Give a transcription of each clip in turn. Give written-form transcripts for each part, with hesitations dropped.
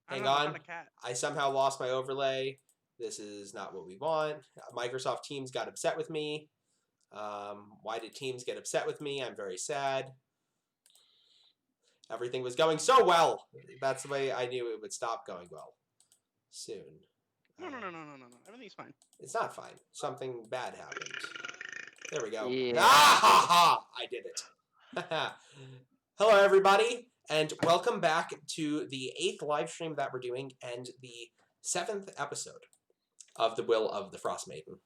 Hang on. I somehow lost my overlay. This is not what we want. Microsoft Teams got upset with me. Why did Teams get upset with me? I'm very sad. Everything was going so well. That's the way I knew it would stop going well soon. No. Everything's fine. It's not fine. Something bad happened. There we go. Yeah. Ah ha ha! I did it. Hello, everybody, and welcome back to the 8th live stream that we're doing and the 7th episode of The Will of the Frost Maiden.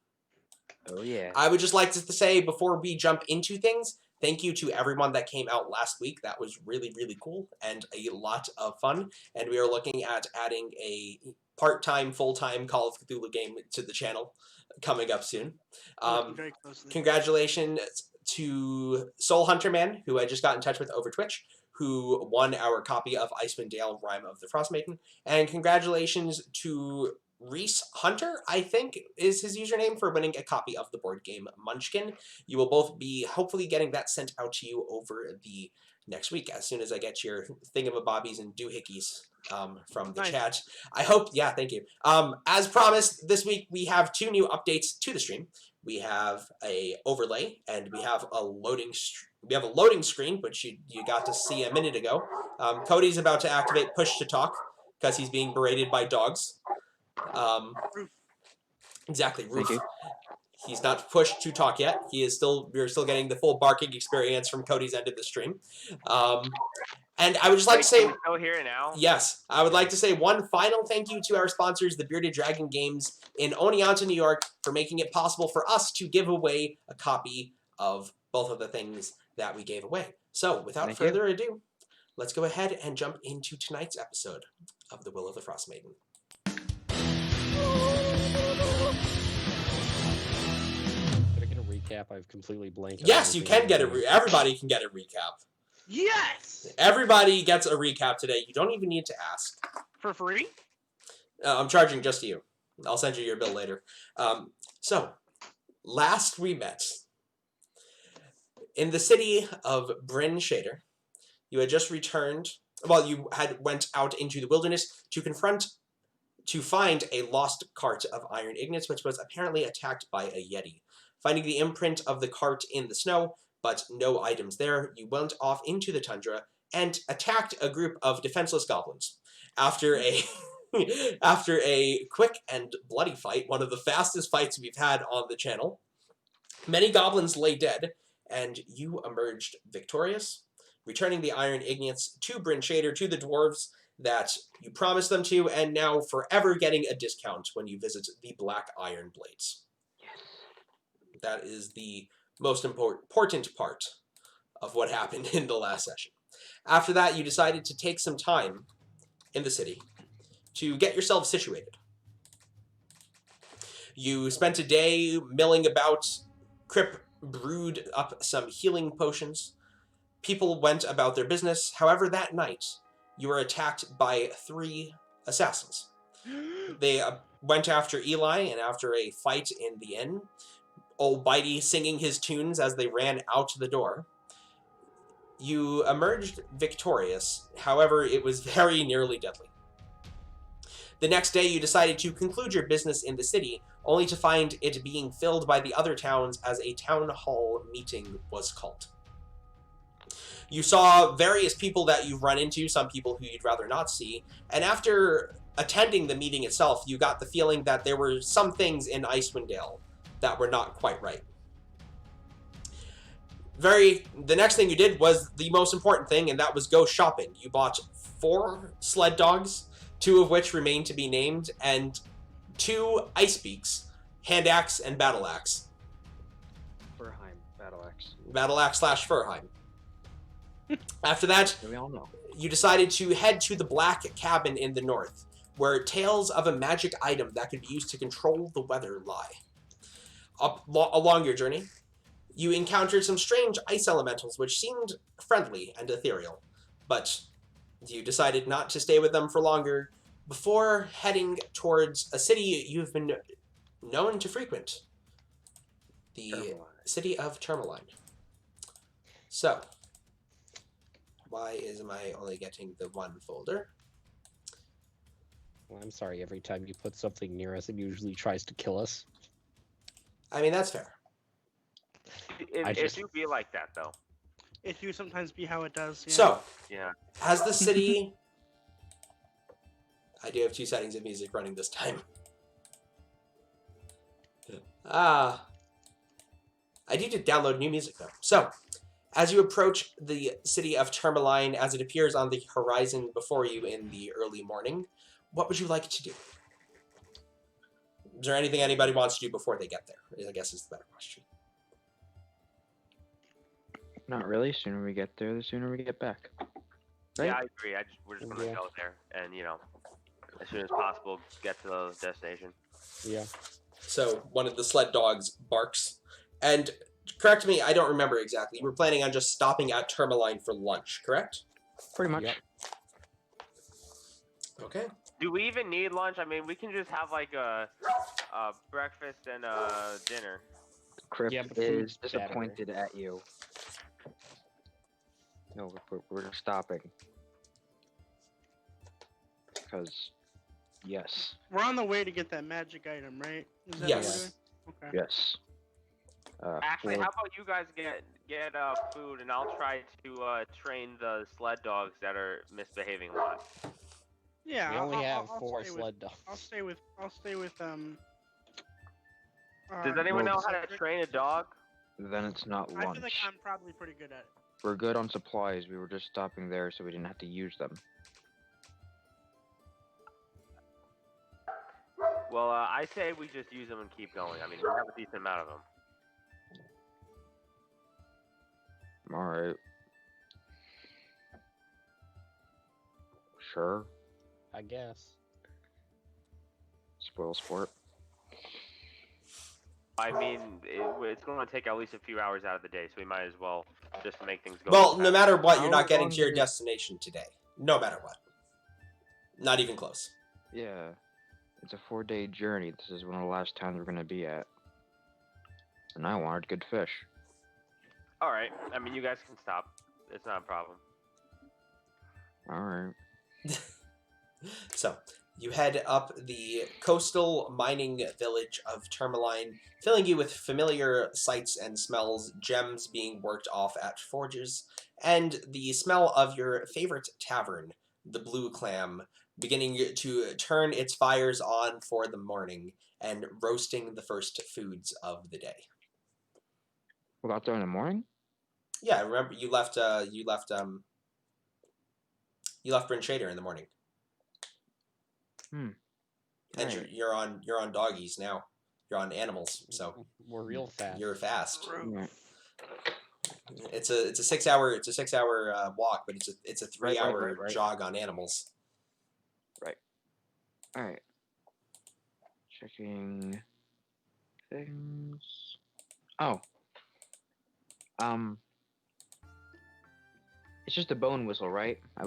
Oh, yeah. I would just like to say, before we jump into things, thank you to everyone that came out last week. That was really, really cool and a lot of fun. And we are looking at adding a part-time, full-time Call of Cthulhu game to the channel coming up soon. Very closely. Congratulations to Soul Hunter Man, who I just got in touch with over Twitch, who won our copy of Icewind Dale, Rime of the Frost Maiden. And congratulations to Reese Hunter, I think is his username, for winning a copy of the board game Munchkin. You will both be hopefully getting that sent out to you over the next week as soon as I get your thingamabobbies and doohickeys from the chat. I hope, yeah, thank you. As promised, this week we have 2 new updates to the stream. We have a overlay and we have a loading screen, which you got to see a minute ago. Cody's about to activate push to talk because he's being berated by dogs. Exactly, Roof. He's not pushed to talk yet. We're still getting the full barking experience from Cody's end of the stream. And I would just like to say, go here now. Yes, I would like to say one final thank you to our sponsors, the Bearded Dragon Games in Oneonta, New York, for making it possible for us to give away a copy of both of the things that we gave away. So, without further ado, let's go ahead and jump into tonight's episode of The Will of the Frost Maiden. I've completely blanked. Yes, you can get everybody can get a recap. Yes! Everybody gets a recap today. You don't even need to ask. For free? I'm charging just to you. I'll send you your bill later. So, last we met in the city of Bryn Shader. You had just returned. Well, you went out into the wilderness to find a lost cart of iron ingots, which was apparently attacked by a yeti. Finding the imprint of the cart in the snow, but no items there, you went off into the tundra and attacked a group of defenseless goblins. After a quick and bloody fight, one of the fastest fights we've had on the channel, many goblins lay dead, and you emerged victorious, returning the iron ingots to Bryn Shader, to the dwarves that you promised them to, and now forever getting a discount when you visit the Black Iron Blades. That is the most important part of what happened in the last session. After that, you decided to take some time in the city to get yourself situated. You spent a day milling about. Crip brewed up some healing potions. People went about their business. However, that night, you were attacked by 3 assassins. They went after Eli, and after a fight in the inn, old Bitey singing his tunes as they ran out the door, you emerged victorious. However, it was very nearly deadly. The next day, you decided to conclude your business in the city, only to find it being filled by the other towns as a town hall meeting was called. You saw various people that you've run into, some people who you'd rather not see, and after attending the meeting itself, you got the feeling that there were some things in Icewind Dale that were not quite right. The next thing you did was the most important thing, and that was go shopping. You bought 4 sled dogs, 2 of which remain to be named, and 2 ice beaks, hand axe and battle axe. Furheim, battle axe. Battle axe / Furheim. After that, we all know. You decided to head to the Black Cabin in the north, where tales of a magic item that could be used to control the weather lie. Along your journey, you encountered some strange ice elementals which seemed friendly and ethereal, but you decided not to stay with them for longer before heading towards a city you've been known to frequent, the city of Termalaine. So, why am I only getting the 1 folder? Well, I'm sorry, every time you put something near us, it usually tries to kill us. I mean, that's fair. It do be like that though. It do sometimes be how it does. Yeah. So, Yeah. as the city... I do have 2 settings of music running this time. I need to download new music, though. So, as you approach the city of Termalaine, as it appears on the horizon before you in the early morning, what would you like to do? Is there anything anybody wants to do before they get there? I guess is the better question. Not really. The sooner we get there, the sooner we get back. Right? Yeah, I agree. We're just gonna go there, and as soon as possible, get to the destination. Yeah. So one of the sled dogs barks, and correct me, I don't remember exactly. You were planning on just stopping at Termalaine for lunch, correct? Pretty much. Yep. Okay. Do we even need lunch? I mean, we can just have like a breakfast and a dinner. Crypt Yeah, but is food's disappointed at you. No, we're stopping. Because, yes. We're on the way to get that magic item, right? Is that Yes. what we're doing? Okay. Yes. Actually, how about you guys get food, and I'll try to train the sled dogs that are misbehaving a lot. Yeah. We only have I'll 4 stay with- sled dogs. I'll stay with Does anyone know how to Cedric. train a dog? Then it's not I lunch. feel like I'm probably pretty good at it. We're good on supplies. We were just stopping there so we didn't have to use them. Well, I say we just use them and keep going. I mean, we have a decent amount of them. Alright. Sure. I guess. Spoil sport. I mean, it's going to take at least a few hours out of the day, so we might as well just make things go. Well, no fast. matter what, you're How not getting long to your did it- destination today. No matter what. Not even close. Yeah. It's a 4-day journey. This is one of the last towns we're gonna be at. And I wanted good fish. All right. I mean, you guys can stop. It's not a problem. Alright. So, you head up the coastal mining village of Termalaine, filling you with familiar sights and smells, gems being worked off at forges, and the smell of your favorite tavern, the Blue Clam, beginning to turn its fires on for the morning and roasting the first foods of the day. We got there in the morning? Yeah, remember you left Bryn Shader in the morning. And Right. you're on doggies now. You're on animals, so We're real fast. you're fast. Right. It's a 6 hour walk, but it's a 3 hour right. jog on animals. Alright. Checking things. Oh. It's just a bone whistle, right? I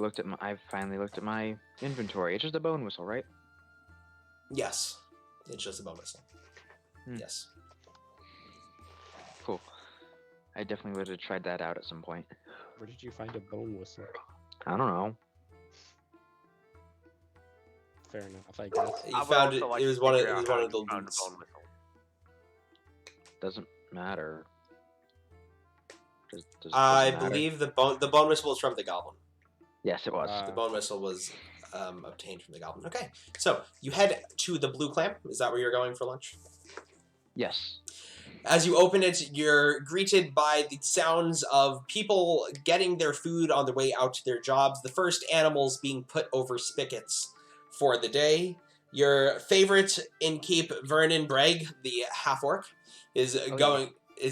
finally looked at my inventory. It's just a bone whistle, right? Yes, it's just a bone whistle. Hmm. Yes. Cool. I definitely would have tried that out at some point. Where did you find a bone whistle? I don't know. Fair enough, I guess. You I would found it. also like It to was one of figure out how the you found a loots. bone whistle. Doesn't matter. Doesn't I matter. believe the bone whistle was from the goblin. Yes, it was. The bone whistle was obtained from the goblin. Okay, so you head to the Blue Clam. Is that where you're going for lunch? Yes. As you open it, you're greeted by the sounds of people getting their food on their way out to their jobs. The first animals being put over spigots for the day. Your favorite innkeep, Vernon Bragg, the half-orc, is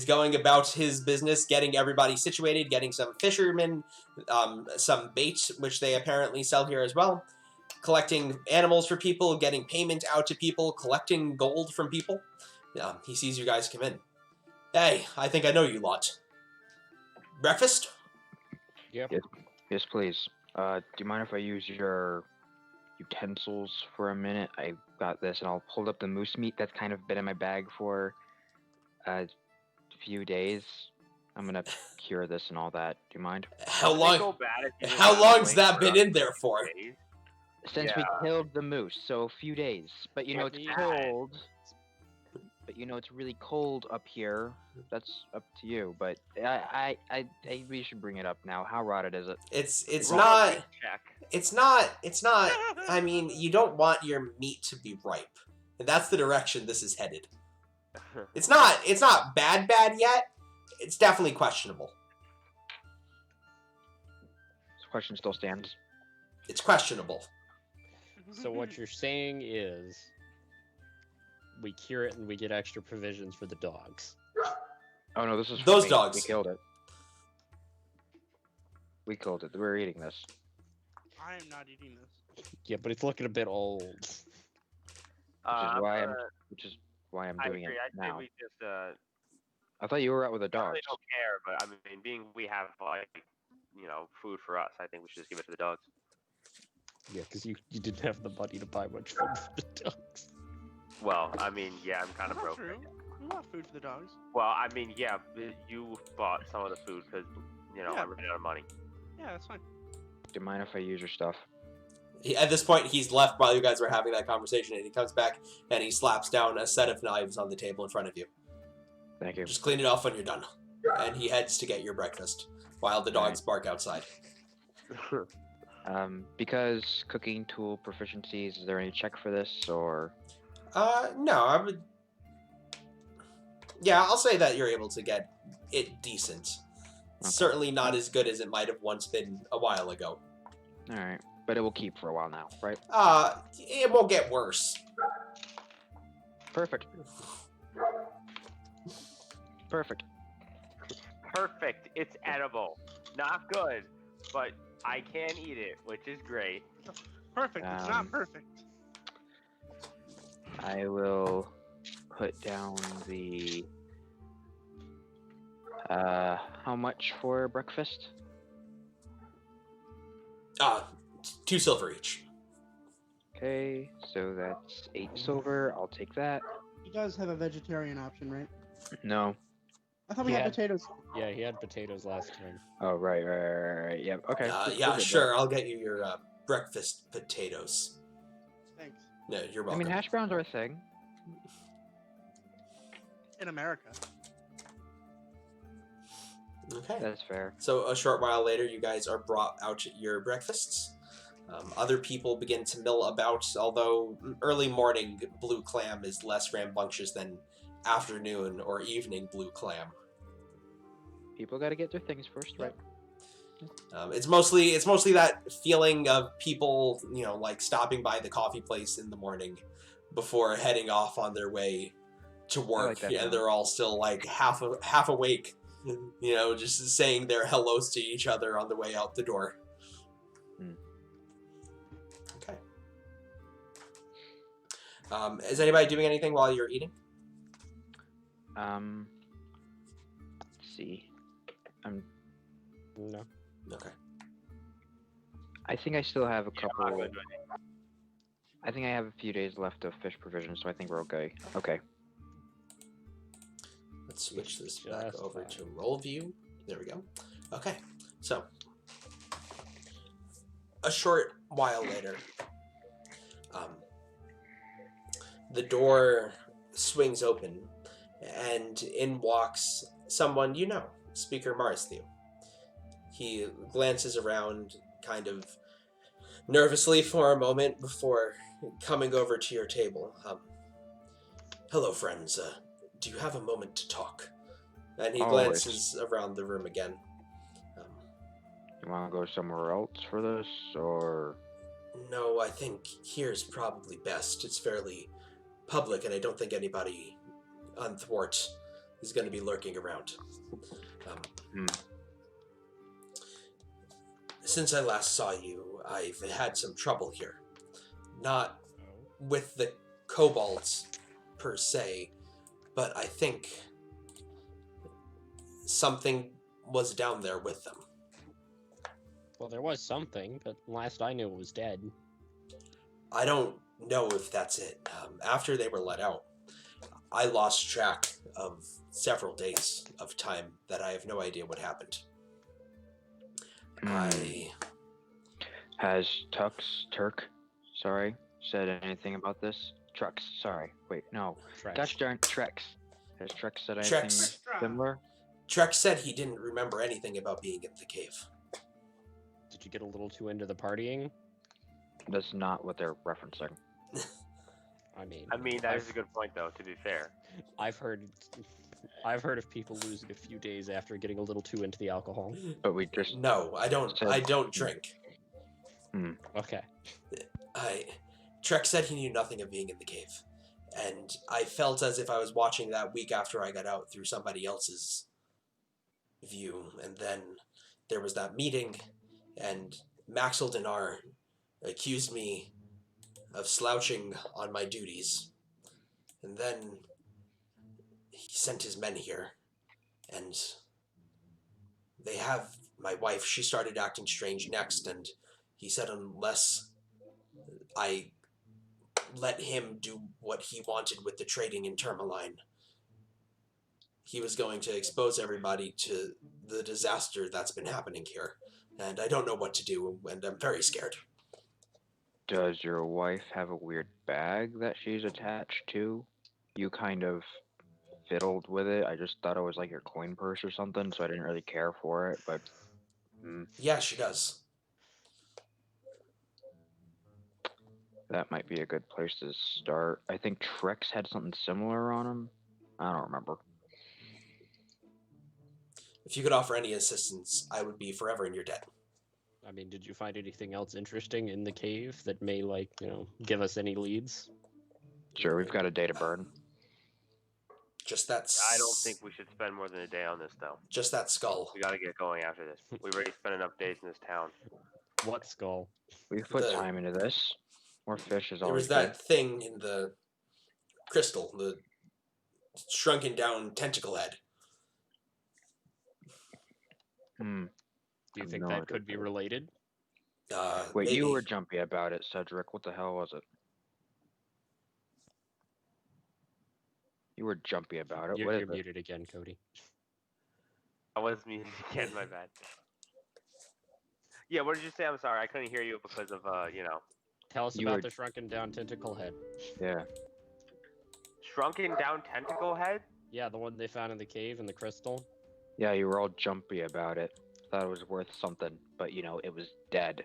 going about his business, getting everybody situated, getting some fishermen, some bait, which they apparently sell here as well, collecting animals for people, getting payment out to people, collecting gold from people. He sees you guys come in. Hey, I think I know you lot. Breakfast? Yep. Yes, please. Do you mind if I use your utensils for a minute? I got this, and I'll hold up the moose meat that's kind of been in my bag for a few days. I'm gonna cure this and all that. Do you mind? How Doesn't it long? go bad if you just How have to long's wait that for been a in there for? few days? Since we killed the moose, so a few days. But you know it's cold. But you know it's really cold up here. That's up to you. But I we should bring it up now. How rotted is it? It's not. It's not. I mean, you don't want your meat to be ripe, and that's the direction this is headed. It's not bad yet. It's definitely questionable. This question still stands. It's questionable. So what you're saying is, we cure it and we get extra provisions for the dogs. Oh no, this is those dogs. We killed it. We killed it. We're eating this. I am not eating this. Yeah, but it's looking a bit old. Which is why I'm doing it I now. We just, I thought you were out with the dogs. I really don't care, but I mean, being we have food for us, I think we should just give it to the dogs. Yeah, because you didn't have the money to buy much food for the dogs. Well, I mean, yeah, I'm kind of broke. True. We want food for the dogs. Well, I mean, yeah, you bought some of the food because I ran out of money. Yeah, that's fine. Do you mind if I use your stuff? At this point, he's left while you guys were having that conversation, and he comes back and he slaps down a set of knives on the table in front of you. Thank you. Just clean it off when you're done. And he heads to get your breakfast while the dogs bark outside. Because cooking tool proficiencies, is there any check for this, or? No, I would... Yeah, I'll say that you're able to get it decent. Okay. Certainly not as good as it might have once been a while ago. Alright, but it will keep for a while now, right? It won't get worse. Perfect. Perfect. Perfect. It's edible. Not good, but I can eat it, which is great. Perfect. It's not perfect. I will put down the... how much for breakfast? 2 silver each. Okay, so that's 8 silver. I'll take that. He does have a vegetarian option, right? No. I thought we had potatoes. Yeah, he had potatoes last time. Oh, right. Yep, okay. Yeah, sure. I'll get you your breakfast potatoes. Thanks. No, you're welcome. I mean, hash browns are a thing. In America. Okay. That's fair. So a short while later, you guys are brought out your breakfasts. Other people begin to mill about, although early morning blue clam is less rambunctious than afternoon or evening blue clam. People got to get their things first, right? It's mostly that feeling of people, like stopping by the coffee place in the morning before heading off on their way to work, and they're all still like half awake, just saying their hellos to each other on the way out the door. Okay. Is anybody doing anything while you're eating? Let's see. No. Okay. I think I still have a couple. I think I have a few days left of fish provisions, so I think we're okay. Okay. Let's switch this back over to roll view. There we go. Okay. So, a short while later, the door swings open, and in walks someone you know, Speaker Maristhew. He glances around kind of nervously for a moment before coming over to your table. Hello, friends. Do you have a moment to talk? And he glances around the room again. You want to go somewhere else for this, or...? No, I think here's probably best. It's fairly public, and I don't think anybody unthwart is going to be lurking around. Since I last saw you, I've had some trouble here. Not with the kobolds, per se, but I think something was down there with them. Well, there was something, but last I knew it was dead. I don't know if that's it. After they were let out, I lost track of several days of time that I have no idea what happened. Has Turk sorry, said anything about this? Trex, sorry. Wait, no. Trex. Gosh darn, Trex. Has Trex said anything Trex. similar? Trex said he didn't remember anything about being in the cave. Did you get a little too into the partying? That's not what they're referencing. I mean, that is a good point, though. To be fair, I've heard of people losing a few days after getting a little too into the alcohol. But we just No, I don't. said- I don't drink. Okay. Trex said he knew nothing of being in the cave, and I felt as if I was watching that week after I got out through somebody else's view. And then there was that meeting, and Maxildinar accused me of slouching on my duties, and then he sent his men here, and they have my wife. She started acting strange next, and he said unless I let him do what he wanted with the trading in Termalaine, he was going to expose everybody to the disaster that's been happening here. And I don't know what to do, and I'm very scared. Does your wife have a weird bag that she's attached to? You kind of fiddled with it. I just thought it was like your coin purse or something, so I didn't really care for it, but... Yeah, she does. That might be a good place to start. I think Trex had something similar on him. I don't remember. If you could offer any assistance, I would be forever in your debt. I mean, did you find anything else interesting in the cave that may, like, give us any leads? Sure, we've got a day to burn. Just that. I don't think we should spend more than a day on this, though. Just that skull. We gotta get going after this. We've already spent enough days in this town. What skull? We've put time into this. More fish is There always was that thing in the crystal, the shrunken down tentacle head. good. Do you I'm think not that could be related? Wait, Maybe. you were jumpy about it, Cedric. What the hell was it? You were jumpy about it. You're, What is you're it? muted again, Cody. I was muted again, my bad. Yeah, what did you say? I'm sorry, I couldn't hear you because of, Tell us You about were- the shrunken down tentacle head. Yeah. shrunken down tentacle head? Yeah, the one they found in the cave in the crystal. Yeah, you were all jumpy about it. Thought it was worth something, but it was dead.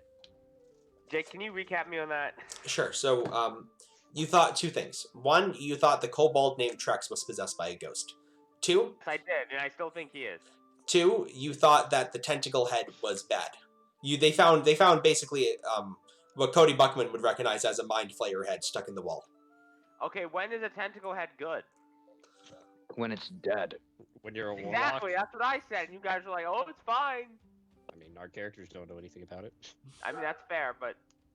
Jake, can you recap me on that? Sure. So, you thought two things. One, you thought the kobold named Trex was possessed by a ghost. Two, Yes, I did, and I still think he is. you thought that the tentacle head was bad. They found basically what Cody Buckman would recognize as a mind flayer head stuck in the wall. Okay, when is a tentacle head good? When it's dead. When you're a Exactly, warlock. that's what I said, and you guys were like, oh, it's fine. I mean, our characters don't know anything about it. I mean, that's fair, but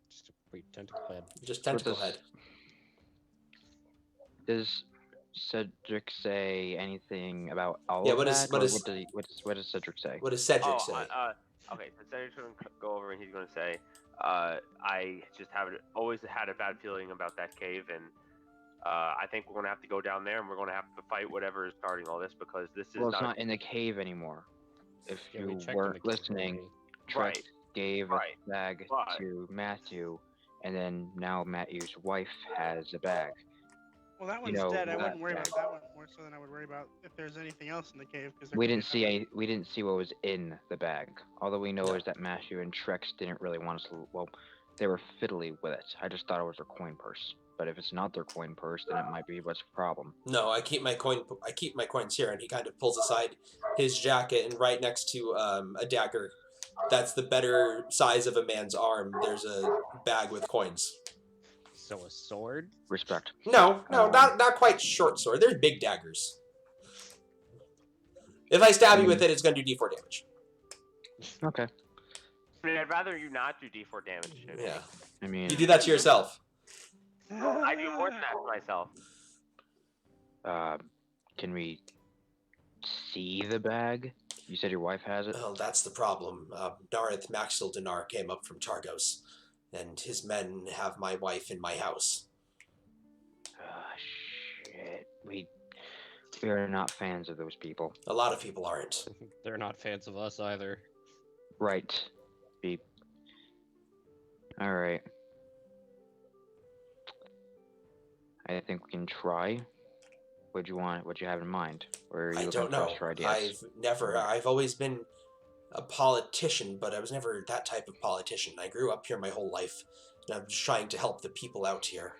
Just a weird tentacle head. Just tentacle this- head. Does Cedric say anything about all Yeah, of what that? is- what or is- what does Cedric say? What does Cedric say? okay, so Cedric's going to go over and he's going to say, I just always had a bad feeling about that cave, and I think we're going to have to go down there, and we're going to have to fight whatever is starting all this, because this is Well, it's not in the cave anymore. If Yeah, we you checked in the weren't cave listening, already. Trex Right. gave Right. a bag Right. to Matthew, and then now Matthew's wife has a bag. Well, that one's know, dead. I that wouldn't worry bag. about that one more so than I would worry about if there's anything else in the cave. Because We didn't see we didn't see what was in the bag. All that we know No. is that Matthew and Trex didn't really want us to. Well, they were fiddly with it. I just thought it was their coin purse. But if it's not their coin purse, then it might be what's the problem. No, I keep my coins here, and he kind of pulls aside his jacket, and right next to a dagger, that's the better size of a man's arm. There's a bag with coins. So a sword? Respect. No, not quite short sword. There's big daggers. If I stab you with it, it's going to do D4 damage. Okay. I mean, I'd rather you not do D4 damage. Yeah, I mean, you do that to yourself. I do more than that to myself. can we see the bag? You said your wife has it. Well, that's the problem. Naerth Maxildinar came up from Targos, and his men have my wife in my house. Shit. We are not fans of those people. A lot of people aren't. They're not fans of us either. Right. Beep. All right. I think we can try. What do you want? What do you have in mind? Or are you I looking don't for know. us for ideas? I've always been a politician, but I was never that type of politician. I grew up here my whole life, and I'm just trying to help the people out here.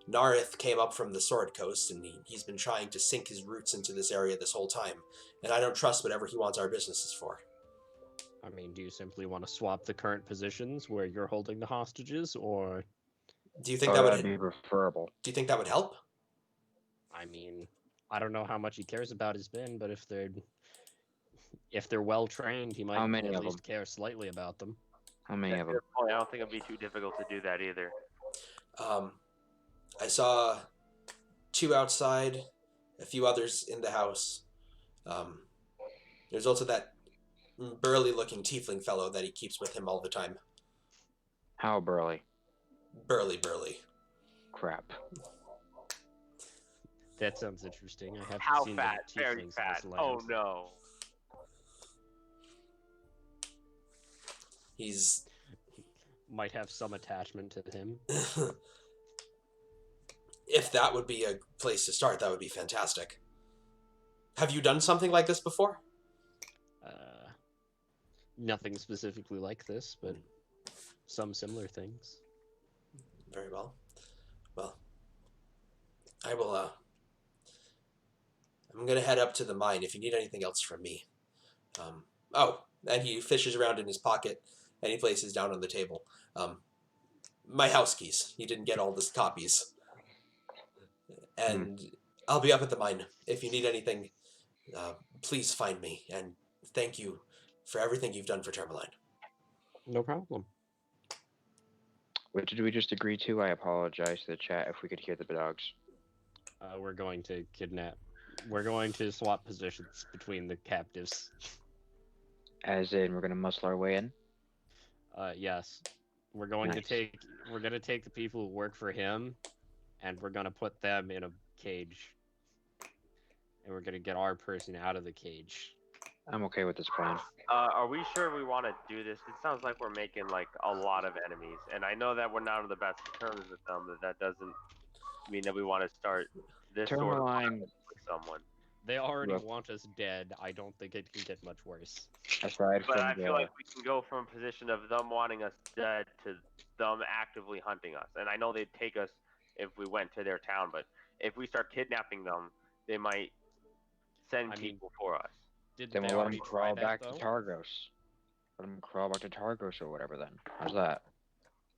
Naerth came up from the Sword Coast, and he's been trying to sink his roots into this area this whole time, and I don't trust whatever he wants our businesses for. I mean, do you simply want to swap the current positions where you're holding the hostages, or... Do you think That'd be preferable. Do you think that would help? I mean, I don't know how much he cares about his men, but if they're well trained, he might How many at of least care slightly about them. How many That's of a them? good point. I don't think it'd be too difficult to do that either. I saw 2 outside, a few others in the house. There's also that burly-looking tiefling fellow that he keeps with him all the time. How burly? Burly. Crap. That sounds interesting. I haven't How seen fat? many Very tieflings in fat. this land. Oh no. He's Might have some attachment to him. If that would be a place to start, that would be fantastic. Have you done something like this before? Nothing specifically like this, but some similar things. Very well. Well, I will, I'm gonna head up to the mine if you need anything else from me. And he fishes around in his pocket, and he places down on the table. My house keys. He didn't get all the copies. And I'll be up at the mine. If you need anything, please find me, and thank you for everything you've done for Termalaine. No problem. What did we just agree to? I apologize to the chat if we could hear the dogs. We're going to kidnap. We're going to swap positions between the captives. As in, we're gonna muscle our way in? Yes. We're going to Nice. take. We're going to take the people who work for him, and we're going to put them in a cage. And we're going to get our person out of the cage. I'm okay with this plan. Are we sure we want to do this? It sounds like we're making like a lot of enemies, and I know that we're not on the best terms with them. But that doesn't mean that we want to start this sort of Termalaine, with someone. They already Look. want us dead. I don't think it can get much worse. aside But from I the, feel like we can go from a position of them wanting us dead to them actively hunting us. And I know they'd take us if we went to their town, but if we start kidnapping them, they might send people for us. Did then they we'll let already them try crawl that, back though? to Targos. Let them crawl back to Targos or whatever then. How's that?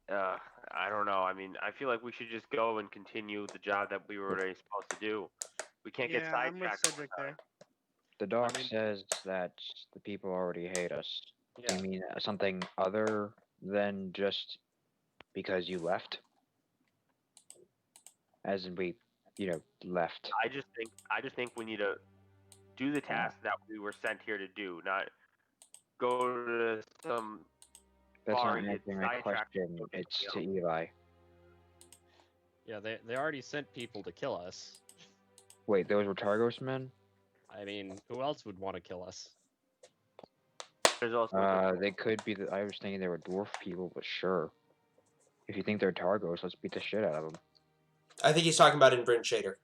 I don't know. I mean, I feel like we should just go and continue the job that we were already supposed to do. We can't get Yeah, I'm with sidetracked. Cedric there. The doc mean- says that the people already hate us. Yeah. You mean something other than just because you left? As in we, left. I just think we need to do the task that we were sent here to do, not go to some That's bar not and get answering my sidetracked. question. It's to Eli. Yeah, they already sent people to kill us. Wait, those were Targos men? I mean, who else would want to kill us? There's also They could be. I was thinking they were dwarf people, but sure. If you think they're Targos, let's beat the shit out of them. I think he's talking about in Bryn Shader.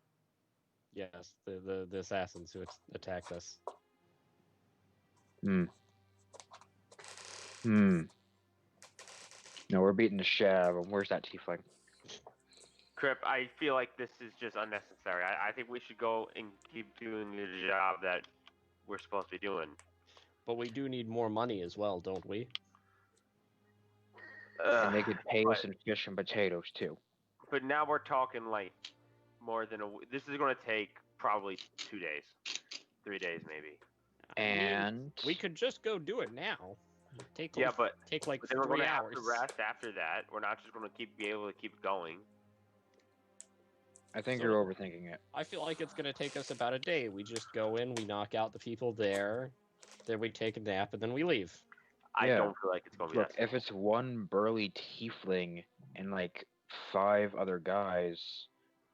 Yes, the assassins who attacked us. No, we're beating the shit out of them. Where's that tiefling? Crip, I feel like this is just unnecessary. I think we should go and keep doing the job that we're supposed to be doing. But we do need more money as well, don't we? And they could pay us in fish and potatoes too. But now we're talking like more than this is going to take probably 2 days, 3 days maybe. And We could just go do it now. Take Yeah, but like then we're going 3 to have hours. to rest after that. We're not just going to be able to keep going. I think So- you're overthinking it. I feel like it's gonna take us about a day. We just go in, we knock out the people there, then we take a nap, and then we leave. I Yeah. don't feel like it's going to be Look, that. if it's one burly tiefling and like 5 other guys,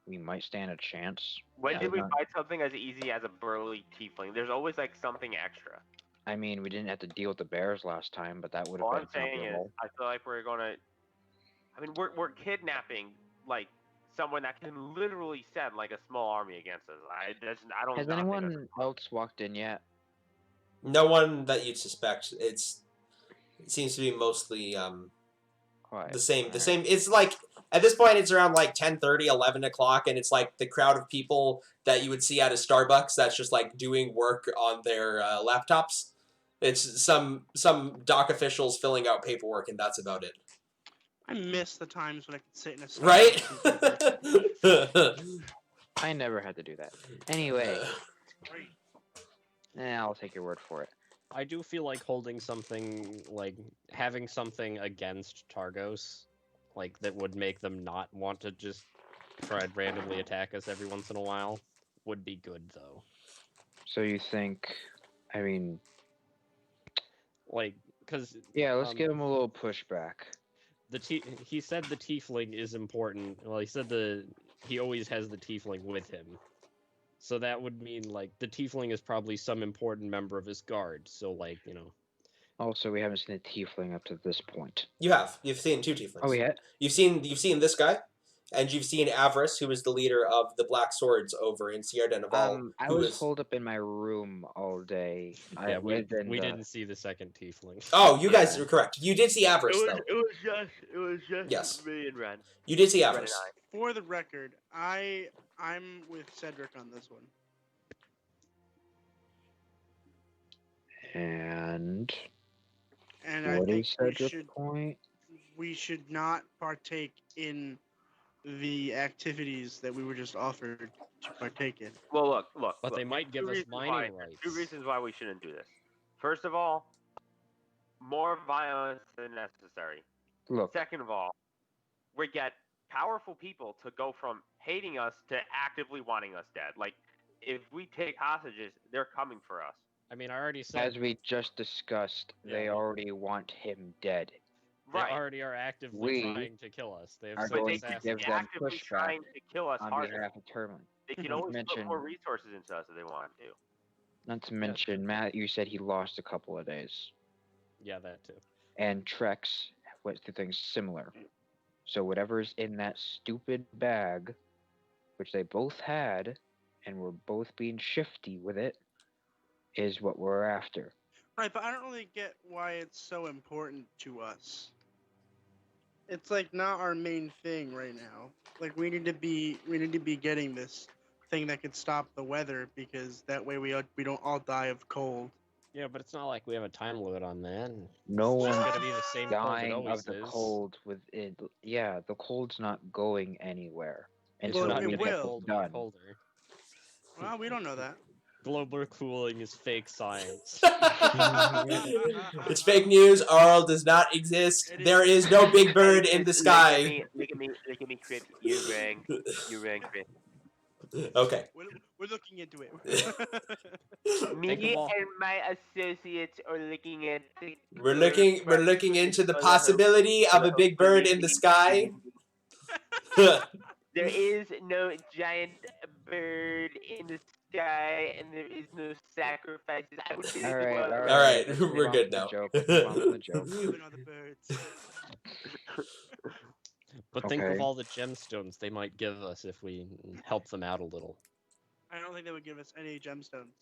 we might stand a chance. When Yeah, did we not- fight something as easy as a burly tiefling? There's always like something extra. I mean, we didn't have to deal with the bears last time, but that would have All been I'm saying is, comparable. I feel like we're gonna. I mean, we're kidnapping like someone that can literally send like a small army against us. I don't. Has not think that's- anyone else walked in yet? No one that you'd suspect. It seems to be mostly Quiet. the same. The Alright. same. It's like at this point, it's around like 10:30, 11 o'clock, and it's like the crowd of people that you would see at a Starbucks that's just like doing work on their laptops. It's some dock officials filling out paperwork, and that's about it. I miss the times when I could sit in a Right? Starbucks and I never had to do that. Anyway, Great. I'll take your word for it. I do feel like holding something, like, having something against Targos, like, that would make them not want to just try and randomly attack us every once in a while, would be good, though. So you think? I mean, Like, because... yeah. Let's give him a little pushback. He said the tiefling is important. Well, he said he always has the tiefling with him. So that would mean, like, the tiefling is probably some important member of his guard. So, like, you know... Also, we haven't seen a tiefling up to this point. You have. You've seen 2 tieflings. Oh, we had. You've seen this guy, and you've seen Avarice, who is the leader of the Black Swords over in Sierra de Naval. I was holed up in my room all day. Yeah, we didn't see the second tiefling. Oh, you guys are correct. You did see Avarice, though. It was just Yes. me and Ren. You did see Ren and Avarice. I. For the record, I'm with Cedric on this one. And And I what think is we Cedric's should point? not partake in the activities that we were just offered to partake in. Well, look. But look, they might give two us reasons mining why- rights. 2 reasons why we shouldn't do this. First of all, more violence than necessary. Look, Second of all, we get powerful people to go from hating us to actively wanting us dead. Like, if we take hostages, they're coming for us. I mean, I already said as we just discussed, they Yeah. already want him dead. they Right. already are actively We trying to kill us. They have are sent going to assassins. give them actively pushback trying to kill us on harder. behalf of Termalaine. They can always put mention- more resources into us if they want to. Not to mention, Matt, you said he lost a couple of days. Yeah, that too. And Trex went through things similar. So whatever's in that stupid bag, which they both had, and were both being shifty with it, is what we're after. Right, but I don't really get why it's so important to us. It's like not our main thing right now. Like we need to be getting this thing that could stop the weather because that way we don't all die of cold. Yeah, but it's not like we have a time limit on that. No It's one's gonna be the same cold it dying always of the is. cold with it. Yeah, the cold's not going anywhere It's until Well, not it we gonna get get will. this colder and done. colder. Well, we don't know that. Global cooling is fake science. It's fake news. Arl does not exist. There is no big bird in the sky. Look at me, Chris. You rang, Chris. Okay. We're looking into it. Me Think of all- and my associates are looking at. We're looking into the possibility of a big bird in the sky. There is no giant bird in the sky, and there is no sacrifices. I would All right, all right. All right, let's move we're on good from the now. joke. Let's move on from the joke. Even other birds. But think Okay. of all the gemstones they might give us if we help them out a little. I don't think they would give us any gemstones.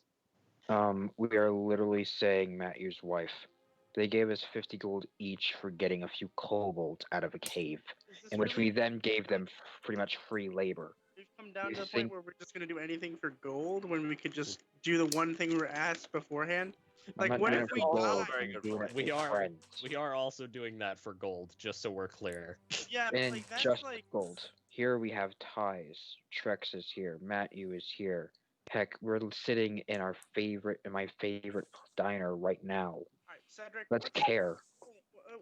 We are literally saying Matthew's wife. They gave us 50 gold each for getting a few kobolds out of a cave, Is this in which really- we then gave them pretty much free labor. We've come down you to the point think- where we're just gonna do anything for gold when we could just do the one thing we were asked beforehand. Like, I'm not what doing if it we for gold, died? Very I'm good doing point. it We for are- friends. We are also doing that for gold, just so we're clear. Yeah, but And like that's just like gold. Here we have ties. Trex is here. Matthew is here. Heck, we're sitting in my favorite diner right now. alright, Cedric. Let's care.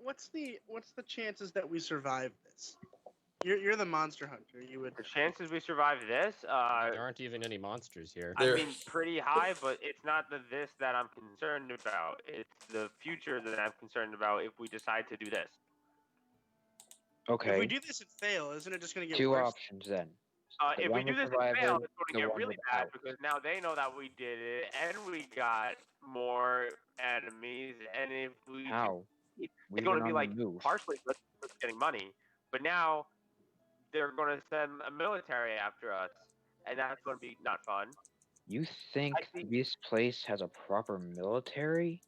What's the chances that we survive this? You're the monster hunter. You would. The chances we survive this, There aren't even any monsters here. There- I mean, pretty high, but it's not the this that I'm concerned about. It's the future that I'm concerned about if we decide to do this. If we Okay. do this and fail, isn't it just gonna get Two worse? options then. If The we one do with this and survivor, fail, it's going the to get one really bad without. because now they know that we did it, and we got more enemies. And if we, How? it's We've going to been be on like the move. partially just getting money, but now they're going to send a military after us, and that's going to be not fun. You think think- this place has a proper military?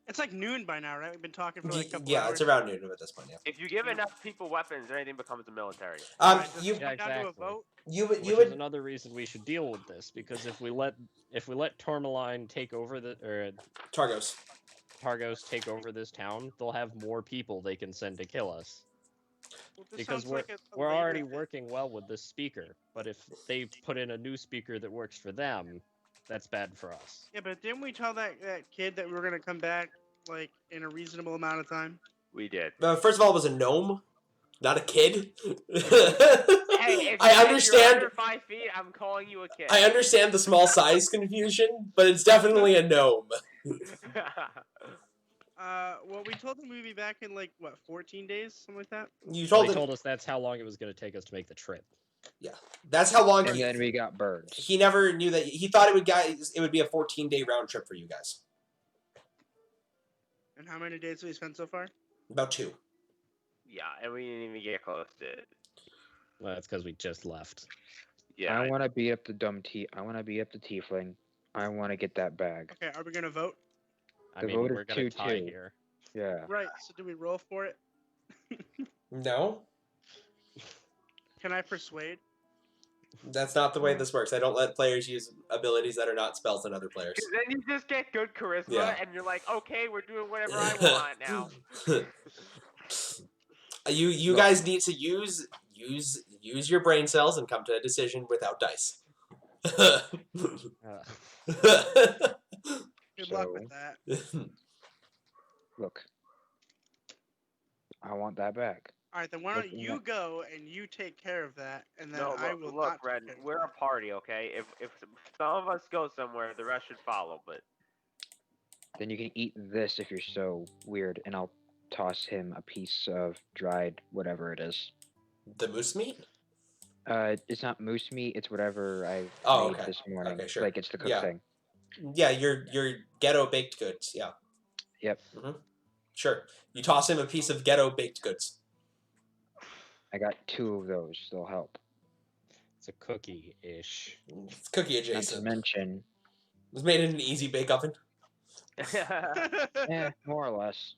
It's like noon by now, right? We've been talking for like a couple Yeah, hours. it's around noon at this point. Yeah. If you give enough people weapons, anything becomes a military. Alright, just You put it down to a exactly. vote. Which is would another reason we should deal with this, because if we let Termalaine take over Targos. Targos take over this town, they'll have more people they can send to kill us. Well, this Because sounds like a we're later already thing. working well with this speaker, but if they put in a new speaker that works for them, that's bad for us. Yeah, but didn't we tell that kid that we were gonna come back like in a reasonable amount of time? We did. First of all, it was a gnome, not a kid. Hey, I If understand. you're under 5 feet, I'm calling you a kid. I understand the small size confusion, but it's definitely a gnome. Well, we told them we'd be back in like what, 14 days, something like that. You Well, told they him told us that's how long it was going to take us to make the trip. that's how long And then we got birds. he never knew that he thought it would be a 14-day round trip for you guys. And how many days have we spent so far? About 2. yeah, and we didn't even get close to it. Well, that's because we just left. Yeah. I want to beat up the I want to beat up the tiefling. I want to get that bag. Okay, are we gonna vote? I The mean, vote is we're going to tie 2-2. here. Yeah. Right. So do we roll for it? No, Can I persuade? that's not the way this works. I don't let players use abilities that are not spells on other players. Because then you just get good charisma, Yeah. and you're like, okay, we're doing whatever I want now. You Look. guys need to use your brain cells and come to a decision without dice. Uh, Good luck with that. Look. I want that bag. All right, then why don't Listen, you look. go and you take care of that, and then No, I look, will look not. Red, take care of we're a that. party, okay? If some of us go somewhere, the rest should follow, but Then you can eat this if you're so weird, and I'll toss him a piece of dried whatever it is. The moose meat? It's not moose meat. It's whatever I Oh, made okay. this morning. Okay, sure. Like it's the cooked Yeah. thing. Yeah, your ghetto baked goods. Yeah. Yep. Sure. You toss him a piece of ghetto baked goods. I got 2 of those. They'll help. it's a cookie-ish. It's cookie Not to adjacent. It mention, was made in an easy bake oven. more or less.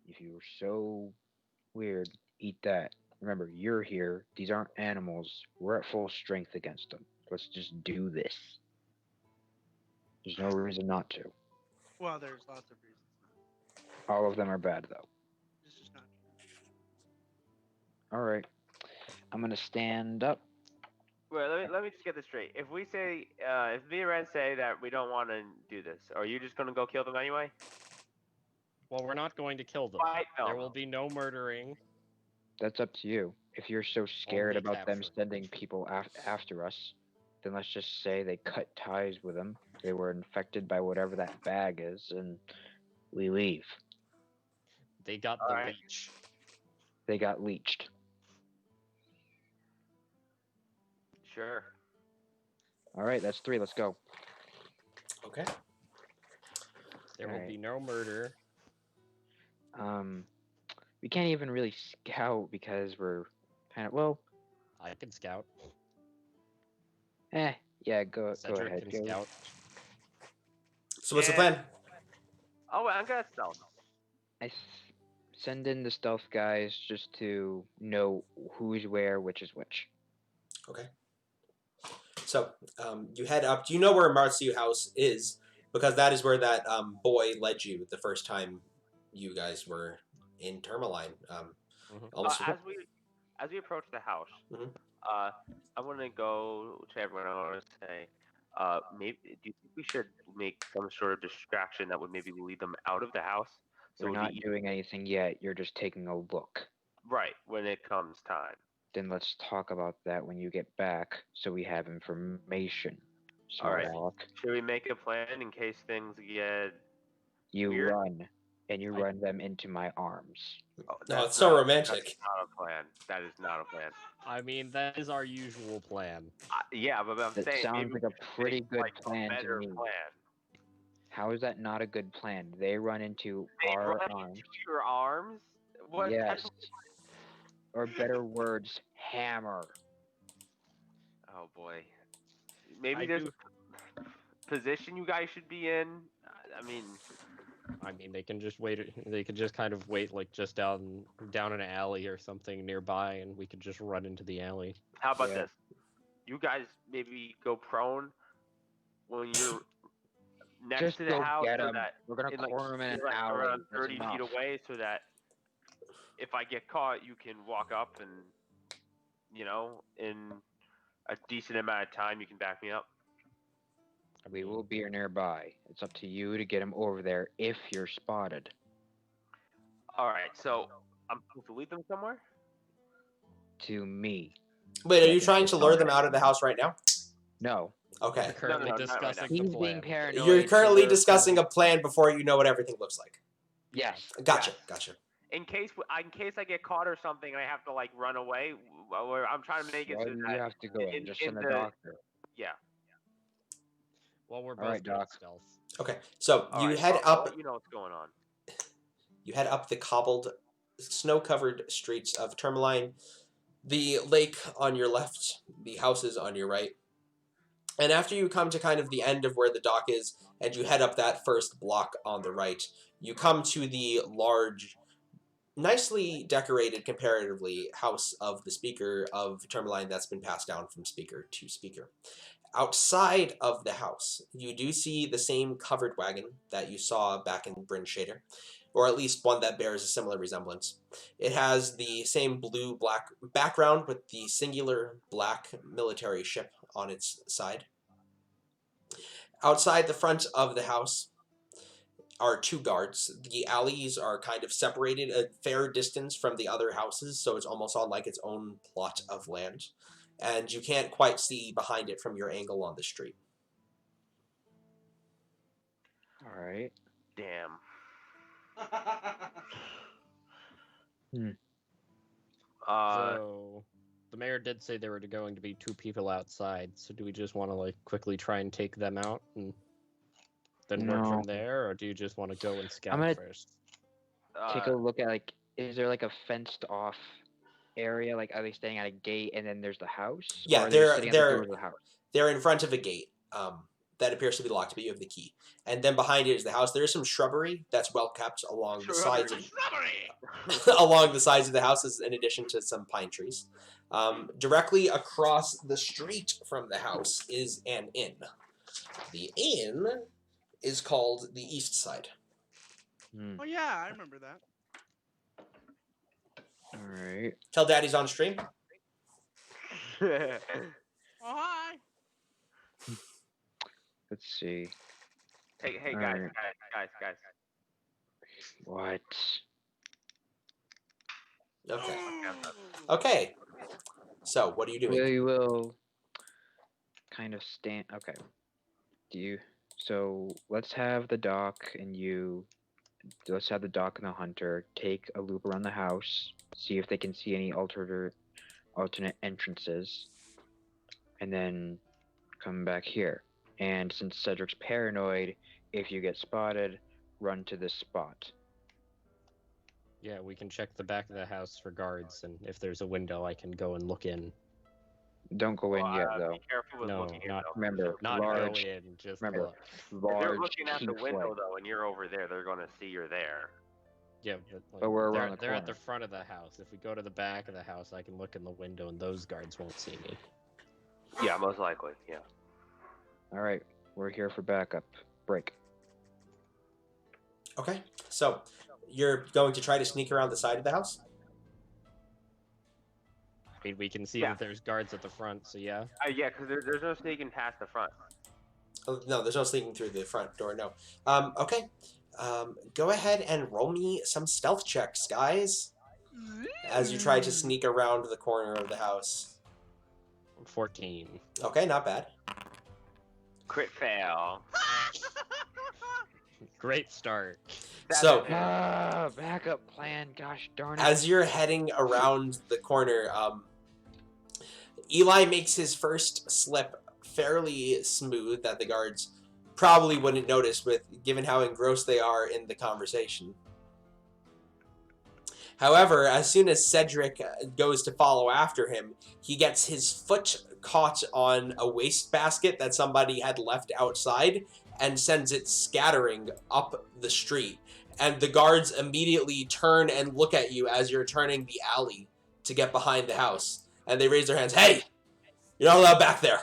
If you were so weird, eat that. Remember, you're here. These aren't animals. We're at full strength against them. Let's just do this. There's no reason not to. Well, there's lots of reasons. All of them are bad, though. It's just not. All right. I'm gonna stand up. Wait, let me just get this straight. If we say, if me and Red say that we don't want to do this, are you just gonna go kill them anyway? Well, we're not going to kill them. Fight them. There will be no murdering. That's up to you. If you're so scared Only about them capture. sending people after us, then let's just say they cut ties with them. They were infected by whatever that bag is, and we leave. They got the Alright. leech. They got leached. Sure. All right, that's 3. Let's go. Okay. There will Alright. be no murder. We can't even really scout because we're kind of I can scout. yeah. Go Cedric ahead. can Go. scout. So what's the Yeah. plan? Oh, wait, I'm gonna stealth. Send in the stealth guys just to know who's where, which is which. Okay. So you head up. Do you know where Marciu House is? Because that is where that boy led you the first time you guys were in Termalaine. Almost. As we approach the house, Mhm. I'm gonna go to everyone. I want to say, maybe do you think we should make some sort of distraction that would maybe lead them out of the house? We're it would not be doing anything yet. You're just taking a look. right when it comes time. Then let's talk about that when you get back, so we have information. Alright. Smart aleck. Should we make a plan in case things get? You Weird. run, and you run them into my arms. Oh, No, that's it's so not- romantic. That's not a plan. That is not a plan. I mean, that is our usual plan. Yeah, but I'm That saying sounds maybe like a we should pretty make, good like, a plan to better me. plan. How is that not a good plan? They run into They our run arms. into your arms. What? Yes. or better words, hammer. Oh boy. Maybe I there's do- a position you guys should be in. I mean, they can just wait. They could just kind of wait, like just down an alley or something nearby, and we could just run into the alley. how about Yeah. this? You guys maybe go prone when you're next Just to the go house, get so 'em. that We're gonna in, like, corner 'em in an you're, like, alley. around That's 30 feet enough. away, so that if I get caught, you can walk up and, in a decent amount of time, you can back me up. We will be nearby. It's up to you to get him over there if you're spotted. All right, so I'm supposed to lead them somewhere. To me. Wait, are you Yes, trying it's to lure them fine. out of the house right now? No. Okay. We're currently not right now. discussing the He's being plan. paranoid. You're so currently we're discussing kind a plan before you know what everything looks like. Yes. Gotcha. Yes. Gotcha. In case I get caught or something, and I have to like run away. I'm trying to make it Why so do you that have to go in? Just send in the doctor. yeah. Well, we're both Alright, good Doc. stealth. Okay. So All you right, head I'll up. let you know what's going on. You head up the cobbled, snow-covered streets of Termalaine. The lake on your left, the houses on your right. And after you come to kind of the end of where the dock is, and you head up that first block on the right, you come to the large, nicely decorated, comparatively, house of the speaker of Termalaine that's been passed down from speaker to speaker. Outside of the house, you do see the same covered wagon that you saw back in Bryn Shader, or at least one that bears a similar resemblance. It has the same blue-black background with the singular black military ship on its side. Outside the front of the house are two guards. The alleys are kind of separated a fair distance from the other houses, so it's almost on like its own plot of land. And you can't quite see behind it from your angle on the street. Alright. Damn. So the mayor did say there were going to be 2 people outside. So do we just want to like quickly try and take them out and then work No. from there, or do you just want to go and scout gonna first? Take a look at is there like a fenced off area? Like, are they staying at a gate and then there's the house? Yeah, or are they just sitting at the door of the house? They're in front of a gate that appears to be locked, but you have the key. And then behind it is the house. There is some shrubbery that's well kept along the sides of along the sides of the houses, in addition to some pine trees. Directly across the street from the house is an inn. The inn is called the East Side. Oh yeah, I remember that. Alright. Tell Daddy's on stream. Oh hi. Let's see. hey guys, Alright. guys. What? Okay. Okay. So, what are you doing? We will kind of stand. Okay. So let's have the doc and you. Let's have the doc and the hunter take a loop around the house, see if they can see any alternate entrances, and then come back here. And since Cedric's paranoid, if you get spotted, run to this spot. Yeah, we can check the back of the house for guards, and if there's a window, I can go and look in. Don't go in yet, though. Be careful with No, looking in, not- though. Remember, Not large, go in, just remember, look. If they're large looking at the pink window flag. though, and you're over there, they're gonna see you're there. Yeah, but, like, But we're around the they're at the corner. front of the house. If we go to the back of the house, I can look in the window, and those guards won't see me. Yeah, most likely. Yeah. All right, we're here for backup. Break. Okay. So, you're going to try to sneak around the side of the house? I mean, we can see Yeah. that there's guards at the front, so yeah. Yeah, because there's no sneaking past the front. Oh, no, there's no sneaking through the front door, no. Okay. Go ahead and roll me some stealth checks, guys, as you try to sneak around the corner of the house. 14. Okay, not bad. Crit fail. Great start. So, Backup plan. Gosh darn it. as you're heading around the corner, Eli makes his first slip fairly smooth that the guards probably wouldn't notice, given how engrossed they are in the conversation. However, as soon as Cedric goes to follow after him, he gets his foot caught on a wastebasket that somebody had left outside and sends it scattering up the street. And the guards immediately turn and look at you as you're turning the alley to get behind the house. And they raise their hands. Hey! You're not allowed back there.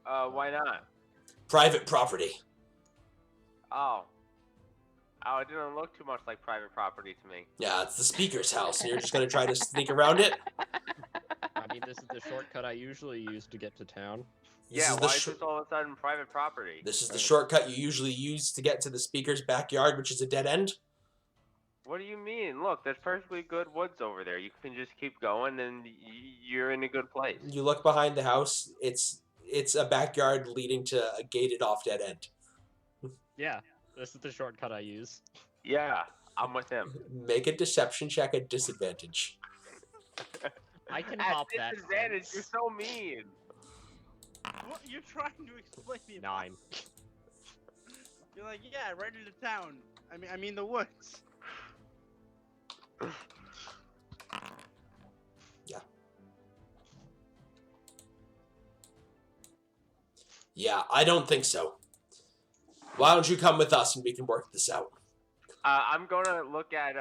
Why not? Private property. Oh. Oh, it didn't look too much like private property to me. Yeah, it's the speaker's house, and you're just going to try to sneak around it? I mean, this is the shortcut I usually use to get to town. Yeah, why is this all of a sudden private property? This is the shortcut you usually use to get to the speaker's backyard, which is a dead end. What do you mean? Look, there's perfectly good woods over there. You can just keep going, and you're in a good place. You look behind the house. It's a backyard leading to a gated off dead end. Yeah, this is the shortcut I use. Yeah, I'm with him. Make a deception check at disadvantage. I can At hop that disadvantage, fence. you're so mean. What? You're trying to explain the 9. You're like, yeah, right into town. I mean the woods. Yeah, I don't think so. Why don't you come with us and we can work this out? I'm gonna look at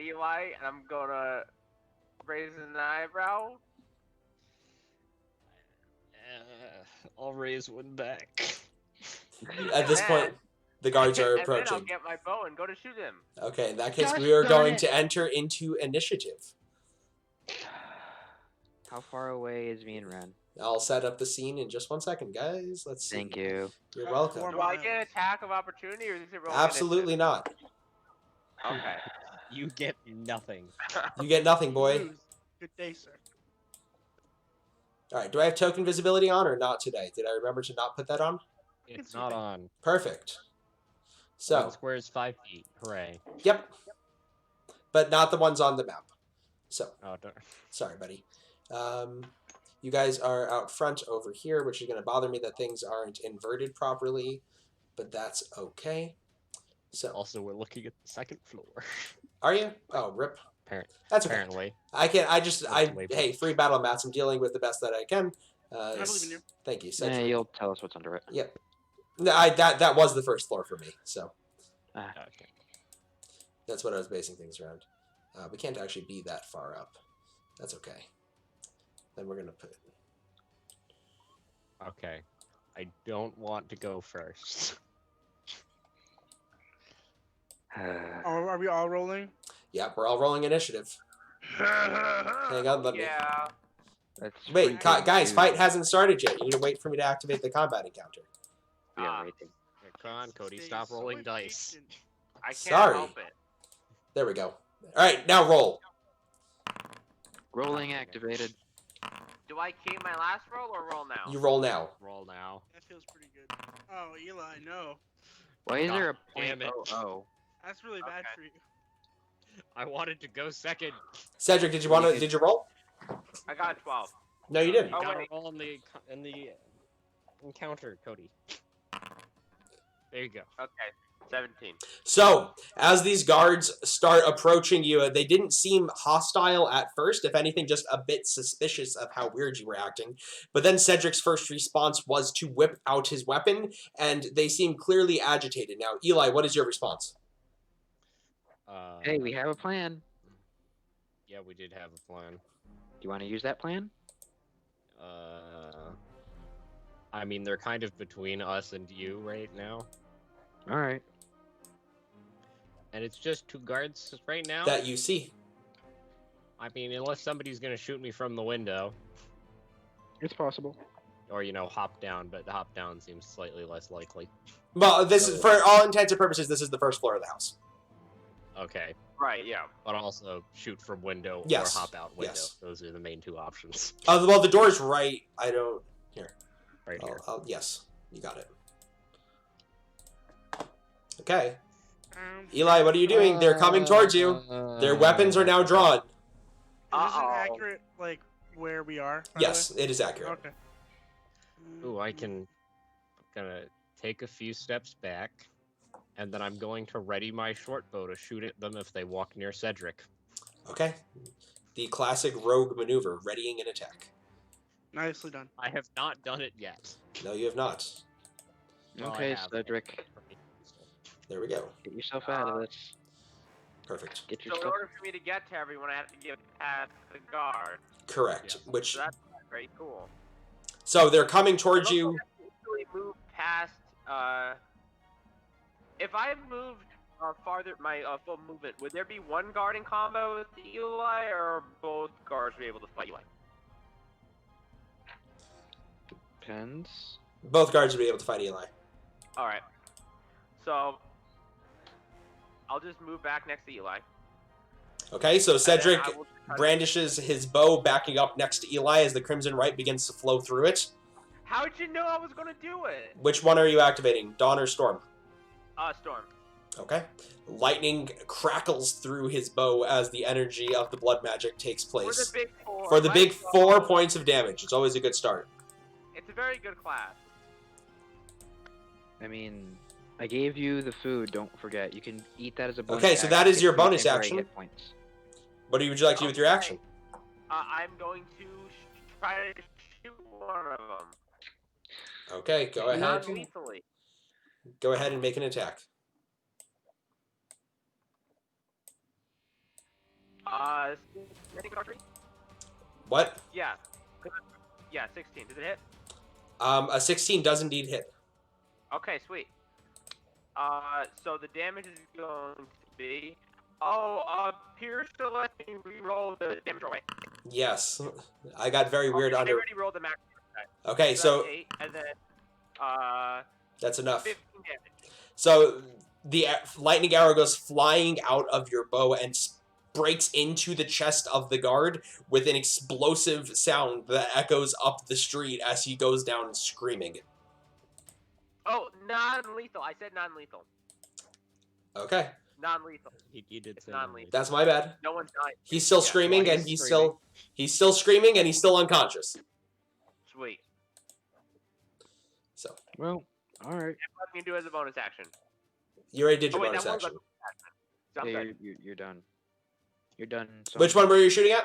Eli, and I'm gonna raise an eyebrow. I'll raise one back. At this point, the guards are And then approaching. I'll get my bow and go to shoot him. Okay, in that case, Gosh we are darn going it. to enter into initiative. How far away is me and Ren? I'll set up the scene in just 1 second, guys. Let's see. Thank you. You're welcome. Do I get an attack of opportunity, or is it roll Absolutely not. initiative? Okay. You get nothing. You get nothing, boy. Lose. Good day, sir. All right, do I have token visibility on or not today? Did I remember to not put that on? It's not on. Perfect. One So, square is 5 feet. Hooray. yep. But not the ones on the map. So, Oh, don't. sorry, buddy. You guys are out front over here, which is going to bother me that things aren't inverted properly, but that's okay. So, Also, we're looking at the second floor. are you? Oh, rip. That's okay. Apparently. Hey, free battle mats. I'm dealing with the best that I can. I believe in you. Thank you. Yeah, Cedric. you'll tell us what's under it. Yep. No, that was the first floor for me, so Okay. that's what I was basing things around. We can't actually be that far up. That's okay. Then we're gonna put. Okay. I don't want to go first. Are we all rolling? Yeah, we're all rolling initiative. Hang on, let me. Yeah. That's Wait, freaking guys, dude. fight hasn't started yet. You need to wait for me to activate the combat encounter. Yeah, right there. Come on, Cody, Stay stop so rolling dice. impatient. I can't Sorry. help it. There we go. All right, now roll. Rolling activated. Do I keep my last roll or roll now? You roll now. Roll now. That feels pretty good. Oh, Eli, no. Why is there a damn it. .00? That's really bad Okay. for you. I wanted to go second. Cedric, did you roll? I got a 12. No, you didn't. Oh, Gotta wait. roll in the encounter, Cody. There you go. Okay, 17. So, as these guards start approaching you, they didn't seem hostile at first. If anything, just a bit suspicious of how weird you were acting. But then Cedric's first response was to whip out his weapon, and they seem clearly agitated. Now, Eli, what is your response? Hey, we have a plan. Yeah, we did have a plan. Do you want to use that plan? I mean, they're kind of between us and you right now. All right. And it's just 2 guards right now? That you see. I mean, unless somebody's gonna shoot me from the window. It's possible. Or, hop down, but hop down seems slightly less likely. Well, this is, for all intents and purposes, this is the first floor of the house. Okay. Right, yeah. But also shoot from window Yes. or hop out window. Yes. Those are the main 2 options. Well, the door's right. I don't... Here. Right here. Yes, you got it. Okay. Eli, what are you doing? They're coming towards you. Their weapons are now drawn. Is this Uh-oh. accurate, like, where we are? by the Yes, it is way? accurate. Okay. Ooh, I'm gonna take a few steps back and then I'm going to ready my short bow to shoot at them if they walk near Cedric. Okay. The classic rogue maneuver, readying an attack. Nicely done. I have not done it yet. No, you have not. Well, I Okay, have. Cedric, There we go. get yourself out of this. Perfect. Get So in yourself. order for me to get to everyone, I have to get past the guard. Correct. Yeah. Which So that's very cool. so they're coming towards I you. also have to easily move past. If I moved farther, my full movement, would there be one guard in combo with Eli, or both guards be able to fight Eli? Depends. Both guards will be able to fight Eli. All right. So I'll just move back next to Eli. Okay, so and then Cedric I will try to- brandishes his bow, backing up next to Eli as the Crimson Rite begins to flow through it. How'd you know I was gonna do it? Which one are you activating, Dawn or Storm? Storm. Okay. Lightning crackles through his bow as the energy of the blood magic takes For the place. big four. For the big let's 4 go. points of damage. It's always a good start. It's a very good class. I mean, I gave you the food. Don't forget, you can eat that as a bonus. Okay, so that action, is your get three bonus temporary action. hit points. What would you like to do with your Okay. action? I'm going to try to shoot one of them. Okay, go ahead. Non-lethally. Go ahead and make an attack. I think archery? What? Yeah. Yeah, 16. Does it hit? A 16 does indeed hit. Okay, sweet. So the damage is going to be... Pierce to let me re-roll the damage away. Yes. I got very weird I under... already rolled the max. Okay, so that's 8, and then, that's enough. 15 damage. So the lightning arrow goes flying out of your bow and breaks into the chest of the guard with an explosive sound that echoes up the street as he goes down screaming. Oh, non-lethal. I said non-lethal. Okay, Non-lethal. He did It's say non-lethal. that's my bad. No one's dying. He's still Yeah, screaming well, and he's he's still screaming and he's still unconscious. Sweet. Well, all right. What can you do as a bonus action? You already did your Oh, wait, bonus that was action. So I'm Yeah, sorry. you're done. You're done. So Which one were you shooting at?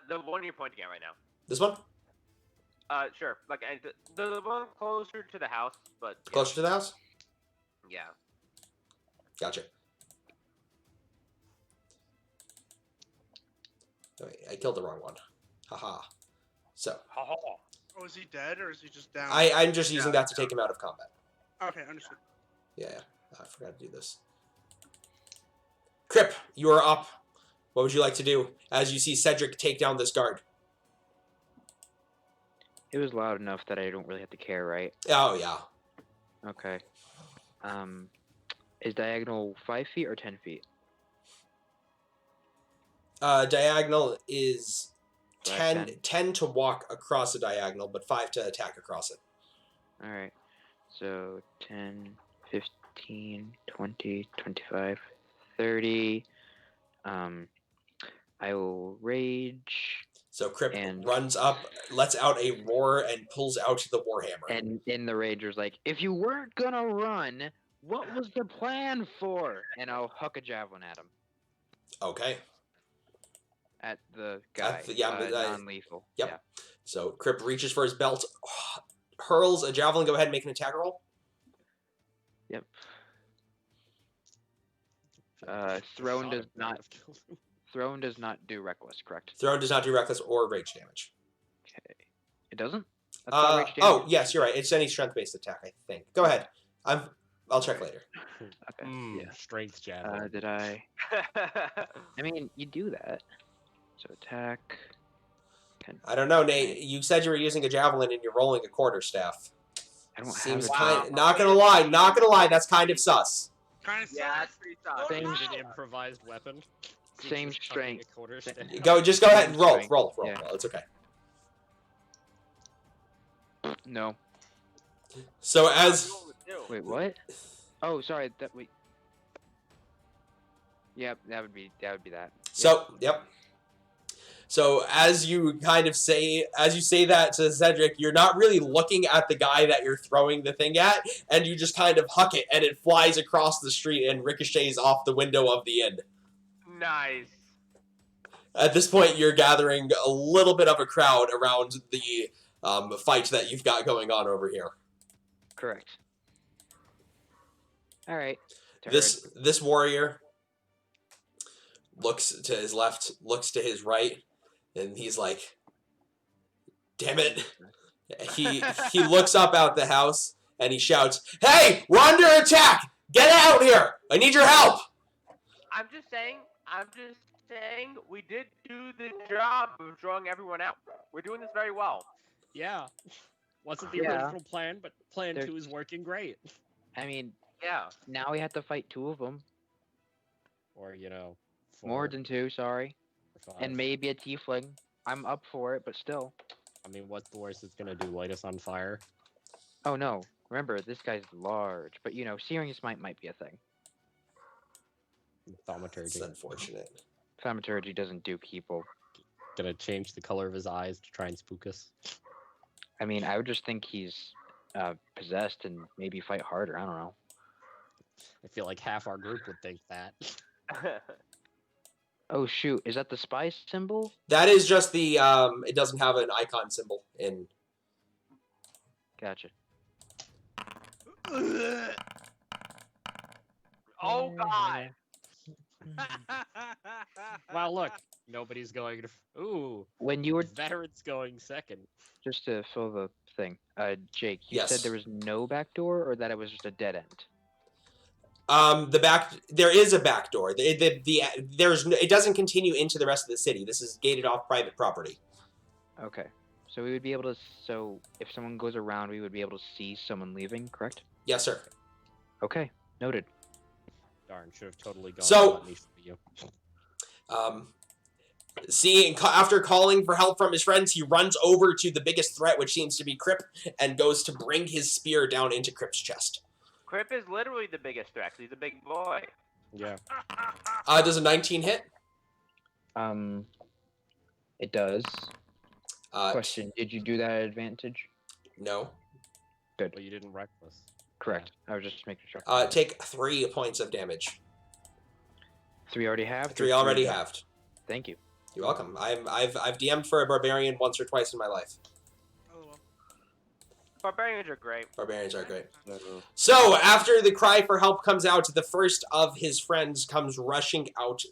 The one you're pointing at right now. This one? Sure. Like the one closer to the house, but yeah. Closer to the house? Yeah. Gotcha. Oh, wait, I killed the wrong one. Haha. So, Oh, is he dead or is he just down? I'm just using that to take him out of combat. Okay, understood. Yeah. I forgot to do this. Crip, you are up. What would you like to do as you see Cedric take down this guard? It was loud enough that I don't really have to care, right? Oh, yeah. Okay. Is diagonal 5 feet or 10 feet? Diagonal is 10, 10. 10 to walk across a diagonal, but 5 to attack across it. All right. So 10, 15, 20, 25, 30. I will rage. So Crip And- runs up, lets out a roar, and pulls out the warhammer. And in the rager's like, if you weren't gonna run, what was the plan for? And I'll huck a javelin at him. Okay. At the guy. but, non-lethal. yep. Yeah. So Crip reaches for his belt, hurls a javelin. Go ahead and make an attack roll. Yep. Thrown does not. Thrown does not do reckless, correct? Thrown does not do reckless or rage damage. Okay. It doesn't? That's not rage damage? Oh, yes, you're right. It's any strength-based attack, I think. Go ahead. I'll check later. Okay. Yeah. Strength javelin. Did I? I mean, you do that. So attack. 10. I don't know, Nate. You said you were using a javelin and you're rolling a quarterstaff. I don't Seems have a Wow. kind. Not gonna lie. That's kind of sus. Kind of Yeah, that's pretty tough. Same An improvised weapon. He's Same just chucking strength. a quarter Sa- staff. Just go ahead and roll. Strength. Roll. Yeah. It's okay. No. So as Wait, what? Oh, sorry. Wait. Yep, that would be that. So, yep. So as you say that to Cedric, you're not really looking at the guy that you're throwing the thing at, and you just kind of huck it, and it flies across the street and ricochets off the window of the inn. Nice. At this point, you're gathering a little bit of a crowd around the fight that you've got going on over here. Correct. All right. This warrior looks to his left, looks to his right, and he's like, "Damn it!" He looks up out the house and he shouts, "Hey, we're under attack! Get out here! I need your help!" I'm just saying, we did do the job of drawing everyone out. We're doing this very well. Yeah. Wasn't the original plan, but plan 2 is working great. I mean, Yeah. now we have to fight 2 of them. Or, 4 More than 2, sorry. or 5. And maybe a tiefling. I'm up for it, but still. I mean, what's the worst it's gonna do? Light us on fire? Oh no, remember, this guy's large. But searing smite might be a thing. It's Thaumaturgy. unfortunate. Thaumaturgy doesn't do people. Gonna change the color of his eyes to try and spook us. I mean, I would just think he's possessed and maybe fight harder. I don't know. I feel like half our group would think that. Oh shoot, is that the spy symbol? That is just the it doesn't have an icon symbol in. Gotcha. Oh God. Wow, look, nobody's going to. Ooh, When you were veterans going second. just to fill the thing, Jake, you Yes. said there was no back door, or that it was just a dead end. There is a back door. It doesn't continue into the rest of the city. This is gated off private property. Okay, so we would be able to. So if someone goes around, we would be able to see someone leaving. Correct? Yes, sir. Okay, noted. Darn, should have totally gone. So- and let me for you. After calling for help from his friends, he runs over to the biggest threat, which seems to be Crip, and goes to bring his spear down into Crip's chest. Crip is literally the biggest threat. He's a big boy. Yeah. Does a 19 hit? It does. Uh, Question: did you do that at advantage? No. Good. Well, you didn't reckless. Correct. I was just making sure. Take 3 points of damage. 3 already have. 3 already halved. Thank you. You're welcome. I've DM'd for a barbarian once or twice in my life. Oh, well. Barbarians are great. Barbarians are great. So, So, after the cry for help comes out, the first of his friends comes rushing out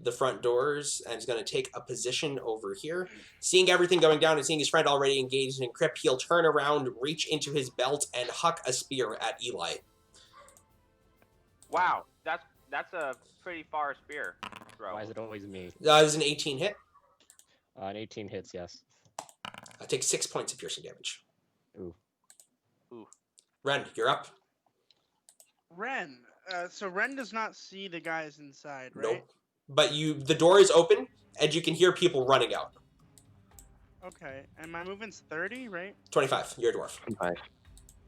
the front doors and is going to take a position over here. Seeing everything going down and seeing his friend already engaged in Crip, he'll turn around, reach into his belt, and huck a spear at Eli. Wow, that's a pretty far spear throw. Why is it always me? That is an 18 hit. An 18 hits, yes. I take 6 points of piercing damage. Ooh. Ren, you're up. Ren. So Ren does not see the guys inside, right? Nope. But the door is open, and you can hear people running out. Okay. And my movement's 30, right? 25. You're a dwarf. 5.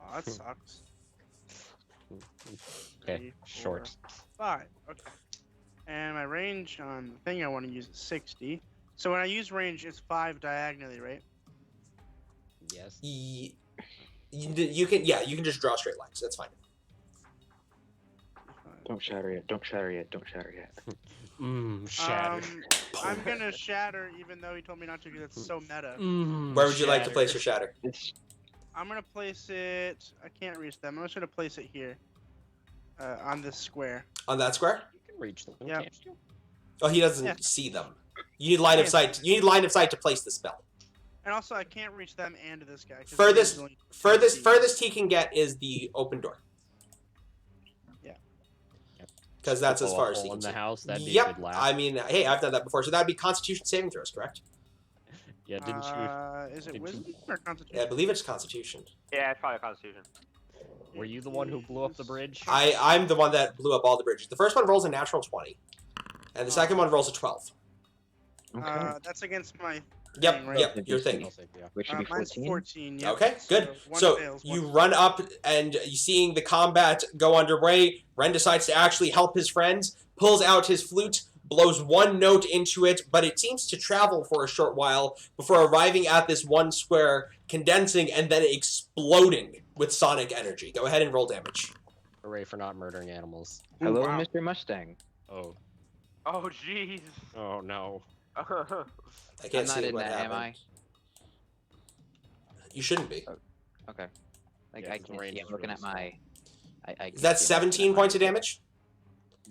Oh, that sucks. Okay, 3, 4, short. 5. Okay. And my range on the thing I want to use is 60. So when I use range, it's 5 diagonally, right? Yes. You can just draw straight lines. That's fine. Don't shatter yet. Don't shatter yet. Don't shatter yet. Shatter. I'm gonna shatter, even though he told me not to, because it's so meta. Where would you like to place your shatter? It's I'm gonna place it. I can't reach them. I'm just gonna place it here, on this square. On that square? You can reach them, Yep. can't you? Oh, he doesn't Yeah. see them. You need line of sight. You need line of sight to place the spell. And also, I can't reach them and this guy. 'cause Furthest- he's only 50. Furthest he can get is the open door. Yeah. Because that's as Blow a far as he hole can in the see. house. That'd be a Yep. good laugh. I mean, hey, I've done that before. So that'd be Constitution saving throws, correct? Yeah, didn't you? Is it did you- wisdom or Yeah, I constitution? believe it's Constitution. Yeah, it's probably a Constitution. Were you the one who blew up the bridge? I'm the one that blew up all the bridges. The first one rolls a natural 20, and the second one rolls a 12. okay. That's against my. Yep, thing, right? yep, your thing. I'll say, yeah. Which should be Mine's 14. 14. Yep. Okay, good. one So fails, you one- run up, and you seeing the combat go underway, Ren decides to actually help his friends, pulls out his flute, blows one note into it, but it seems to travel for a short while before arriving at this one square, condensing, and then exploding with sonic energy. Go ahead and roll damage. Hooray for not murdering animals. Hello, wow. Mr. Mustang. Oh. Oh, jeez. Oh, no. I I'm can't not see in what that, am happened. You shouldn't be. Okay. Like, Yeah, I 'cause the can't range see. is I'm looking really at my... I Is that can't see. I'm looking 17 at points my- of damage?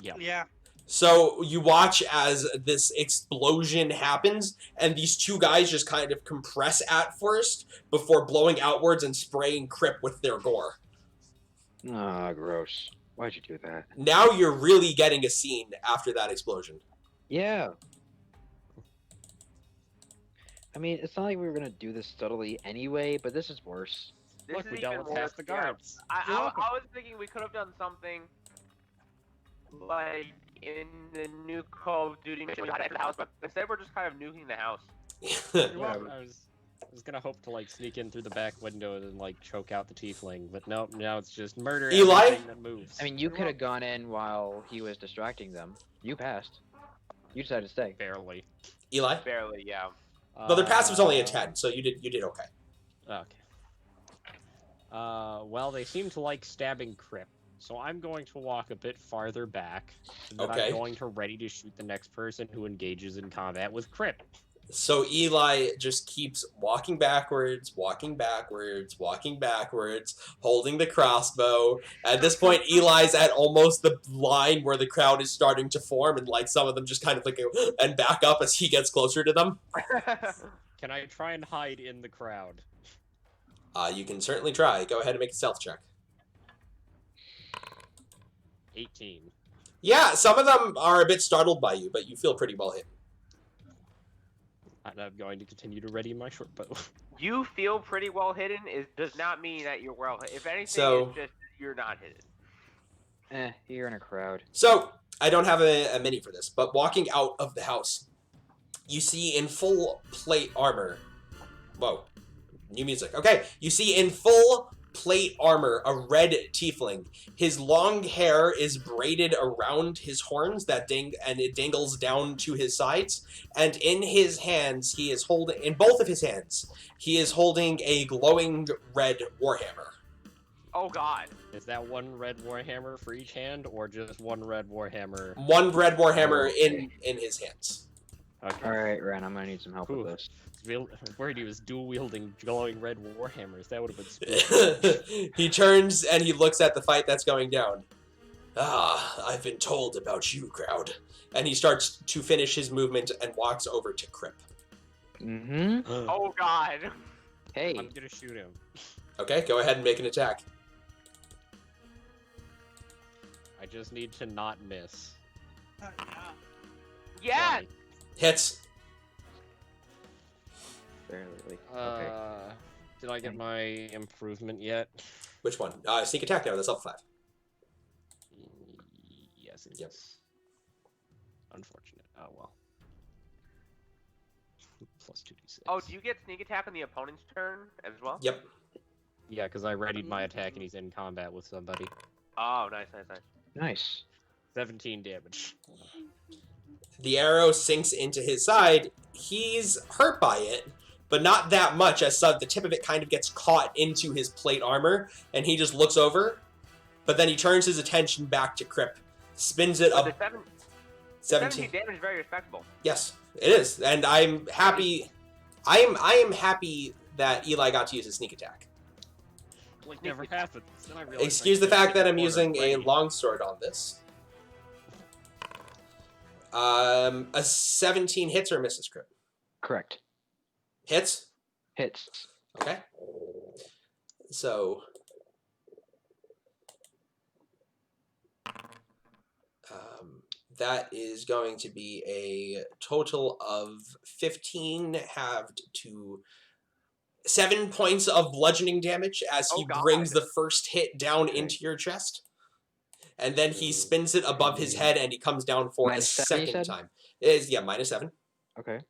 Yeah. Yeah. So you watch as this explosion happens, and these two guys just kind of compress at first before blowing outwards and spraying Crip with their gore. Ah, gross. Why'd you do that? Now you're really getting a scene after that explosion. Yeah. I mean, it's not like we were gonna do this subtly anyway, but this is worse. This Look, is we even dealt with more half the scary. guards. You're I welcome. was thinking we could have done something like in the new Call of Duty mission we got at the house, but instead we're just kind of nuking the house. I was gonna hope to like sneak in through the back window and like choke out the tiefling, but nope, now it's just murder Eli? everything that moves. I mean, you could have gone in while he was distracting them. You passed. You decided to stay. barely. Eli? Barely, yeah. No, their passive's only a Uh, 10, so you did okay. Okay. Well, they seem to like stabbing Crip, so I'm going to walk a bit farther back, and then Okay. I'm going to ready to shoot the next person who engages in combat with Crip. So Eli just keeps walking backwards, holding the crossbow. At this point, Eli's at almost the line where the crowd is starting to form, and like some of them just kind of like go and back up as he gets closer to them. Can I try and hide in the crowd? You can certainly try. Go ahead and make a stealth check. 18. Yeah, some of them are a bit startled by you, but you feel pretty well hidden. And I'm going to continue to ready my short bow. You feel pretty well hidden does not mean that you're well hidden. If anything, So- it's just you're not hidden. You're in a crowd. So, I don't have a mini for this, but walking out of the house, you see in full plate armor. Whoa, new music. Okay, you see in full plate armor a red tiefling. His long hair is braided around his horns and it dangles down to his sides. And in his hands, in both of his hands, he is holding a glowing red warhammer. Oh God. Is that one red warhammer for each hand, or just one red warhammer? One red warhammer Okay. in his hands. Okay. Alright, Ren, I'm gonna need some help Ooh. with this. Worried he was dual wielding glowing red warhammers. That would have been spooky. He turns and he looks at the fight that's going down. Ah, I've been told about you, crowd. And he starts to finish his movement and walks over to Crip. Mm-hmm. Oh God. Hey. I'm gonna shoot him. Okay, go ahead and make an attack. I just need to not miss. Yeah. 20. Hits. Barely. Okay. Did I get my improvement yet? Which one? Sneak attack now, that's level 5. Yes, it is. Yep. Unfortunate. Oh well. Plus 2d6. Oh, do you get sneak attack on the opponent's turn as well? Yep. Yeah, because I readied my attack and he's in combat with somebody. Oh, nice. Nice. 17 damage. The arrow sinks into his side. He's hurt by it, but not that much, as the tip of it kind of gets caught into his plate armor, and he just looks over, but then he turns his attention back to Crip, spins it But up. the 17. 17 damage is very respectable. Yes, it is, and I'm happy. I am happy that Eli got to use his sneak attack. Like never happened. Then I realized Excuse I the couldn't fact get that I'm the using order a ready. longsword on this. A 17 hits or misses, Crip? Correct. Hits? Hits. Okay. So, that is going to be a total of 15 halved to 7 points of bludgeoning damage as he Oh, God. brings the first hit down into your chest. And then he spins it above his head and he comes down for a Minus 7, you second said? time. It is, yeah, -7. Okay.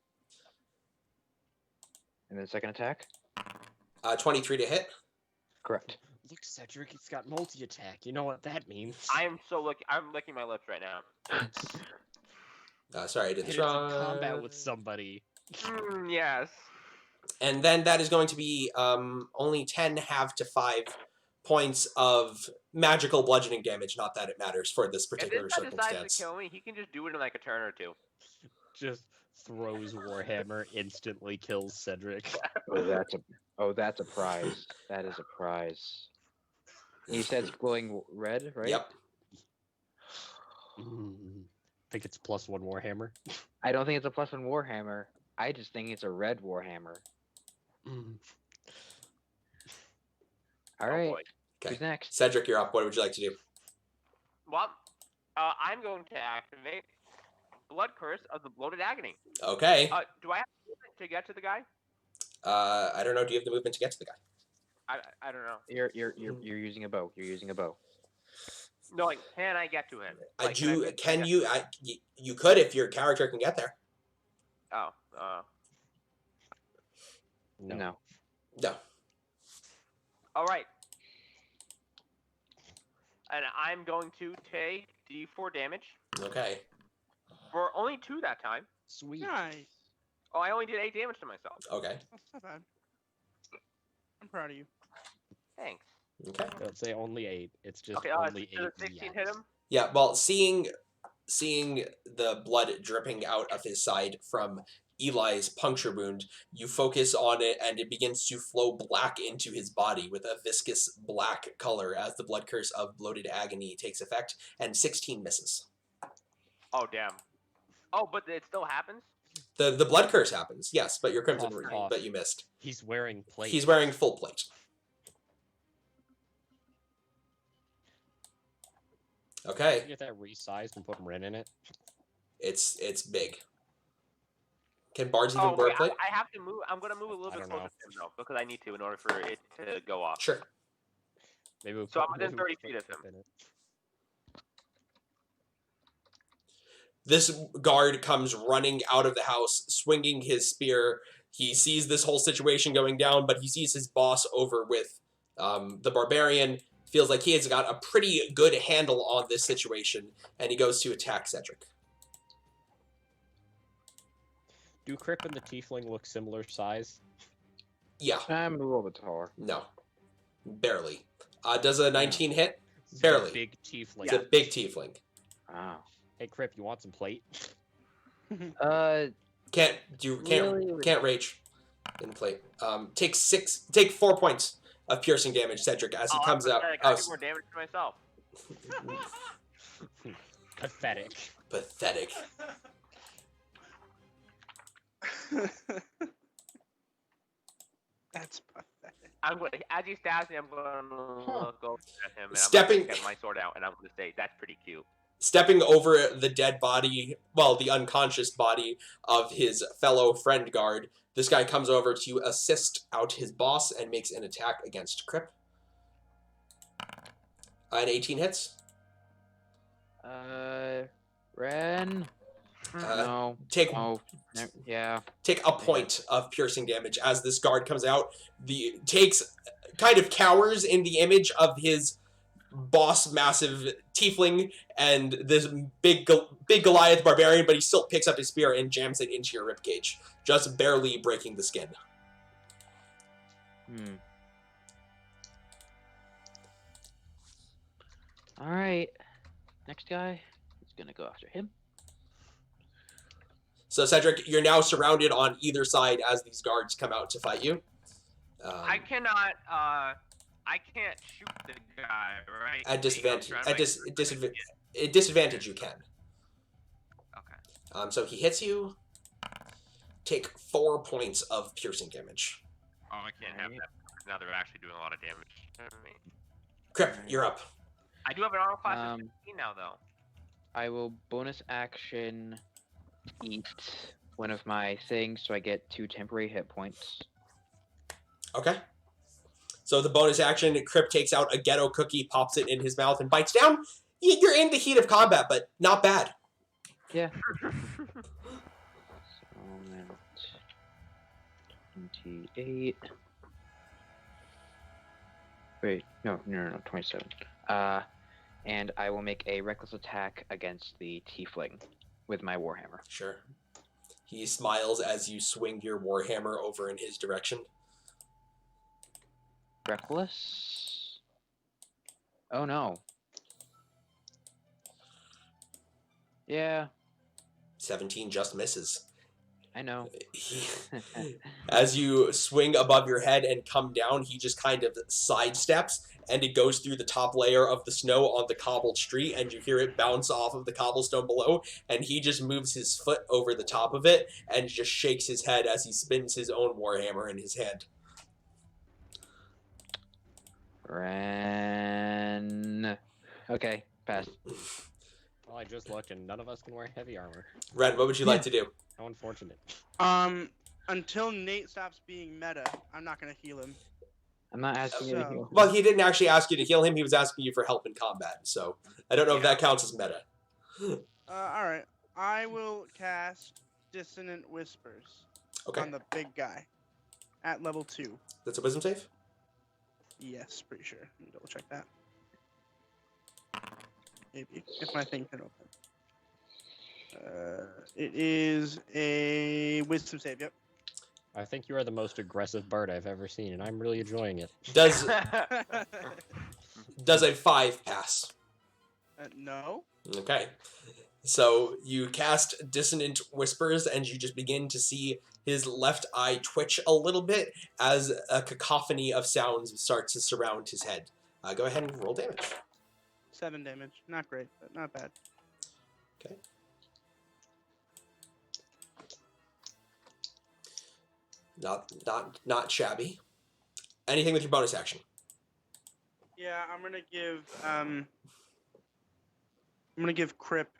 And then second attack? 23 to hit. Correct. Look, Cedric, it's got multi-attack. You know what that means. I am so lucky. I'm licking my lips right now. Sorry, I did Hit this it in wrong. combat with somebody. Yes. And then that is going to be only 10 half to 5 points of magical bludgeoning damage. Not that it matters for this If this particular guy decides to circumstance. kill me, he can just do it in like a turn or two. Just throws Warhammer, instantly kills Cedric. That's a prize. That is a prize. You said it's glowing red, right? Yep. Think it's +1 Warhammer. I don't think it's a +1 Warhammer. I just think it's a red Warhammer. All right. boy. Okay. Who's next? Cedric, you're up. What would you like to do? Well, I'm going to activate Blood Curse of the Bloated Agony. Okay. Do I have to get to the guy? I don't know. Do you have the movement to get to the guy? I don't know. You're using a bow. You're using a bow. No, like, can I get to him? Like, You could if your character can get there. Oh, No. No. all right. And I'm going to take D4 damage Okay. for only 2 that time. Sweet. Nice. Oh, I only did 8 damage to myself. Okay. That's not bad. I'm proud of you. Thanks. Okay. Don't say only 8. It's just Okay, only 8. does a 16 hit him? Yeah. Well, seeing the blood dripping out of his side from Eli's puncture wound, you focus on it, and it begins to flow black into his body with a viscous black color as the blood curse of bloated agony takes effect, and 16 misses. Oh, damn. Oh, but it still happens? The blood curse happens, yes, but your crimson, Cough, cough. but you missed. He's wearing plate. He's wearing full plate. Okay, Get that resized and put Ren in it. it's big. Can bards even Oh, wear wait, plate? I have to move. I'm going to move a little I bit don't closer know. to him, though, because I need to in order for it to go off. Sure. Maybe we'll So put- I'm within maybe we'll 30 put feet of him. in it. This guard comes running out of the house, swinging his spear. He sees this whole situation going down, but he sees his boss over with the barbarian. Feels like he has got a pretty good handle on this situation, and he goes to attack Cedric. Do Crip and the Tiefling look similar size? Yeah, I'm a little bit taller. no, barely. Does a 19 hit? This is a Barely. big Tiefling. It's a big tiefling. Wow. Hey, Crip, you want some plate? Can't Really? rage in plate. Take 4 points of piercing damage, Cedric, as he comes out. I do more damage to myself. Pathetic. Pathetic. That's pathetic. I'm going as he stabs me, I'm going to look over at him and Stepping- I'm going to get my sword out and I'm going to say, that's pretty cute. Stepping over the dead body, well, the unconscious body of his fellow friend guard, this guy comes over to assist out his boss and makes an attack against Crip. An 18 hits. Ren. Uh, No. Take Oh. No, yeah. take a point of piercing damage as this guard comes out. Kind of cowers in the image of his boss, massive tiefling, and this big Goliath barbarian, but he still picks up his spear and jams it into your ribcage, just barely breaking the skin. All right. Next guy is gonna go after him. So, Cedric, you're now surrounded on either side as these guards come out to fight you. I cannot, I can't shoot the guy, right? At disadvantage. Being At surrounded by- disadvantage, you can. Okay. So he hits you. Take 4 points of piercing damage. Oh, I can't have that. Now they're actually doing a lot of damage to me. Crip, you're up. I do have an armor class of 15 now, though. I will bonus action eat one of my things, so I get 2 temporary hit points. Okay. So the bonus action, Crip takes out a ghetto cookie, pops it in his mouth, and bites down. You're in the heat of combat, but not bad. Yeah. So that's 28. Wait, no, 27. And I will make a reckless attack against the tiefling with my warhammer. Sure. He smiles as you swing your warhammer over in his direction. Reckless. Oh no. Yeah, 17 just misses. I know. As you swing above your head and come down, he just kind of sidesteps, and it goes through the top layer of the snow on the cobbled street, and you hear it bounce off of the cobblestone below, and he just moves his foot over the top of it and just shakes his head as he spins his own warhammer in his hand. Ren. Okay, pass. Well, I just looked, and none of us can wear heavy armor. Ren, what would you like to do? How unfortunate. Until Nate stops being meta, I'm not gonna heal him. I'm not asking you to So- heal. Well, he didn't actually ask you to heal him. He was asking you for help in combat, so I don't know if that counts as meta. Alright. I will cast Dissonant Whispers Okay, on the big guy at level 2. that's a wisdom save? Yes, pretty sure. Let me double check that. Maybe, if my thing can open. It is a wisdom save, yep. I think you are the most aggressive bard I've ever seen, and I'm really enjoying it. Does a 5 pass? No. Okay. So you cast Dissonant Whispers, and you just begin to see his left eye twitch a little bit as a cacophony of sounds starts to surround his head. Go ahead and roll damage. 7 damage. Not great, but not bad. Okay. Not shabby. Anything with your bonus action? Yeah, I'm gonna give Crip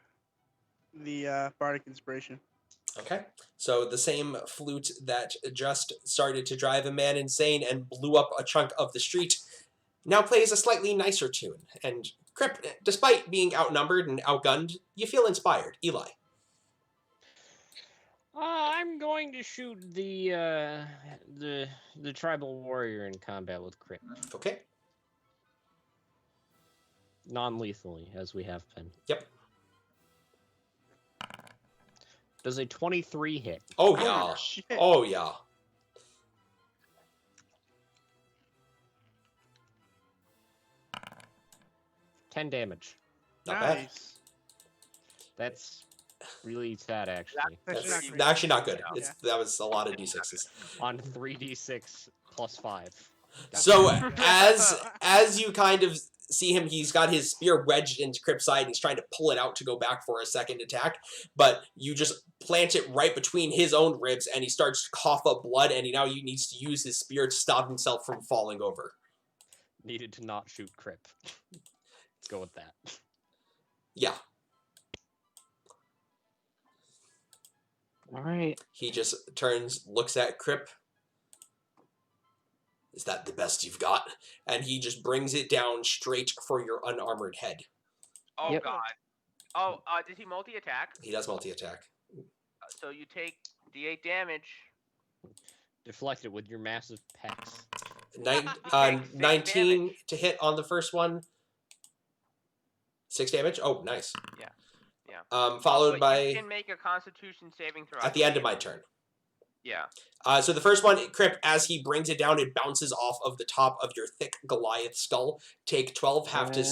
the bardic inspiration. Okay. So the same flute that just started to drive a man insane and blew up a chunk of the street now plays a slightly nicer tune. And Crip, despite being outnumbered and outgunned, you feel inspired. Eli. I'm going to shoot the tribal warrior in combat with crit, Okay. non-lethally as we have been. Yep. Does a 23 hit? Oh yeah. Shit. Oh yeah. Ten damage. Not bad. Nice. That's really sad, actually. That's That's not great. actually not good. Yeah. That was a lot of d6s. On 3d6 plus 5. So as you kind of see him, he's got his spear wedged into Crip's side, and he's trying to pull it out to go back for a second attack, but you just plant it right between his own ribs, and he starts to cough up blood, and he needs to use his spear to stop himself from falling over. Needed to not shoot Crip. Let's go with that. Yeah. All right. He just turns, looks at Crip. Is that the best you've got? And he just brings it down straight for your unarmored head. Oh Yep. god. Oh, did he multi-attack? He does multi-attack. So you take D8 damage. Deflect it with your massive pecs. Take 6 19 damage. to hit on the first one. 6 damage? Oh, nice. Yeah. Followed But by you can make a Constitution saving throw at the end of my turn. Yeah. So the first one, Crip, as he brings it down, it bounces off of the top of your thick Goliath skull. Take 12 half to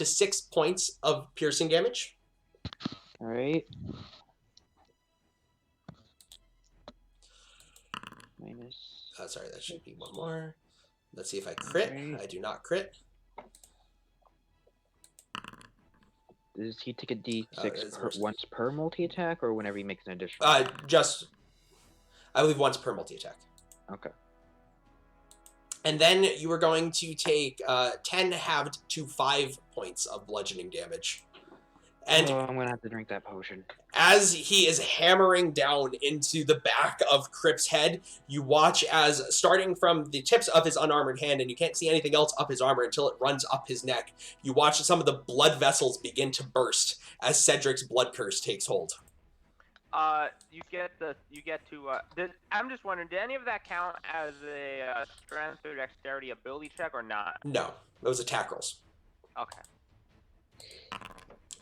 6 points of piercing damage. All right. Minus. Sorry, that should be one more. Let's see if I crit. Okay. I do not crit. Does he take a D6 it's versus- once per multi-attack, or whenever he makes an additional? I believe once per multi-attack. Okay. And then you are going to take 10 halved to 5 points of bludgeoning damage. And Oh, I'm gonna have to drink that potion. as he is hammering down into the back of Crip's head, you watch as, starting from the tips of his unarmored hand, and you can't see anything else up his armor until it runs up his neck, you watch some of the blood vessels begin to burst as Cedric's blood curse takes hold. I'm just wondering, did any of that count as a strength or dexterity ability check or not? No, those attack rolls. Okay.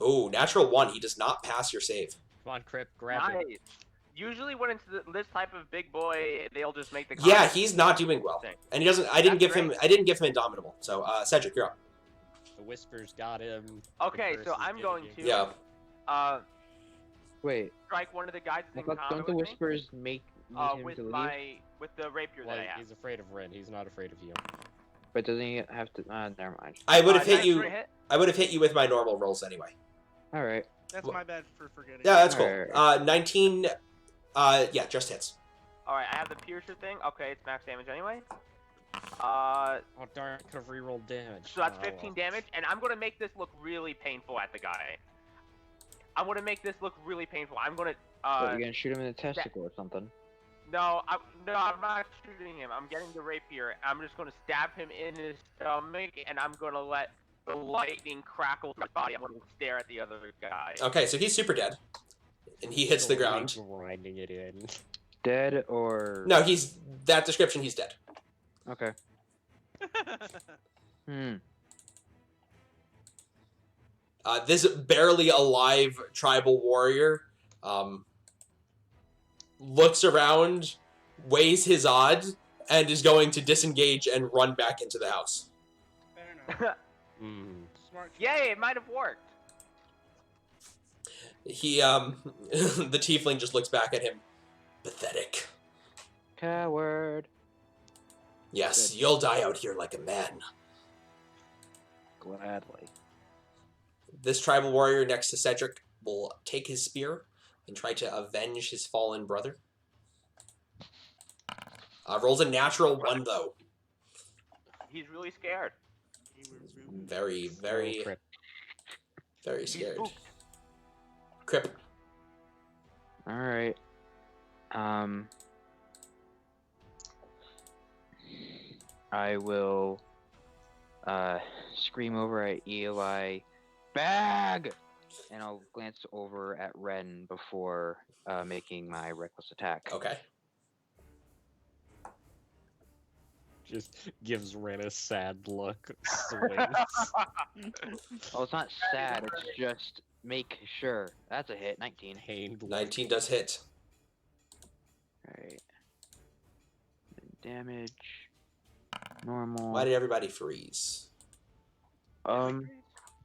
Oh, natural 1. He does not pass your save. Come on, Crip, grab it. Nice. Usually when it's this type of big boy, they'll just make the. Yeah, he's not doing well, thing. and he doesn't. I didn't That's give him. I didn't give him Indomitable. So, Cedric, you're up. The whispers got him. Okay, the so curse is I'm getting going you. to. Yeah. Wait, Strike one of the guys in don't combat the with me. whispers make him With to leave? with the rapier Well, that I have. he's afraid of Ren. He's not afraid of you. But doesn't he have to? Never mind. I would have hit nice you. for a hit. I would have hit you with my normal rolls anyway. All right. That's my bad for forgetting. Yeah, that's cool. Alright. 19. Yeah, just hits. All right, I have the piercer thing. Okay, it's max damage anyway. Oh darn! Could have rerolled damage. So that's Oh, 15 well. damage, and I'm gonna make this look really painful at the guy. I'm gonna make this look really painful. I'm gonna. What, you're gonna shoot him in the testicle or something? No, I'm not shooting him. I'm getting the rapier. I'm just gonna stab him in his stomach, and I'm gonna let the lightning crackle through his body. I'm gonna stare at the other guy. Okay, so he's super dead, and he hits the Slowly ground. grinding it in. Dead or? No, he's that description. He's dead. Okay. Hmm. This barely alive tribal warrior looks around, weighs his odds, and is going to disengage and run back into the house. Fair enough. Smart. Yay! It might have worked. He the tiefling just looks back at him. Pathetic. Coward. Yes, you'll die out here like a man. Gladly. This tribal warrior next to Cedric will take his spear and try to avenge his fallen brother. Rolls a natural 1 though. He's really scared. Very, very, Oh, Crip. very He's scared. spooked. Crip. All right. I will scream over at Eli, bag, and I'll glance over at Ren before making my reckless attack. Okay. Just gives Ren a sad look. Swings. Oh, it's not sad. It's just make sure. That's a hit. 19. Pained look. 19 does hit. All right. Damage. Normal. Why did everybody freeze? Oh,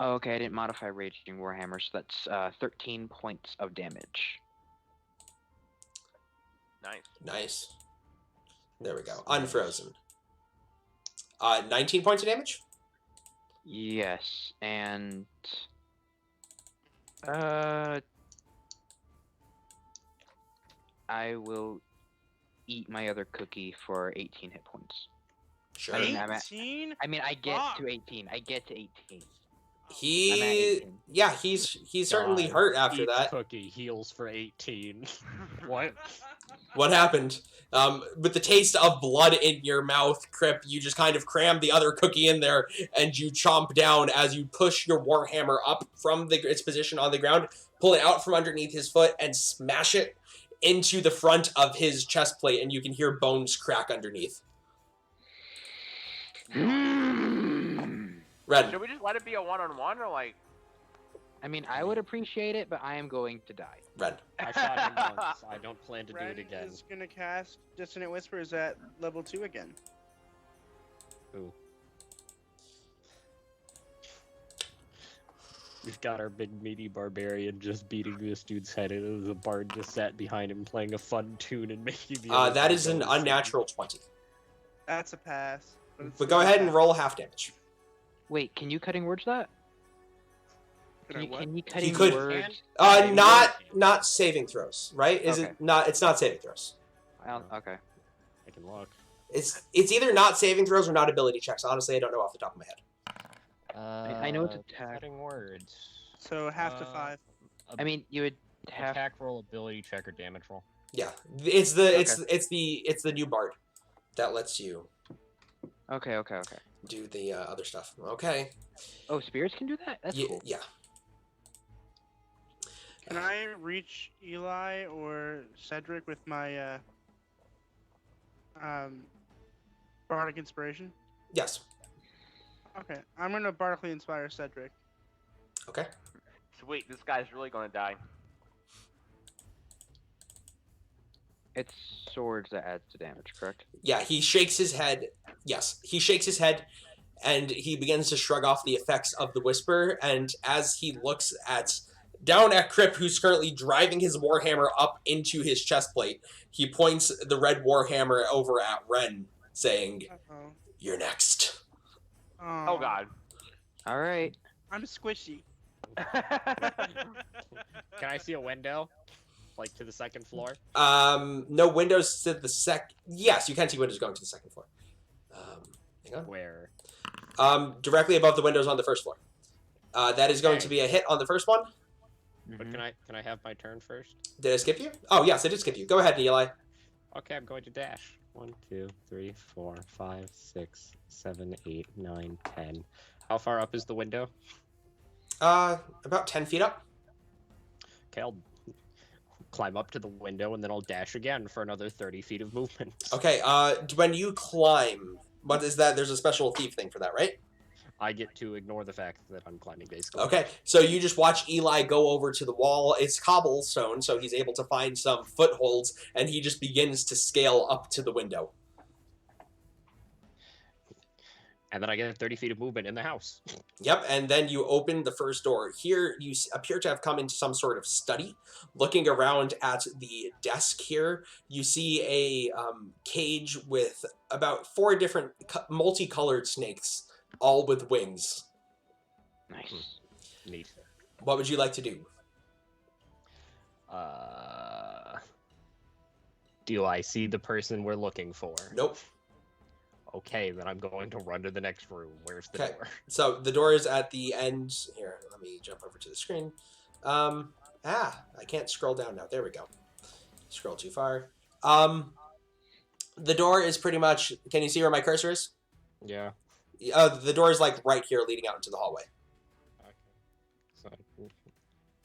okay, I didn't modify Raging Warhammer, so that's 13 points of damage. Nice. Nice. There we go. Unfrozen. 19 points of damage? Yes, and I will eat my other cookie for 18 hit points. Sure. I mean, I'm at- 18? I mean, I get Fuck. to 18. I get to 18. I'm at He, 18. yeah, he's certainly God, hurt after eat that. Cookie heals for 18. What? What happened? With the taste of blood in your mouth, Crip, you just kind of cram the other cookie in there, and you chomp down as you push your warhammer up from its position on the ground, pull it out from underneath his foot, and smash it into the front of his chest plate, and you can hear bones crack underneath. Red. Should we just let it be a one-on-one, or like? I mean, I would appreciate it, but I am going to die. Red. I shot him once. I don't plan to do Ren it again. is gonna cast Dissonant Whispers at level 2 again. Ooh. We've got our big meaty barbarian just beating this dude's head in, and the bard just sat behind him playing a fun tune and making the other That guy is an go insane. unnatural 20. That's a pass. It's But go ahead and roll half damage. Wait, can you cutting words that? Can I what? Can you cutting could- words? Not saving throws, right? Is Okay. it not? It's not saving throws. Okay. I can look. It's either not saving throws or not ability checks. Honestly, I don't know off the top of my head. I know it's attack. Cutting words. So half to Uh, 5. I mean, you would have. Attack roll, ability check, or damage roll. Yeah, it's the Okay. it's the new bard that lets you Okay. do the other stuff. Okay. Oh, spirits can do that? That's cool. Yeah. Can I reach Eli or Cedric with my Bardic Inspiration? Yes. Okay, I'm gonna Bardically inspire Cedric. Okay. Sweet, this guy's really gonna die. It's swords that adds to damage, correct? Yeah, he shakes his head. Yes, he shakes his head, and he begins to shrug off the effects of the whisper. And as he looks down at Crip, who's currently driving his warhammer up into his chest plate, he points the red warhammer over at Ren, saying, Uh-oh. "You're next." Oh god. All right. I'm squishy. Can I see a window? Like to the second floor? No windows to the Yes, you can see windows going to the second floor. Hang on. Where? Directly above the windows on the first floor. That is going Okay. to be a hit on the first one. But can I have my turn first? Did I skip you? Oh, yes, I did skip you. Go ahead, Eli. Okay, I'm going to dash. 1, 2, 3, 4, 5, 6, 7, 8, 9, 10. How far up is the window? About 10 feet up. Okay, I'll climb up to the window and then I'll dash again for another 30 feet of movement. Okay, when you climb, what is that? There's a special thief thing for that, right? I get to ignore the fact that I'm climbing, basically. Okay, so you just watch Eli go over to the wall. It's cobblestone, so he's able to find some footholds, and he just begins to scale up to the window. And then I get 30 feet of movement in the house. Yep, and then you open the first door. Here, you appear to have come into some sort of study. Looking around at the desk here, you see a cage with about 4 different multicolored snakes, all with wings. Nice. Neat. What would you like to do? Do I see the person we're looking for? Nope. Okay, then I'm going to run to the next room. Where's the Okay. door? So the door is at the end. Here, let me jump over to the screen. I can't scroll down now. There we go. Scroll too far. The door is pretty much. Can you see where my cursor is? Yeah. The door is like right here, leading out into the hallway. Okay. So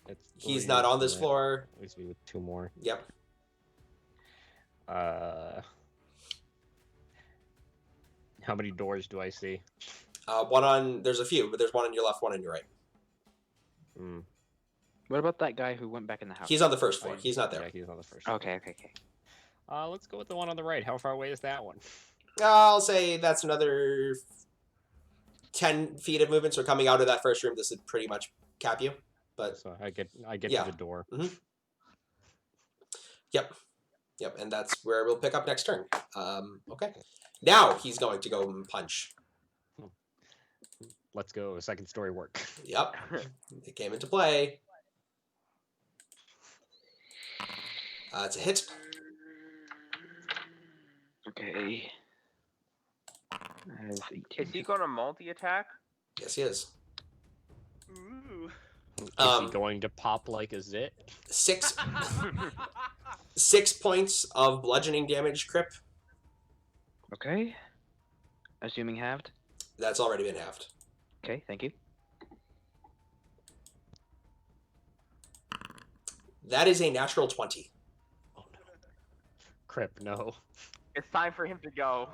it's He's 3, not on this and floor. that leaves me with 2 more. Yep. How many doors do I see? There's a few, but there's one on your left, one on your right. Hmm. What about that guy who went back in the house? He's on the first floor. He's not there. Yeah, he's on the first. Okay. Let's go with the one on the right. How far away is that one? I'll say that's another 10 feet of movement. So coming out of that first room, this would pretty much cap you. But So I get Yeah. to the door. Yep, and that's where we'll pick up next turn. Okay. Now he's going to go and punch. Let's go. Second story work. Yep, it came into play. It's a hit. Okay. I have 18. Is he gonna multi-attack? Yes, he is. Ooh. Is Um, he going to pop like a zit? 6 points of bludgeoning damage, Crip. Okay. Assuming halved. That's already been halved. Okay, thank you. That is a natural 20. Oh no. Crip, no. It's time for him to go.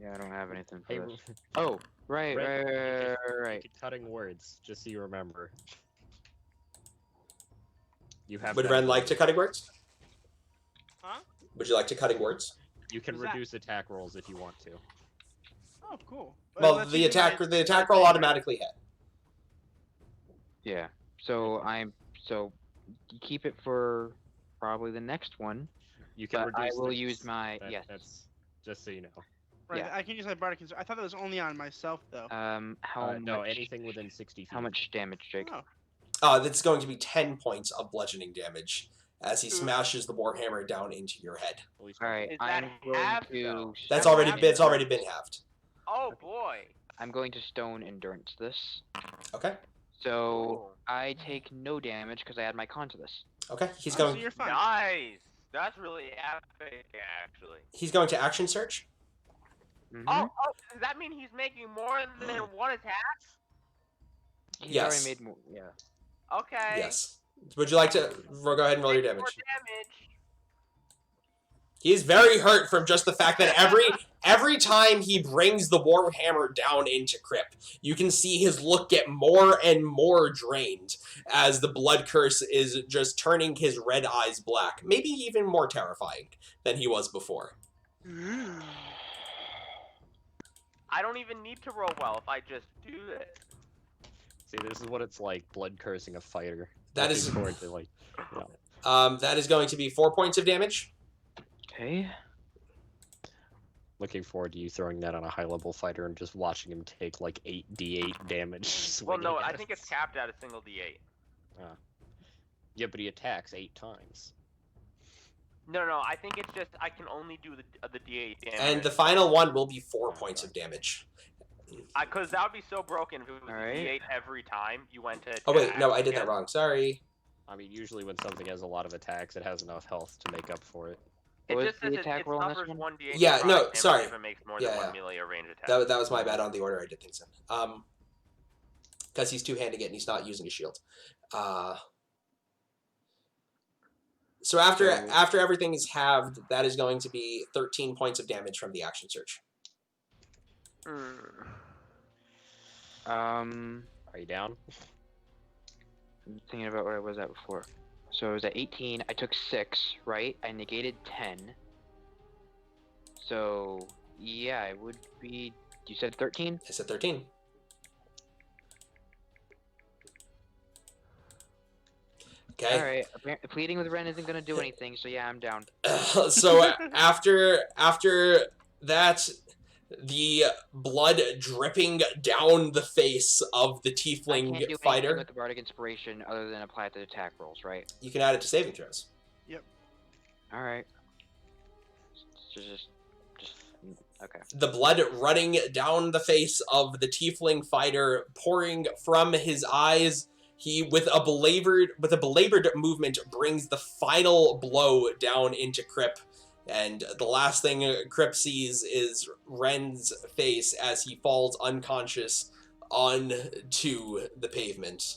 Yeah, I don't have anything for Hey, this. Oh, right. keep cutting words, just so you remember. You have. Would that Ren like to ability. cutting words? Huh? Would you like to cutting words? You can What's that? reduce attack rolls if you want to. Oh, cool. Well, let's the use attack my- roll automatically hit. Yeah. So you keep it for probably the next one. You can But I reduce. will this. use my yes. That's just so you know. Right, yeah. I can use my bardic. I thought that was only on myself though. How No, much? anything within 60 feet. How much damage, Jake? Oh. That's going to be 10 points of bludgeoning damage as he smashes the warhammer down into your head. At least All right, Is that I'm going halved, to. though? That's Stone already endurance? it's already been halved. Oh boy. I'm going to stone endurance this. Okay. So I take no damage because I add my con to this. Okay. He's So going. you're fine. Nice. That's really epic, actually. He's going to action search. Mhm. Oh, does that mean he's making more than one attack? He's yes. already made more. Yeah. Okay. Yes. Would you like to go ahead and roll your Make damage? more damage. He's very hurt from just the fact that every time he brings the warhammer down into Crip, you can see his look get more and more drained as the blood curse is just turning his red eyes black, maybe even more terrifying than he was before. I don't even need to roll well if I just do it. See, this is what it's like, blood cursing a fighter. That Looking is- forward to, like, you know, That is going to be 4 points of damage. Okay. looking forward to you throwing that on a high-level fighter and just watching him take, like, 8d8 damage. Well, no, swinging I at think us. it's capped at a single D8. Yeah, but he attacks 8 times. No, I think it's just I can only do the D8 damage. And the final one will be 4 points of damage. Because that would be so broken if it was a Alright. D8 every time you went to. Oh wait, attack no, I did that again. wrong. Sorry. I mean, usually when something has a lot of attacks, it has enough health to make up for it. It What was just says the it attack roll on this suffers one? 1d8 Yeah, necrotic no, damage sorry. if it makes more Yeah, than yeah. 1 melee or range attack. That was my bad on the order I did things in. Because he's two-handing it and he's not using a shield. So after everything is halved, that is going to be 13 points of damage from the action surge. Are you down? I'm thinking about where I was at before. So I was at 18. I took 6, right? I negated 10. So yeah, it would be. You said 13. I said 13. Okay. All right. Pleading with Ren isn't gonna do anything. So yeah, I'm down. So after that, the blood dripping down the face of the I tiefling can't do anything fighter. with the bardic inspiration other than apply it to attack rolls, right? You can add it to saving throws. All right. Just okay. The blood running down the face of the tiefling fighter, pouring from his eyes. He, with a belabored movement, brings the final blow down into Crip. And the last thing Crip sees is Ren's face as he falls unconscious onto the pavement.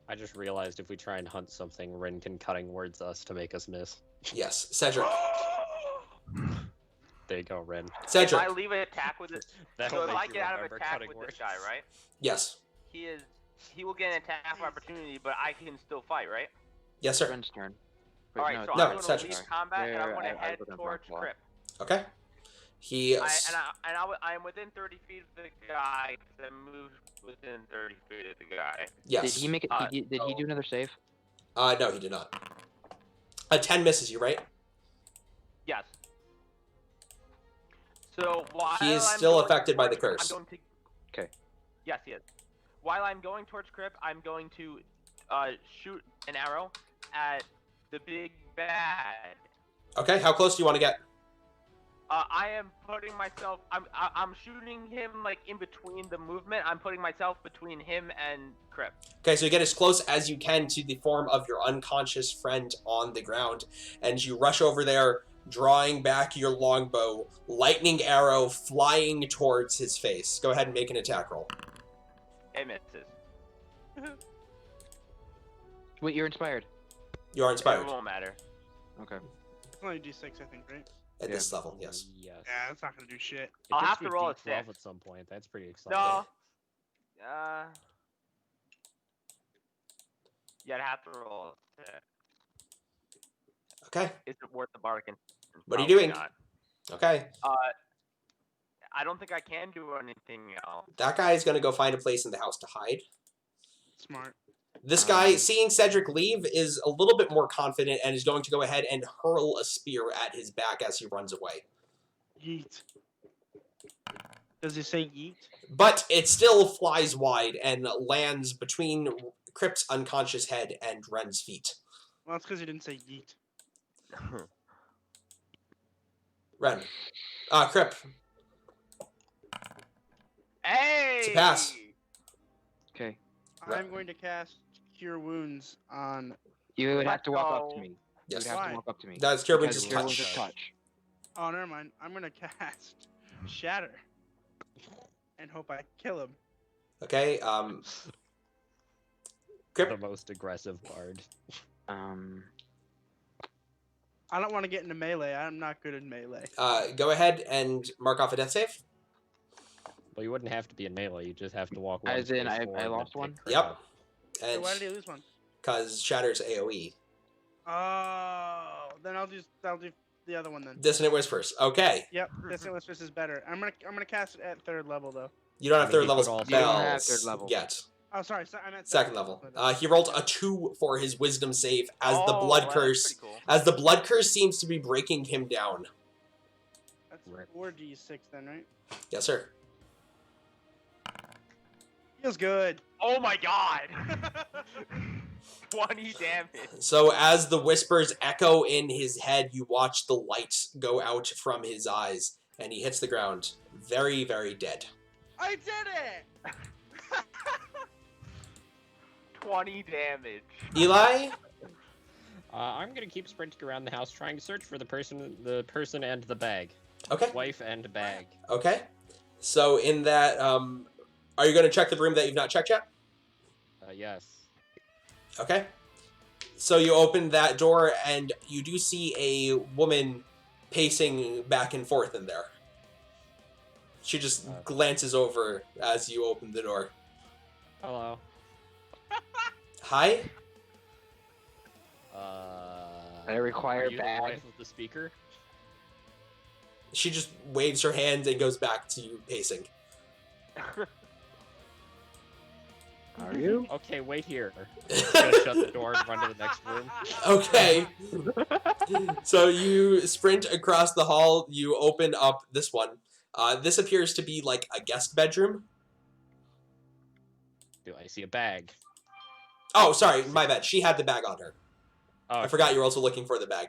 I just realized if we try and hunt something, Rin can cutting words us to make us miss. Yes, Cedric. There you go, Rin. If Cedric. I leave an attack with it, That'll so if make I you get out of remember attack cutting with words. this guy, right? Yes. He will get an attack of opportunity, but I can still fight, right? Yes, sir. Ren's turn. Wait, All right, so no, I'm going to Cedric's. leave combat and I'm going I to head was looking for towards a claw. Crip. Okay. He. I am within 30 feet of the guy because I moved within 30 feet of the guy. Yes. Did he make it? Did he do another save? No, he did not. A 10 misses you, right? Yes. So while He is I'm still going affected by the towards- curse. I'm going to... Okay. Yes, he is. While I'm going towards Crip, I'm going to shoot an arrow at the big bad. Okay, how close do you want to get? I am putting myself. I'm shooting him like in between the movement. I'm putting myself between him and Crip. Okay, so you get as close as you can to the form of your unconscious friend on the ground, and you rush over there, drawing back your longbow, lightning arrow flying towards his face. Go ahead and make an attack roll. It misses. Wait, you're inspired. You are It inspired won't matter. Okay. It's only D6, I think, right? at Yeah. this level, yes. Yes. Yeah, that's not gonna do shit. It I'll gets have to roll a D12 6. at some point. That's pretty exciting. No. Yeah, I'd have to roll. Okay, Is it worth the bargain? What are you Probably doing? Not. okay. I don't think I can do anything else. That guy is going to go find a place in the house to hide. Smart. This guy, seeing Cedric leave, is a little bit more confident and is going to go ahead and hurl a spear at his back as he runs away. Yeet. Does it say yeet? But it still flies wide and lands between Crip's unconscious head and Ren's feet. Well, it's because you didn't say yeet. Ren. Crip. Hey! It's a pass. Okay. Right. I'm going to cast Cure Wounds on. You would have Let's to walk up go. to me. You Yes. would have Why? to walk up to me. That's Cure Wounds' Because Cure Wounds touch. is touch. Oh, never mind. I'm gonna cast Shatter and hope I kill him. Okay, The Crip. most aggressive bard. I don't want to get into melee. I'm not good in melee. Go ahead and mark off a death save. Well, you wouldn't have to be in melee. You just have to walk. As in, I forward and lost pick one? Crick Yep. up. So And why did he lose one? because Shatter's AoE. Oh, then I'll do the other one then. Dissonant Whispers. Okay. Yep, Dissonant Whispers is better. I'm gonna cast it at 3rd level though. You don't have I mean, third he level could also- You don't have spells third level. yet. Oh, sorry, I meant Second level. He rolled a 2 for his wisdom save as the blood that's curse. pretty cool. As the blood curse seems to be breaking him down. That's Rip. 4d6 then, right? Yes, sir. Feels good. Oh my god! 20 damage. So as the whispers echo in his head, you watch the light go out from his eyes, and he hits the ground, very, very dead. I did it! 20 damage. Eli, I'm gonna keep sprinting around the house, trying to search for the person and the bag, okay, wife and bag. okay. So in that, are you going to check the room that you've not checked yet? Yes. Okay. So you open that door, and you do see a woman pacing back and forth in there. She just glances over as you open the door. Hello. Hi? I require Are you the bag. wife of the speaker? She just waves her hand and goes back to you pacing. Are you? Okay, wait here. I'm gonna shut the door and run to the next room. Okay. So you sprint across the hall. You open up this one. This appears to be like a guest bedroom. Do I see a bag? Oh, sorry, my bad. She had the bag on her. Oh, I forgot you were also looking for the bag.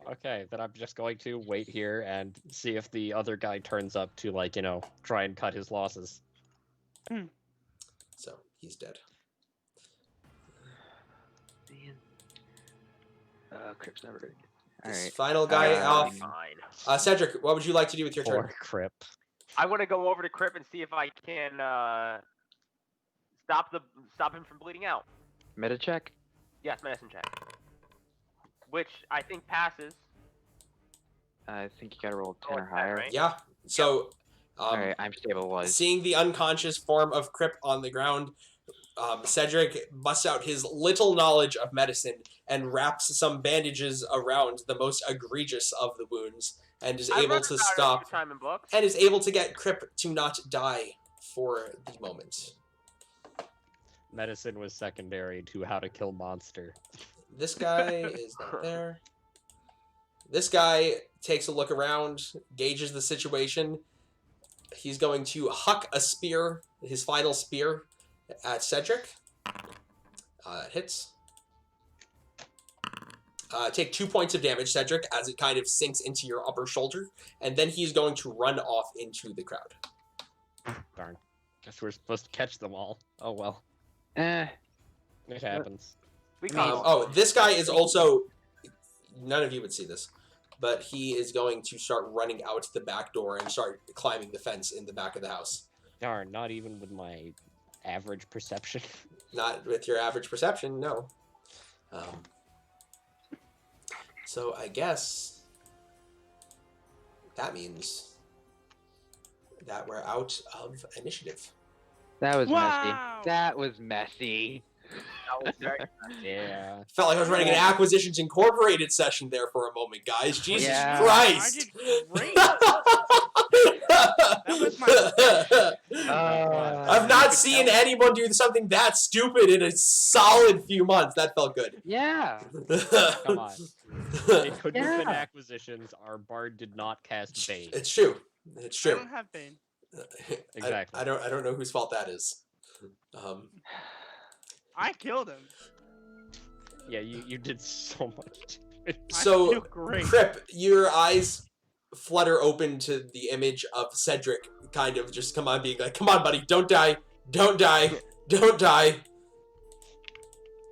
Okay, then I'm just going to wait here and see if the other guy turns up to, like, try and cut his losses. So he's dead. Crip's never gonna get. This Alright. final guy off. Fine. Cedric, what would you like to do with your turn? Poor Crip. I want to go over to Crip and see if I can stop him from bleeding out. Meta check? Yes, medicine check. Which I think passes. I think you gotta roll 10 or it's 10, higher. right? Yeah. So, Alright, I'm stabilized. seeing the unconscious form of Crip on the ground, Cedric busts out his little knowledge of medicine and wraps some bandages around the most egregious of the wounds, and is I've able read to about it a stop, few time in books. and is able to get Crip to not die for the moment. Medicine was secondary to how to kill monster. This guy is not there. This guy takes a look around, gauges the situation. He's going to huck a spear, his final spear, at Cedric. Hits. Take 2 points of damage, Cedric, as it kind of sinks into your upper shoulder, and then he's going to run off into the crowd. Darn. Guess we're supposed to catch them all. Oh well. Eh. It happens. We caught Oh, this guy is also... None of you would see this, but he is going to start running out the back door and start climbing the fence in the back of the house. Darn, not even with my average perception. Not with your average perception, no. So I guess that means that we're out of initiative. That was Wow. messy. That was messy. That was very Yeah. Felt like I was running an Acquisitions Incorporated session there for a moment, guys. Jesus Yeah. Christ! I did great. That was my. I've not seen anyone do something that stupid in a solid few months. That felt good. Yeah. Come on. It could have been Yeah. acquisitions. Our bard did not cast Bane. It's true. It's I true. don't have Bane. Exactly. I don't know whose fault that is. I killed him. Yeah, you did so much. So, feel great. Crip, your eyes flutter open to the image of Cedric, kind of just come on, being like, "Come on, buddy, don't die, don't die, don't die."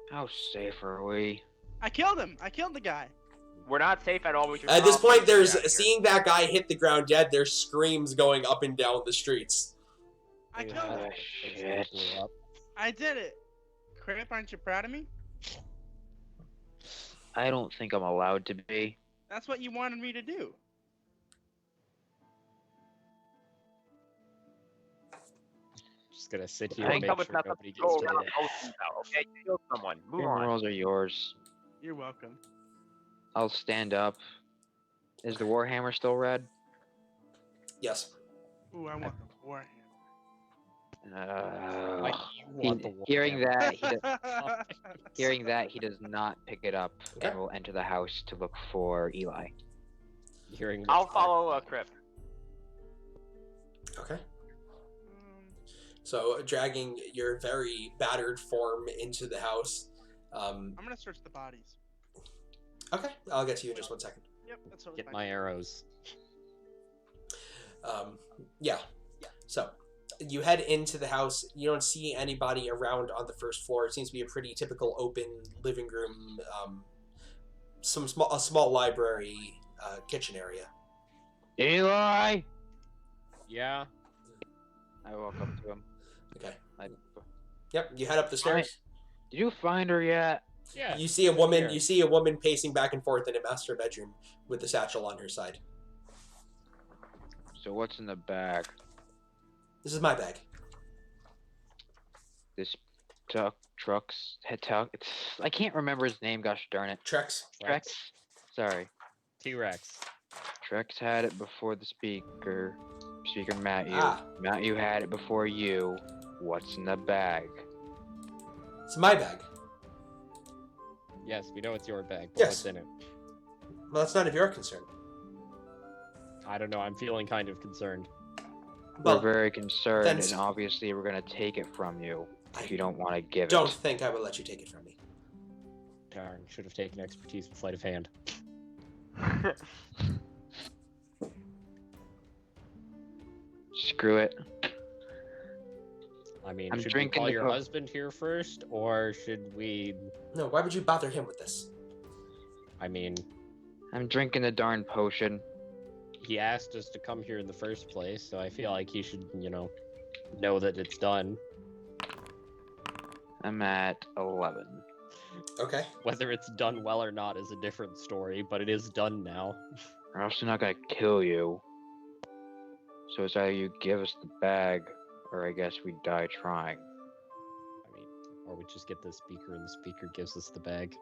How safe are we? I killed him. I killed the guy. We're not safe at all with your At this problem. point, there's Get out of here. seeing that guy hit the ground dead. There's screams going up and down the streets. I You killed had him. it. Shit. Blew up. I did it. Crip, aren't you proud of me? I don't think I'm allowed to be. That's what you wanted me to do. Just gonna sit here I and Come make with sure nothing. nobody gets Go to around the posting now, okay? Kill someone. Move Your on. morals are yours. You're welcome. I'll stand up. Is the Warhammer still red? Yes. Ooh, I want the warhammer. Why do you want the Hearing Warhammer? that, hearing that, he does not pick it up Okay. and will enter the house to look for Eli. Hearing I'll which follow part? a crypt. Okay. So, dragging your very battered form into the house. I'm gonna search the bodies. Okay, I'll get to you in just 1 second. Yep, that's totally Get fine. my arrows. Yeah. So, you head into the house. You don't see anybody around on the first floor. It seems to be a pretty typical open living room, a small library, kitchen area. Eli! Yeah. I walk up to him. Okay. I, Yep. You head up the stairs. Did you find her yet? Yeah. You see a woman. Here. You see a woman pacing back and forth in a master bedroom with the satchel on her side. So what's in the bag? This is my bag. This I can't remember his name, gosh darn it. Trex. Trex? Sorry. T-Rex. Trex had it before the speaker. Speaker Matthew. Ah. Matthew had it before you. What's in the bag? It's my bag. Yes, we know it's your bag, but Yes. what's in it? Well, that's none of your concern. I don't know, I'm feeling kind of concerned. Well, We're very concerned, then and obviously we're gonna take it from you I if you don't want to give don't it. think I will let you take it from me. Darn, should have taken expertise with sleight of hand. Screw it. I mean, I'm should we drinking call the your Coke. husband here first, or should we... No, why would you bother him with this? I mean, I'm drinking the darn potion. he asked us to come here in the first place, so I feel like he should, know that it's done. I'm at 11. Okay. Whether it's done well or not is a different story, but it is done now. We're also not gonna kill you. So it's either you give us the bag, or I guess we die trying. I mean, or we just get the speaker and the speaker gives us the bag.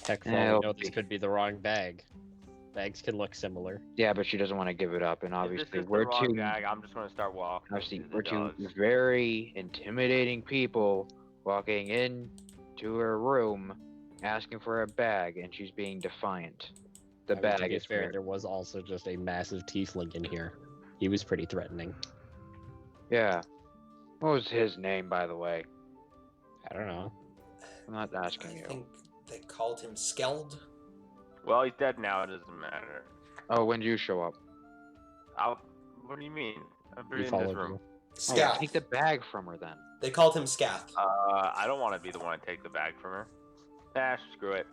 Heck, for all we know, this Okay. could be the wrong bag. Bags can look similar. Yeah, but she doesn't want to give it up, and If obviously this is we're the wrong two. gag, I'm just gonna start walking. Obviously, through the we're two dogs. very intimidating people walking into her room, asking for a bag, and she's being defiant. The I mean, to bag be is fair, fair. there was also just a massive tiefling in here. He was pretty threatening. Yeah. What was his name, by the way? I don't know. I'm not I asking you. think they called him Skeld. Well, he's dead now. It doesn't matter. Oh, when did you show up? What do you mean? I'm He in this followed room. you. Oh, Scath. take the bag from her then. They called him Scath. I don't want to be the one to take the bag from her. Ah, screw it.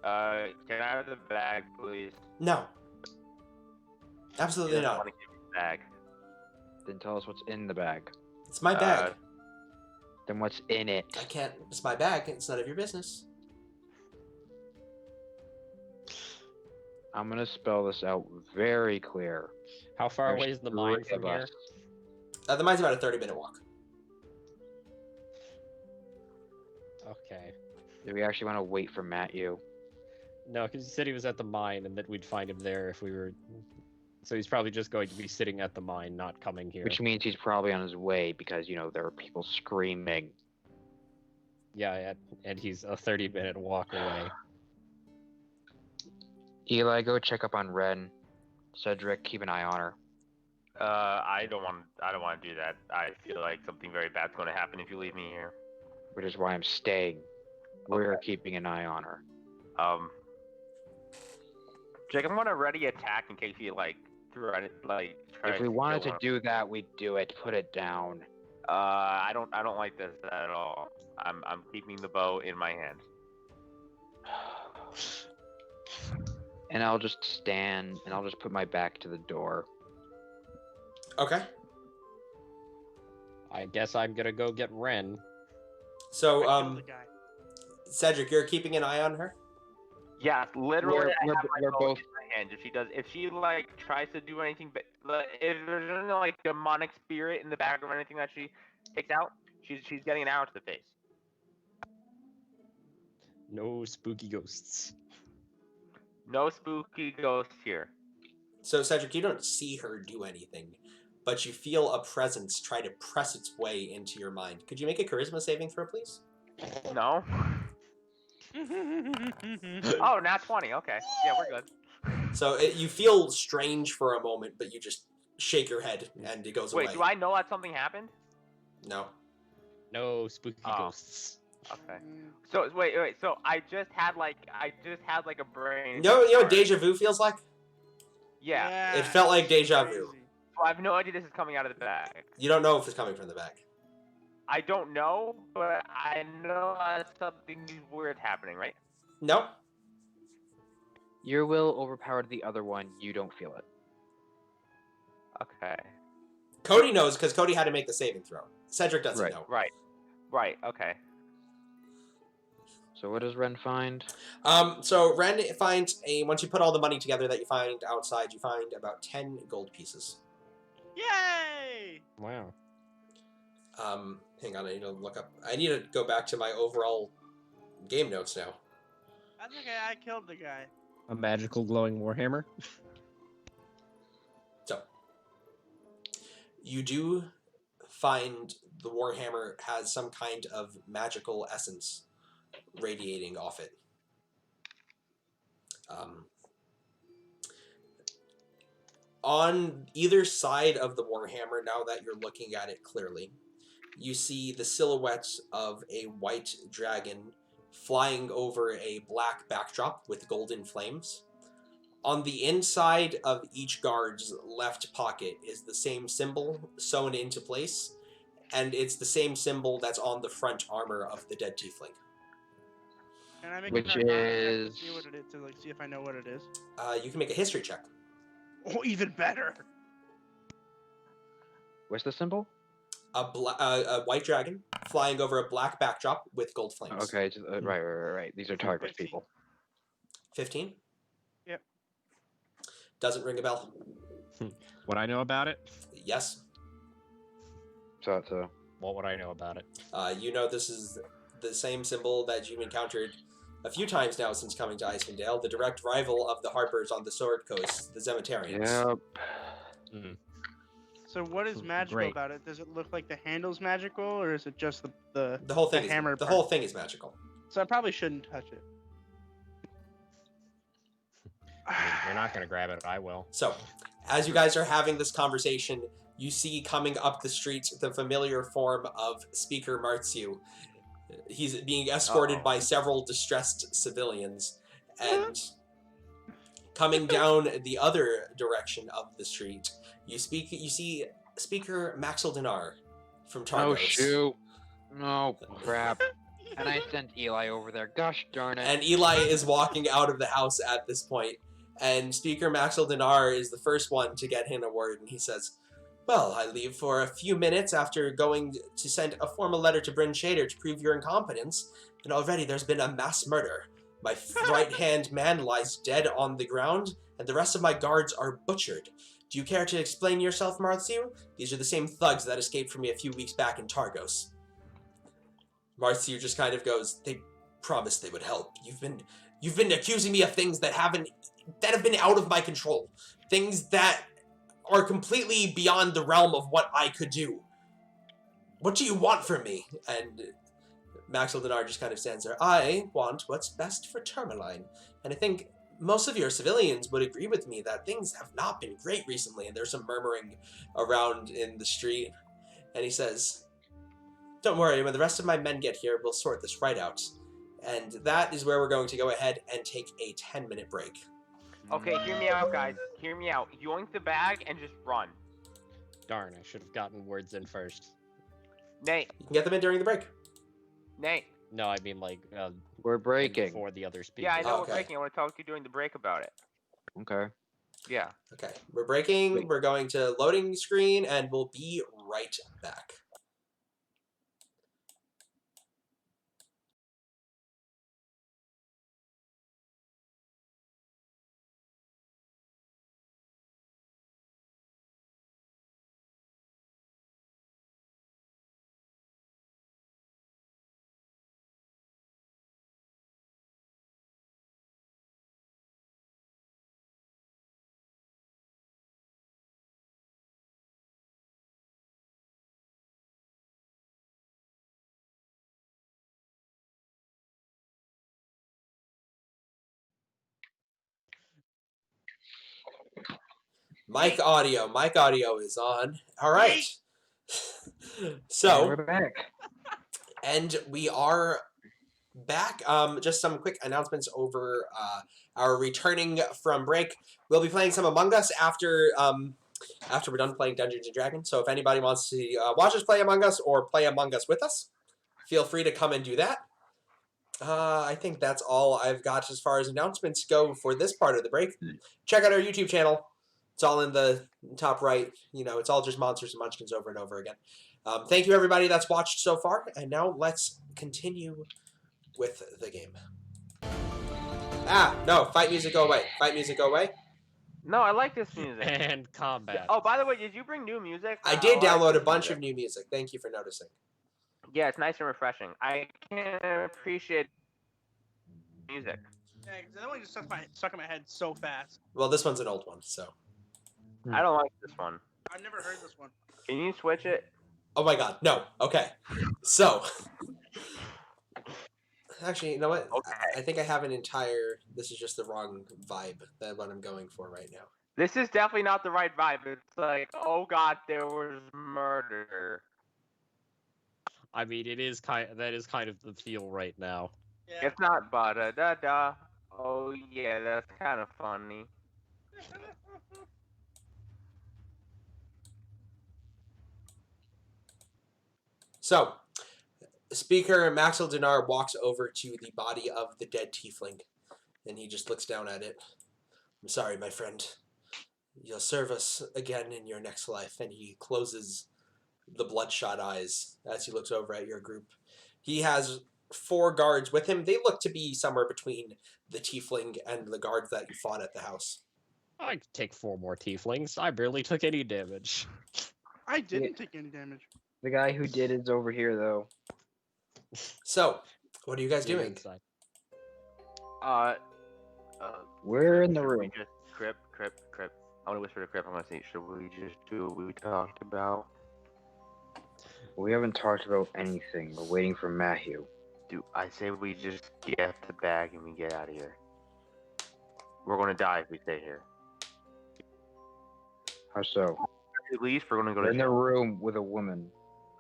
Can I have the bag, please? No. She Absolutely doesn't not. want to give me the bag. Then tell us what's in the bag. It's my bag. Then what's in it? I can't. It's my bag. It's none of your business. I'm gonna spell this out very clear. How far There's away is the mine three from of here? us. The mine's about a 30-minute walk. Okay. Do we actually want to wait for Matthew? No, because he said he was at the mine and that we'd find him there if we were... So he's probably just going to be sitting at the mine, not coming here. Which means he's probably on his way because, there are people screaming. Yeah, and he's a 30-minute walk away. Eli, go check up on Ren. Cedric, keep an eye on her. I don't want to do that. I feel like something very bad's going to happen if you leave me here. Which is why I'm staying. We're keeping an eye on her. Jake, I'm gonna ready attack in case you try If we to wanted kill to him. do that, we'd do it. Put it down. I don't like this at all. I'm keeping the bow in my hand. And I'll just stand and I'll just put my back to the door. Okay. I guess I'm gonna go get Ren. So, I killed the guy. Cedric, you're keeping an eye on her? Yeah, literally, I have my we're phone both. in my hand. If she like tries to do anything, but if there's any like demonic spirit in the background or anything that she takes out, she's getting an arrow to the face. No spooky ghosts. No spooky ghosts here. So, Cedric, you don't see her do anything, but you feel a presence try to press its way into your mind. Could you make a charisma saving throw, please? No. Oh, nat 20. Okay. Yeah, we're good. So you feel strange for a moment, but you just shake your head and it goes Wait, away. do I know that something happened? No. No spooky Oh. ghosts. Okay. So wait. So I just had like a brain. You know what deja vu feels like? Yeah. It felt like it's deja crazy. vu. So I have no idea this is coming out of the bag. You don't know if it's coming from the back. I don't know, but I know something weird happening, right? No. Your will overpowered the other one. You don't feel it. Okay. Cody knows because Cody had to make the saving throw. Cedric doesn't know. Right. Okay. So what does Ren find? So Ren finds once you put all the money together that you find outside, you find about 10 gold pieces. Yay! Wow. Hang on, I need to look up. I need to go back to my overall game notes now. That's okay. I killed the guy. A magical glowing warhammer. So, you do find the Warhammer has some kind of magical essence radiating off it. On either side of the Warhammer, now that you're looking at it clearly, you see the silhouette of a white dragon flying over a black backdrop with golden flames. On the inside of each guard's left pocket is the same symbol sewn into place, and it's the same symbol that's on the front armor of the dead tiefling. Can I make Which a Arcana check is- to see what it is, to like see if I know what it is? You can make a history check. Oh, even better. What's the symbol? A white dragon flying over a black backdrop with gold flames. Okay, just, right. These are Targus 15. people. 15? Yep. Doesn't ring a bell. What I know about it? Yes. So What would I know about it? You know this is the same symbol that you've encountered a few times now since coming to Icewind Dale, the direct rival of the Harpers on the Sword Coast, the Zemeterians. Yep. So what is magical Great. about it? Does it look like the handle's magical, or is it just the The whole thing the is hammer the part? whole thing is magical. So I probably shouldn't touch it. You're not gonna grab it. I will. So, as you guys are having this conversation, you see coming up the street the familiar form of Speaker Martziu. He's being escorted Uh-oh. by several distressed civilians, and coming down the other direction of the street, you see Speaker Maxildinar from Targos. Oh shoot! No crap! And I sent Eli over there. Gosh darn it! And Eli is walking out of the house at this point, and Speaker Maxildinar is the first one to get in a word, and he says, "Well, I leave for a few minutes after going to send a formal letter to Bryn Shader to prove your incompetence, and already there's been a mass murder. My right-hand man lies dead on the ground, and the rest of my guards are butchered. Do you care to explain yourself, Martziu? These are the same thugs that escaped from me a few weeks back in Targos." Martziu just kind of goes, "They promised they would help. You've been accusing me of things that have been out of my control. Things that are completely beyond the realm of what I could do. What do you want from me?" And Maxildinar just kind of stands there. "I want what's best for Termalaine. And I think most of your civilians would agree with me that things have not been great recently." And there's some murmuring around in the street. And he says, "Don't worry, when the rest of my men get here, we'll sort this right out." And that is where we're going to go ahead and take a 10-minute break. Okay, hear me out, guys. Hear me out. Yoink the bag and just run. Darn, I should have gotten words in first. Nate. You can get them in during the break. Nate. No, I mean like We're breaking. before the other speakers. Yeah, I know Okay. we're breaking. I want to talk to you during the break about it. Okay. Yeah. Okay, we're breaking. Wait. We're going to loading screen, and we'll be right back. Mic audio is on. All right. And So, we're back. and we are back. Just some quick announcements over our returning from break. We'll be playing some Among Us after we're done playing Dungeons and Dragons. So if anybody wants to watch us play Among Us or play Among Us with us, feel free to come and do that. I think that's all I've got as far as announcements go for this part of the break. Check out our YouTube channel. It's all in the top right. You know, it's all just Monsters and Munchkins over and over again. Thank you, everybody that's watched so far. And now let's continue with the game. No. Fight music, go away. Fight music, go away. No, I like this music. And combat. Oh, by the way, did you bring new music? I did like download a this bunch music. of new music. Thank you for noticing. Yeah, it's nice and refreshing. I can appreciate music. Yeah, because that one just stuck in my head so fast. Well, this one's an old one, so. I don't like this one. I've never heard this one. Can you switch it? Oh my god, no. Okay. So. Actually, you know what? Okay. I think I have an entire. This is just the wrong vibe that what I'm going for right now. This is definitely not the right vibe. It's like, oh god, there was murder. I mean, that is kind of the feel right now. Yeah. It's not ba-da-da-da. Oh yeah, that's kind of funny. So, Speaker Maxildinar walks over to the body of the dead tiefling, and he just looks down at it. I'm sorry, my friend. You'll serve us again in your next life. And he closes the bloodshot eyes as he looks over at your group. He has 4 guards with him. They look to be somewhere between the tiefling and the guards that you fought at the house. I could take 4 more tieflings. I barely took any damage. I didn't take any damage. The guy who did is over here, though. So, what are you guys Me doing? inside. We're in the should we room. just Crip. I want to whisper to Crip. I want to say, should we just do what we talked about? We haven't talked about anything. We're waiting for Matthew. I say we just get the bag and we get out of here. We're gonna die if we stay here. How so? At least we're gonna go We're to in the jail. room with a woman.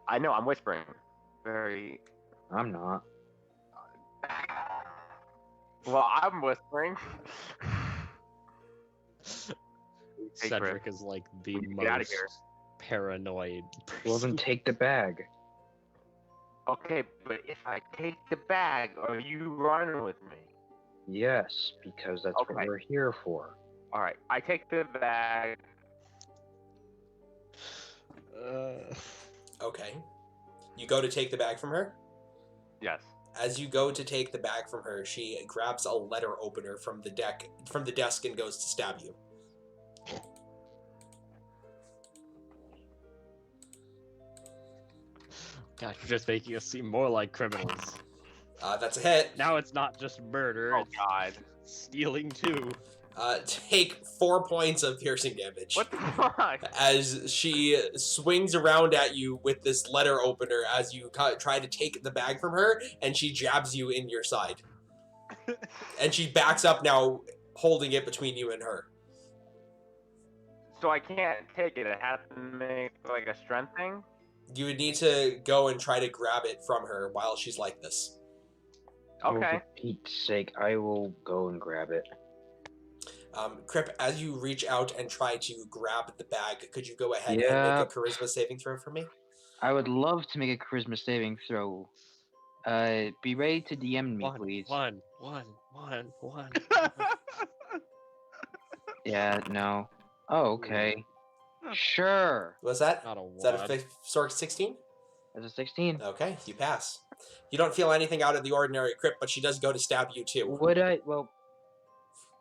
I know, I'm whispering. Very. I'm not. Well, I'm whispering. Hey, Cedric is like the Get outta most here. paranoid Well, then person. take the bag. Okay, but if I take the bag, are you running with me? Yes, because that's Okay. what we're here for. Alright, I take the bag. Okay. You go to take the bag from her? Yes. As you go to take the bag from her, she grabs a letter opener from the desk and goes to stab you. God, you're just making us seem more like criminals. That's a hit. Now it's not just murder, Oh it's god. stealing too. Take 4 points of piercing damage. What the fuck? As she swings around at you with this letter opener as you try to take the bag from her, and she jabs you in your side. And she backs up now, holding it between you and her. So I can't take it. I have to make like a strength thing? You would need to go and try to grab it from her while she's like this. Oh, Okay. for Pete's sake, I will go and grab it. Crip, as you reach out and try to grab the bag, could you go ahead and Yeah. make a charisma saving throw for me? I would love to make a charisma saving throw. Be ready to DM me, please. One. Yeah, no. Oh, okay. Sure. What's that? Not a Is that a one. 16? That's a 16. Okay, you pass. You don't feel anything out of the ordinary, Crip, but she does go to stab you too. Would I? Well,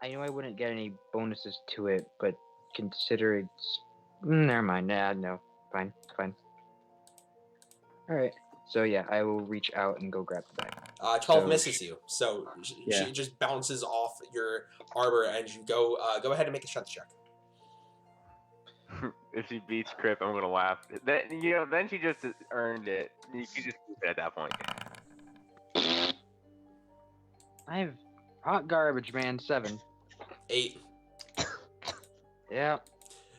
I know I wouldn't get any bonuses to it, but consider it's. Never mind. Nah, no. Fine. Alright. So, yeah, I will reach out and go grab the bag. 12 So misses you, so Yeah. she just bounces off your armor, and you go ahead and make a strength check. If she beats Crip, I'm gonna laugh. Then she just earned it. You could just do it at that point. I have hot garbage, man. 7. 8. Yeah.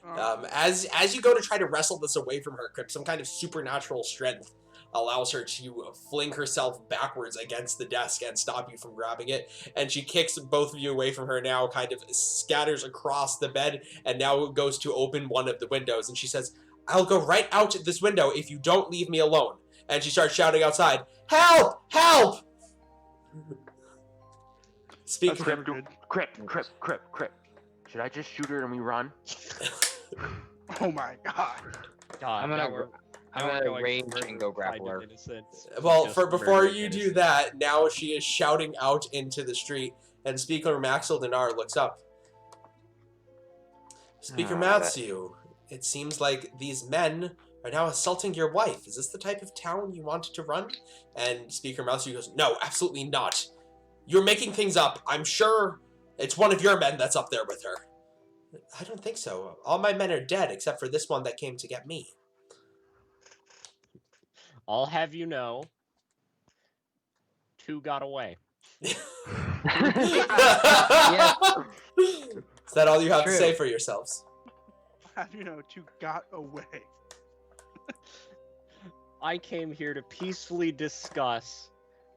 As you go to try to wrestle this away from her, Crip, some kind of supernatural strength allows her to fling herself backwards against the desk and stop you from grabbing it. And she kicks both of you away from her now, kind of scatters across the bed, and now goes to open one of the windows. And she says, "I'll go right out this window if you don't leave me alone." And she starts shouting outside, "Help! Help!" Speak. That's never good. Crip. Should I just shoot her and we run? Oh my god. God, I'm gonna range and go grapple her. Well, before you do that, now she is shouting out into the street, and Speaker Maxildinar looks up. Speaker Matthew, it seems like these men are now assaulting your wife. Is this the type of town you wanted to run? And Speaker Matthew goes, "No, absolutely not. You're making things up. I'm sure it's one of your men that's up there with her." "I don't think so. All my men are dead except for this one that came to get me." I'll have you know, 2 got away. Is that all you have to say for yourselves? How do you know 2 got away? I came here to peacefully discuss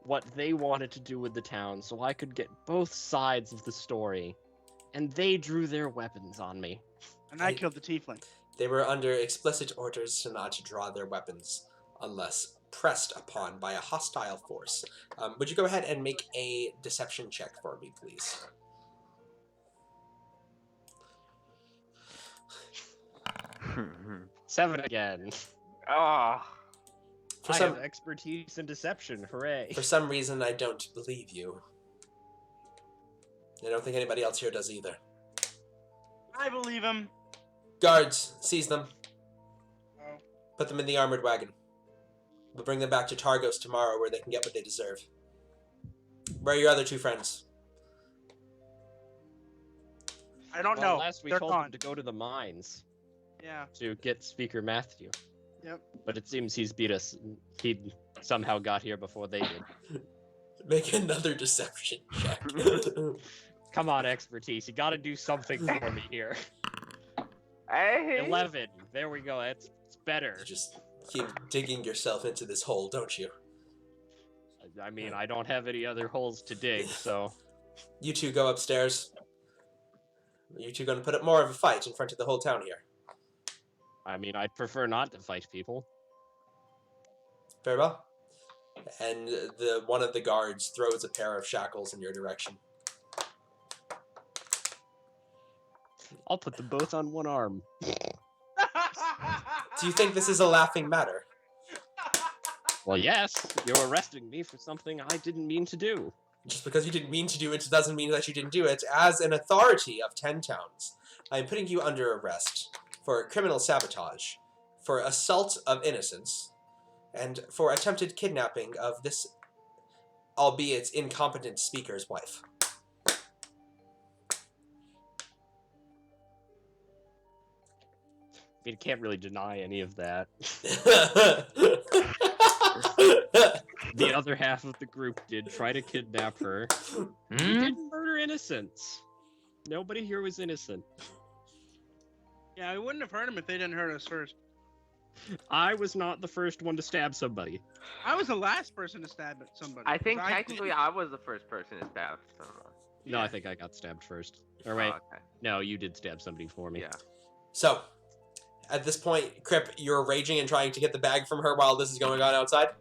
what they wanted to do with the town so I could get both sides of the story. And they drew their weapons on me. And I killed the tiefling. They were under explicit orders to not draw their weapons unless pressed upon by a hostile force. Would you go ahead and make a deception check for me, please? Seven again. Oh. For I some have expertise in deception. Hooray. for some reason, I don't believe you. I don't think anybody else here does either. I believe him. Guards, seize them. Oh. Put them in the armored wagon. We'll bring them back to Targos tomorrow where they can get what they deserve. Where are your other 2 friends? I don't Well, know. last we They're told gone. them to go to the mines Yeah. to get Speaker Matthew. Yep. But it seems he's beat us. He somehow got here before they did. Make another deception check. Come on, expertise. You gotta do something for me here. Hey. 11. There we go. It's better. You just keep digging yourself into this hole, don't you? I mean, I don't have any other holes to dig, so... You 2 go upstairs. You 2 going to put up more of a fight in front of the whole town here. I mean, I'd prefer not to fight people. Very well. And one of the guards throws a pair of shackles in your direction. I'll put them both on one arm. Do you think this is a laughing matter? Well, yes, you're arresting me for something I didn't mean to do. Just because you didn't mean to do it doesn't mean that you didn't do it. As an authority of 10 towns, I am putting you under arrest for criminal sabotage, for assault of innocence, and for attempted kidnapping of this, albeit incompetent speaker's wife. I mean, I can't really deny any of that. The other half of the group did try to kidnap her. We didn't murder innocents. Nobody here was innocent. Yeah, we wouldn't have hurt him if they didn't hurt us first. I was not the first one to stab somebody. I was the last person to stab at somebody. I think 'cause technically I was the first person to stab someone. No, I think I got stabbed first. Or wait, Oh, okay. no, you did stab somebody for me. Yeah. So, at this point, Crip, you're raging and trying to get the bag from her while this is going on outside?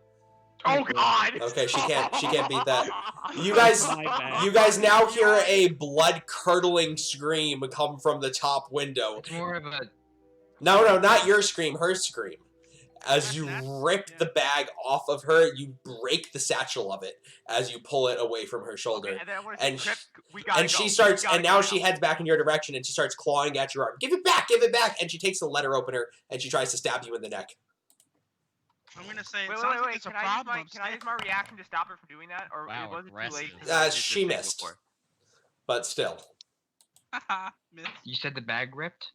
Oh God! Okay, she can't beat that. You guys now hear a blood-curdling scream come from the top window. It's more of a No, not your scream, her scream. As you rip Yeah. the bag off of her, you break the satchel of it as you pull it away from her shoulder. Okay, and then I wanna And say, Crip, we And gotta she go. starts, We gotta and now go she heads back in your direction, and she starts clawing at your arm. Give it back! And she takes the letter opener, and she tries to stab you in the neck. I'm gonna say it Wait, sounds like wait. it's a Can I problem. use my reaction to stop her from doing that, or Wow, was it too late? aggressive. 'cause I did this She thing missed. before? But still. Haha, miss. You said the bag ripped?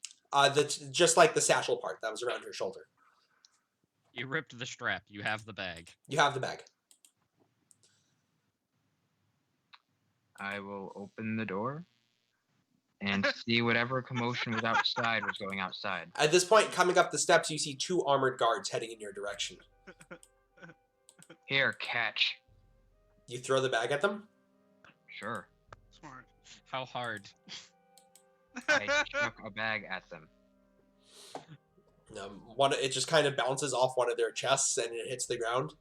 Just like the satchel part that was around her shoulder. You ripped the strap. You have the bag. You have the bag. I will open the door. and see whatever commotion was outside was going outside. At this point, coming up the steps, you see 2 armored guards heading in your direction. Here, catch. You throw the bag at them? Sure. Smart. How hard? I chuck a bag at them. It just kind of bounces off one of their chests and it hits the ground.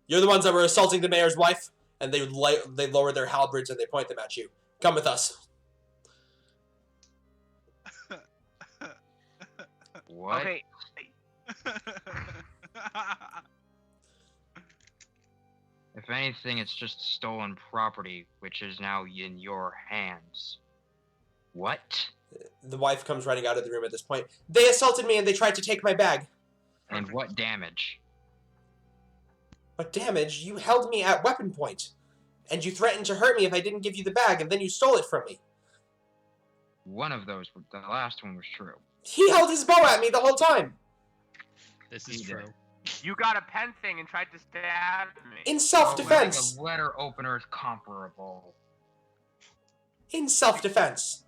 You're the ones that were assaulting the mayor's wife, and they lower their halberds and they point them at you. Come with us. What? Okay. If anything, it's just stolen property, which is now in your hands. What? The wife comes running out of the room at this point. They assaulted me and they tried to take my bag. And what damage? What damage? You held me at weapon point. And you threatened to hurt me if I didn't give you the bag, and then you stole it from me. One of those, the last one was true. He held his bow at me the whole time. This is He true. did. You got a pen thing and tried to stab me. In self-defense. The letter opener is comparable. In self-defense.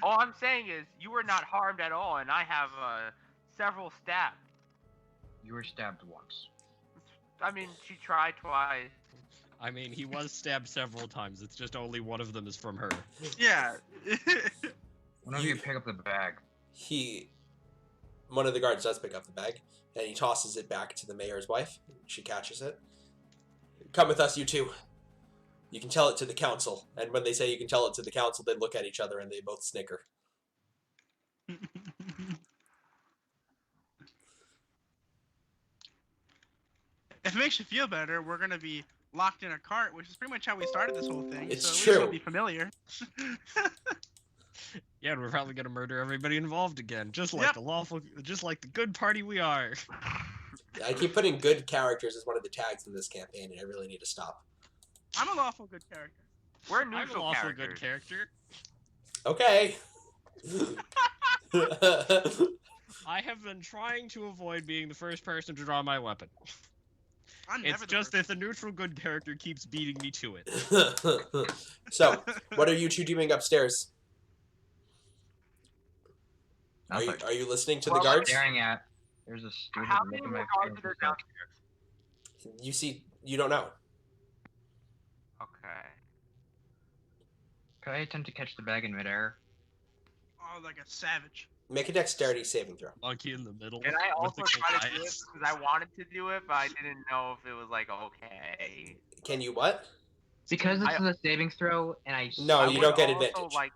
All I'm saying is you were not harmed at all, and I have several stabs. You were stabbed once. I mean, she tried twice. I mean, he was stabbed several times. It's just only one of them is from her. Yeah. One of you pick up the bag. One of the guards does pick up the bag, and he tosses it back to the mayor's wife. She catches it. Come with us, you two. You can tell it to the council. And when they say you can tell it to the council, they look at each other and they both snicker. If it makes you feel better, we're gonna be locked in a cart, which is pretty much how we started this whole thing. It's so at least true. it'll be familiar. Yeah, and we're probably gonna murder everybody involved again, just like Yep. just like the good party we are. I keep putting good characters as one of the tags in this campaign, and I really need to stop. I'm a lawful good character. We're I'm a neutral lawful characters. good character. Okay. I have been trying to avoid being the first person to draw my weapon. I'm never It's the just first. that the neutral good character keeps beating me to it. So, what are you two doing upstairs? Nothing. Are you listening to Well, the guards? Staring at. There's a stupid How look many in my more guards face. are there downstairs? You don't know. Okay. Could I attempt to catch the bag in midair? Oh, like a savage. Make a dexterity saving throw. Monkey in the middle. And I with also the tried to do it Goliath. because I wanted to do it, but I didn't know if it was like okay. Can you what? Because this I- is a saving throw, and I. No, I you would don't get also advantage.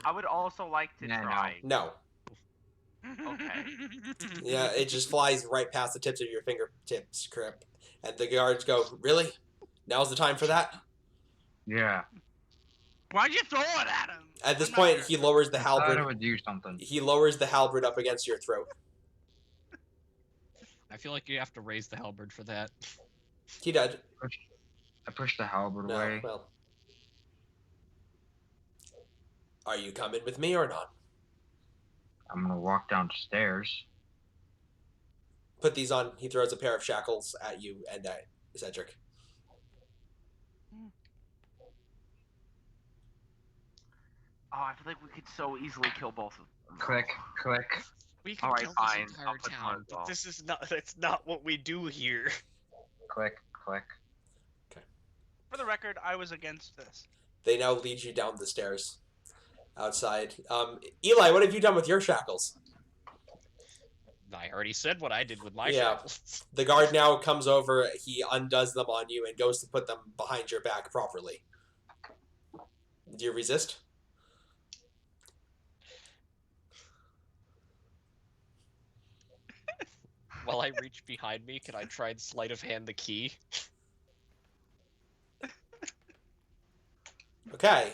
I would also like to No, no. try. No. Okay. Yeah, it just flies right past the tips of your fingertips, Crip. And the guards go, really? Now's the time for that? Yeah. Why'd you throw it at him? At this I'm not point, sure. he lowers the I thought it halberd. would do something. He lowers the halberd up against your throat. I feel like you have to raise the halberd for that. He did. I pushed the halberd No, away. well. Are you coming with me or not? I'm gonna walk downstairs. Put these on. He throws a pair of shackles at you and at Cedric. Oh, I feel like we could so easily kill both of them. Click, click. We can Alright, kill fine. this I'll entire put one town, as but well. this is that's not what we do here. Click, click. For the record, I was against this. They now lead you down the stairs outside. Eli, what have you done with your shackles? I already said what I did with my Yeah. shackles. The guard now comes over, he undoes them on you, and goes to put them behind your back properly. Do you resist? While I reach behind me, can I try and sleight of hand the key? Okay.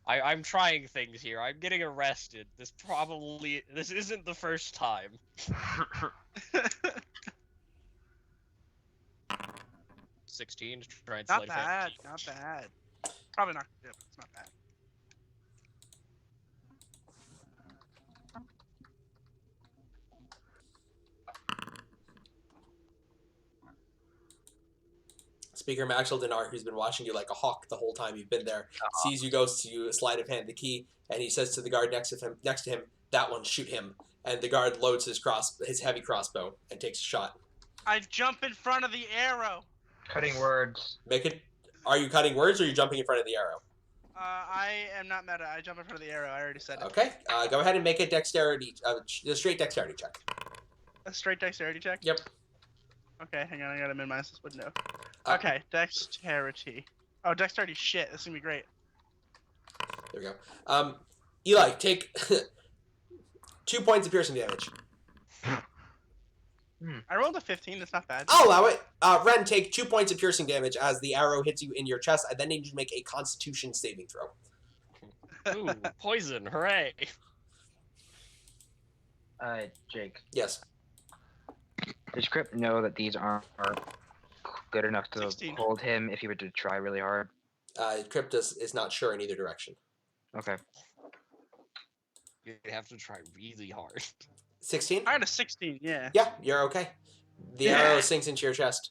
I'm trying things here. I'm getting arrested. This isn't the first time. 16 to try and Not sleight of hand bad, the key. not bad. Probably not good, but it's not bad. Speaker Maxildinar, who's been watching you like a hawk the whole time you've been there, sees you, goes to sleight of hand the key, and he says to the guard next to him, "That one, shoot him." And the guard loads his heavy crossbow and takes a shot. I jump in front of the arrow. Cutting words. Make it. Are you cutting words or are you jumping in front of the arrow? I am not meta. I jump in front of the arrow. I already said it. Okay. Go ahead and make a dexterity, a straight dexterity check. A straight dexterity check? Yep. Okay, hang on. I gotta minimize this window. Okay, dexterity. Oh, dexterity shit. This is gonna be great. There we go. Eli, take 2 points of piercing damage. I rolled a 15. That's not bad. I'll allow it. Ren, take 2 points of piercing damage as the arrow hits you in your chest. I then need you to make a Constitution saving throw. Ooh, poison! Hooray! Jake, Yes. does Crip know that these aren't good enough to 16. hold him if he were to try really hard? Cryptus is not sure in either direction. Okay. You'd have to try really hard. 16? I had a 16. Yeah. Yeah, you're okay. The arrow sinks into your chest.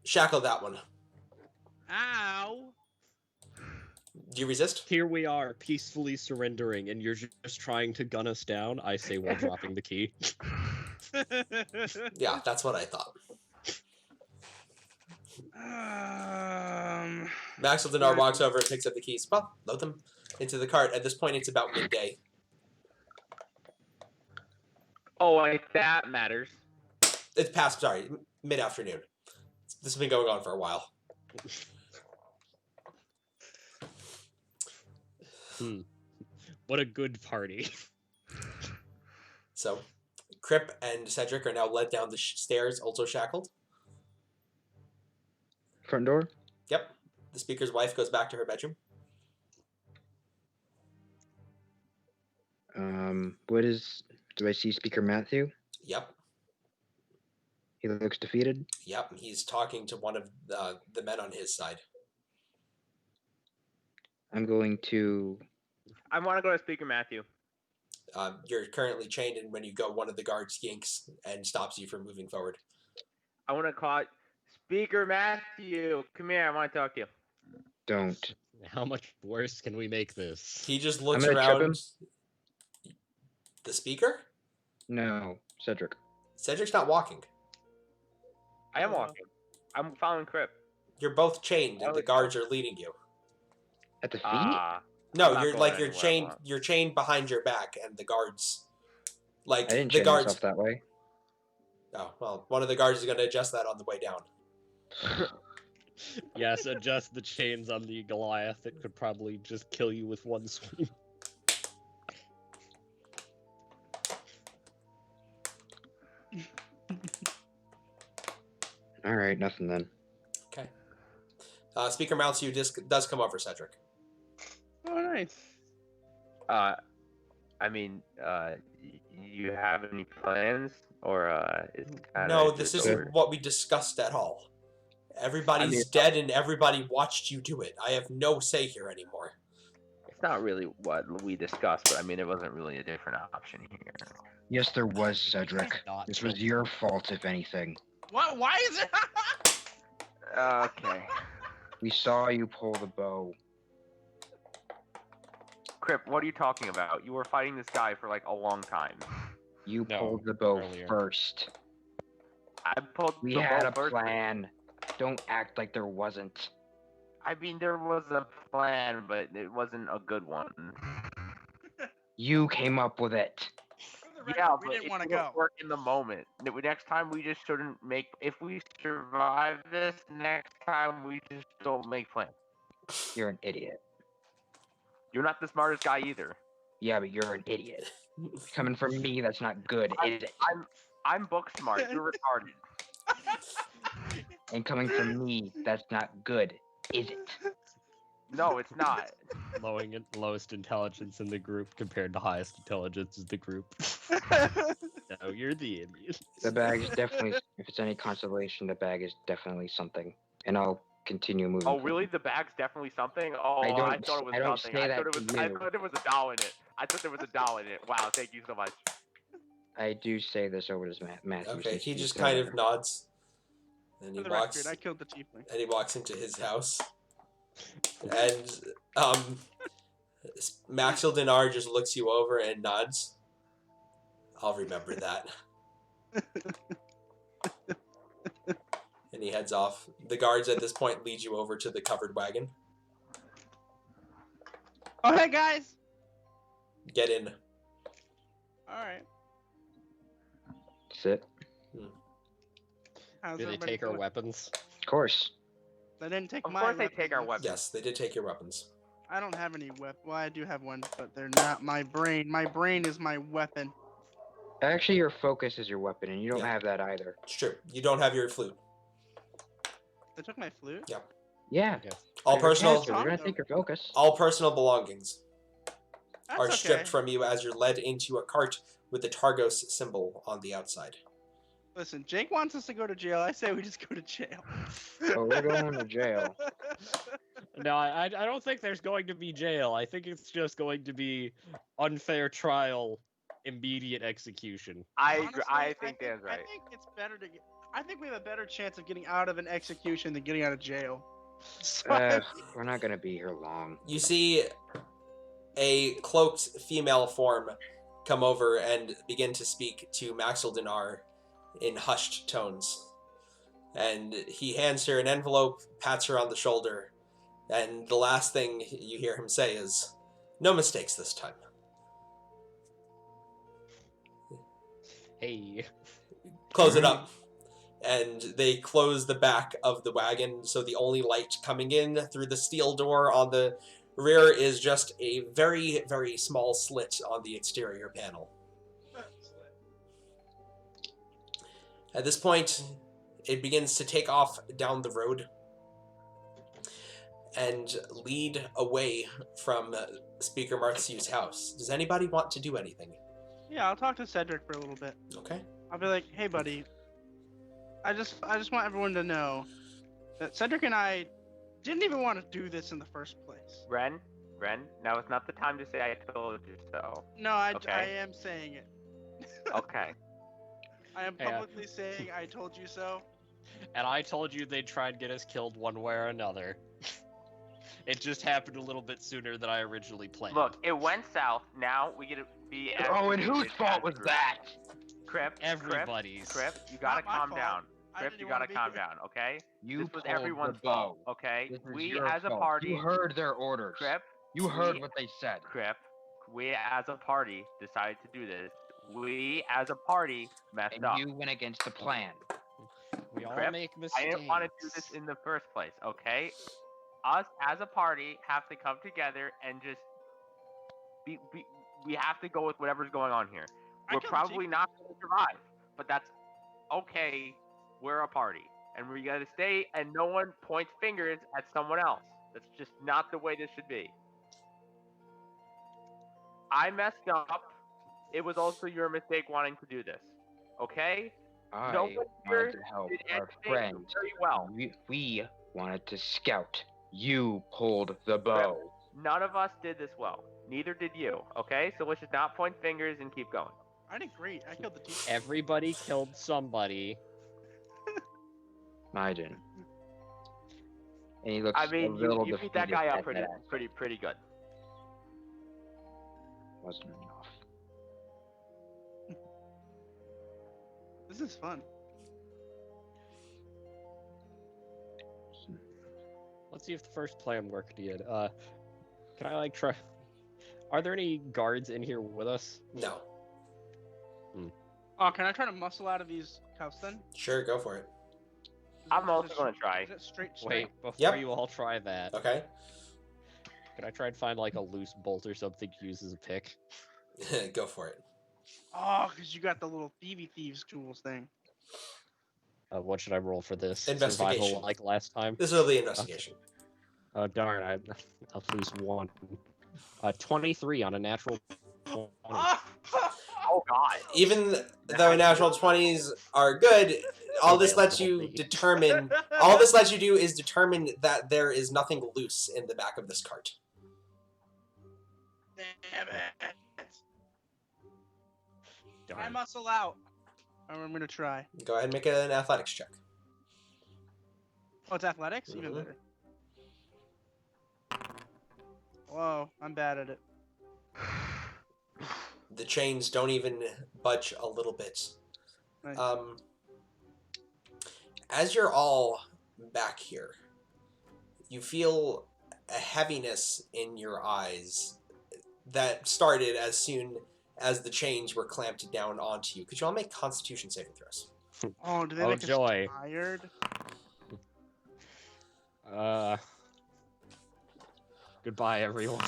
Shackle that one. Ow. Do you resist? Here we are, peacefully surrendering, and you're just trying to gun us down. I say while dropping the key. Yeah, that's what I thought. Maxildinar walks over and picks up the keys. Well, load them into the cart. At this point, it's about midday. Oh, like that matters. It's past, sorry, mid-afternoon. This has been going on for a while. What a good party. So, Crip and Cedric are now led down the stairs, also shackled. Front door? Yep. The speaker's wife goes back to her bedroom. Do I see Speaker Matthew? Yep. He looks defeated. Yep. He's talking to one of the men on his side. I'm going to... I want to go to Speaker Matthew. You're currently chained, and when you go, one of the guards yanks and stops you from moving forward. I want to call it Speaker Matthew. Come here. I want to talk to you. Don't. How much worse can we make this? He just looks I'm gonna trip around. The speaker? No, Cedric. Cedric's not walking. I am walking. I'm following Crip. You're both chained, and the guards are leading you. At the feet? No, I'm not you're going like you're anywhere I chained. want. You're chained behind your back, and the guards, like I didn't the chain guards. myself that way. Oh well, one of the guards is going to adjust that on the way down. Yes, adjust the chains on the Goliath. It could probably just kill you with one swing. All right, nothing then. Okay. Speaker mounts you. Does come over, Cedric. Oh, nice. I mean, you have any plans, or is it kinda No, just this over? isn't what we discussed at all. Everybody's I mean- dead, and everybody watched you do it. I have no say here anymore. It's not really what we discussed, but I mean, it wasn't really a different option here. Yes, there was, Cedric. Not This was your fault, if anything. What? Why is it? Okay. We saw you pull the bow. Crip, what are you talking about? You were fighting this guy for like a long time. You No, pulled the bow earlier. first. I pulled We the had bow a first. plan. Don't act like there wasn't. I mean, there was a plan, but it wasn't a good one. You came up with it. For the record, Yeah, we but didn't it want to didn't go. work in the moment. Next time we just shouldn't make. If we survive this, next time we just don't make plans. You're an idiot. You're not the smartest guy either. Yeah, but you're an idiot. Coming from me, that's not good, is it? I'm book smart. You're retarded. And coming from me, that's not good, is it? No, it's not. Lowest intelligence in the group compared to highest intelligence in the group. No, you're the idiot. The bag is definitely, if it's any consolation, the bag is definitely something. And I'll continue moving. Oh, really? The bag's definitely something? Oh, I thought it was I don't nothing. say I that thought it was. to I you. thought there was a doll in it. I thought there was a doll in it. Wow, thank you so much. I do say this over to Matthew. Okay, since he he's just still kind there. of nods. And For the record, I killed the tiefling. and he walks into his house. And Maxildinar just looks you over and nods. I'll remember that. And he heads off. The guards at this point lead you over to the covered wagon. Oh, hey, guys! Get in. Alright. Sit. How's Do they everybody take our doing? weapons? Of course. They didn't take Of my course they weapons. take our weapons. Yes, they did take your weapons. I don't have any weapons. Well, I do have one, but they're not my brain. My brain is my weapon. Actually, your focus is your weapon, and you don't Yeah. have that either. It's true. You don't have your flute. They took my flute? Yeah. All You're a personal, caster, They're gonna take your focus. all personal belongings That's are okay. stripped from you as you're led into a cart with the Targos symbol on the outside. Listen, Jake wants us to go to jail. I say we just go to jail. Oh, we're going to jail. No, I don't think there's going to be jail. I think it's just going to be unfair trial, immediate execution. Honestly, I think Dan's right. I think it's better to get. I think we have a better chance of getting out of an execution than getting out of jail. So We're not gonna be here long. You see a cloaked female form come over and begin to speak to Maxildinar in hushed tones. And he hands her an envelope, pats her on the shoulder, and the last thing you hear him say is, "No mistakes this time." Hey. Close it up. And they close the back of the wagon, so the only light coming in through the steel door on the rear is just a very, very small slit on the exterior panel. At this point, it begins to take off down the road and lead away from Speaker Marthieu's house. Does anybody want to do anything? yeah, I'll talk to Cedric for a little bit. Okay. I'll be like, hey, buddy. I just want everyone to know that Cedric and I didn't even want to do this in the first place. Ren, now is not the time to say I told you so. No, I Okay. am saying it. Okay. I am Hey, publicly saying I told you so. And I told you they'd try and get us killed one way or another. It just happened a little bit sooner than I originally planned. Look, it went south. Now we get to be. Oh, and whose executed fault as was a group. that? Crip, Everybody's. Crip, you gotta Not my calm fault. down. I Crip, didn't you wanna gotta be calm here. down, okay? You This was pulled everyone's the bow. fault, okay? This was We your as a fault. party, You heard their orders. Crip, You heard we- what they said. Crip, we as a party decided to do this. We as a party messed And up. you went against the plan. We all Crip, make I mistakes. didn't want to do this in the first place, okay? Us as a party have to come together and just we have to go with whatever's going on here. I We're killed the probably not going to survive, but that's okay. We're a party, and we got to stay, and no one points fingers at someone else. That's just not the way this should be. I messed up. It was also your mistake wanting to do this, okay? I No one here wanted to help did our anything friend. very well. We wanted to scout. You pulled the bow. None of us did this well. Neither did you, okay? So let's just not point fingers and keep going. I did great. I killed the team. Everybody killed somebody. Maiden. And he looks I mean, a little you beat that defeated guy at up pretty, that aspect. pretty good. Wasn't enough. This is fun. Let's see if the first plan worked yet. Can I try? Are there any guards in here with us? No. Oh, can I try to muscle out of these cuffs then? Sure, go for it. I'm Is also it gonna try. Is it straight? Wait, before Yep. you all try that, Okay. can I try and find like a loose bolt or something to use as a pick? Go for it. Oh, because you got the little thieves tools thing. What should I roll for this? Investigation. Survival like last time? This will be investigation. Oh darn, I'll lose one. 23 on a natural 20. Oh God. Even though natural 20s are good, all this lets you determine. All this lets you do is determine that there is nothing loose in the back of this cart. Damn it! I Darn. muscle out. I'm gonna try. Go ahead and make an athletics check. Oh, it's athletics? Even Mhm. better. Whoa, I'm bad at it. The chains don't even budge a little bit. Nice. As you're all back here, you feel a heaviness in your eyes that started as soon as the chains were clamped down onto you. Could you all make Constitution saving throws? Oh, do they Oh, make joy. us tired? Goodbye, everyone.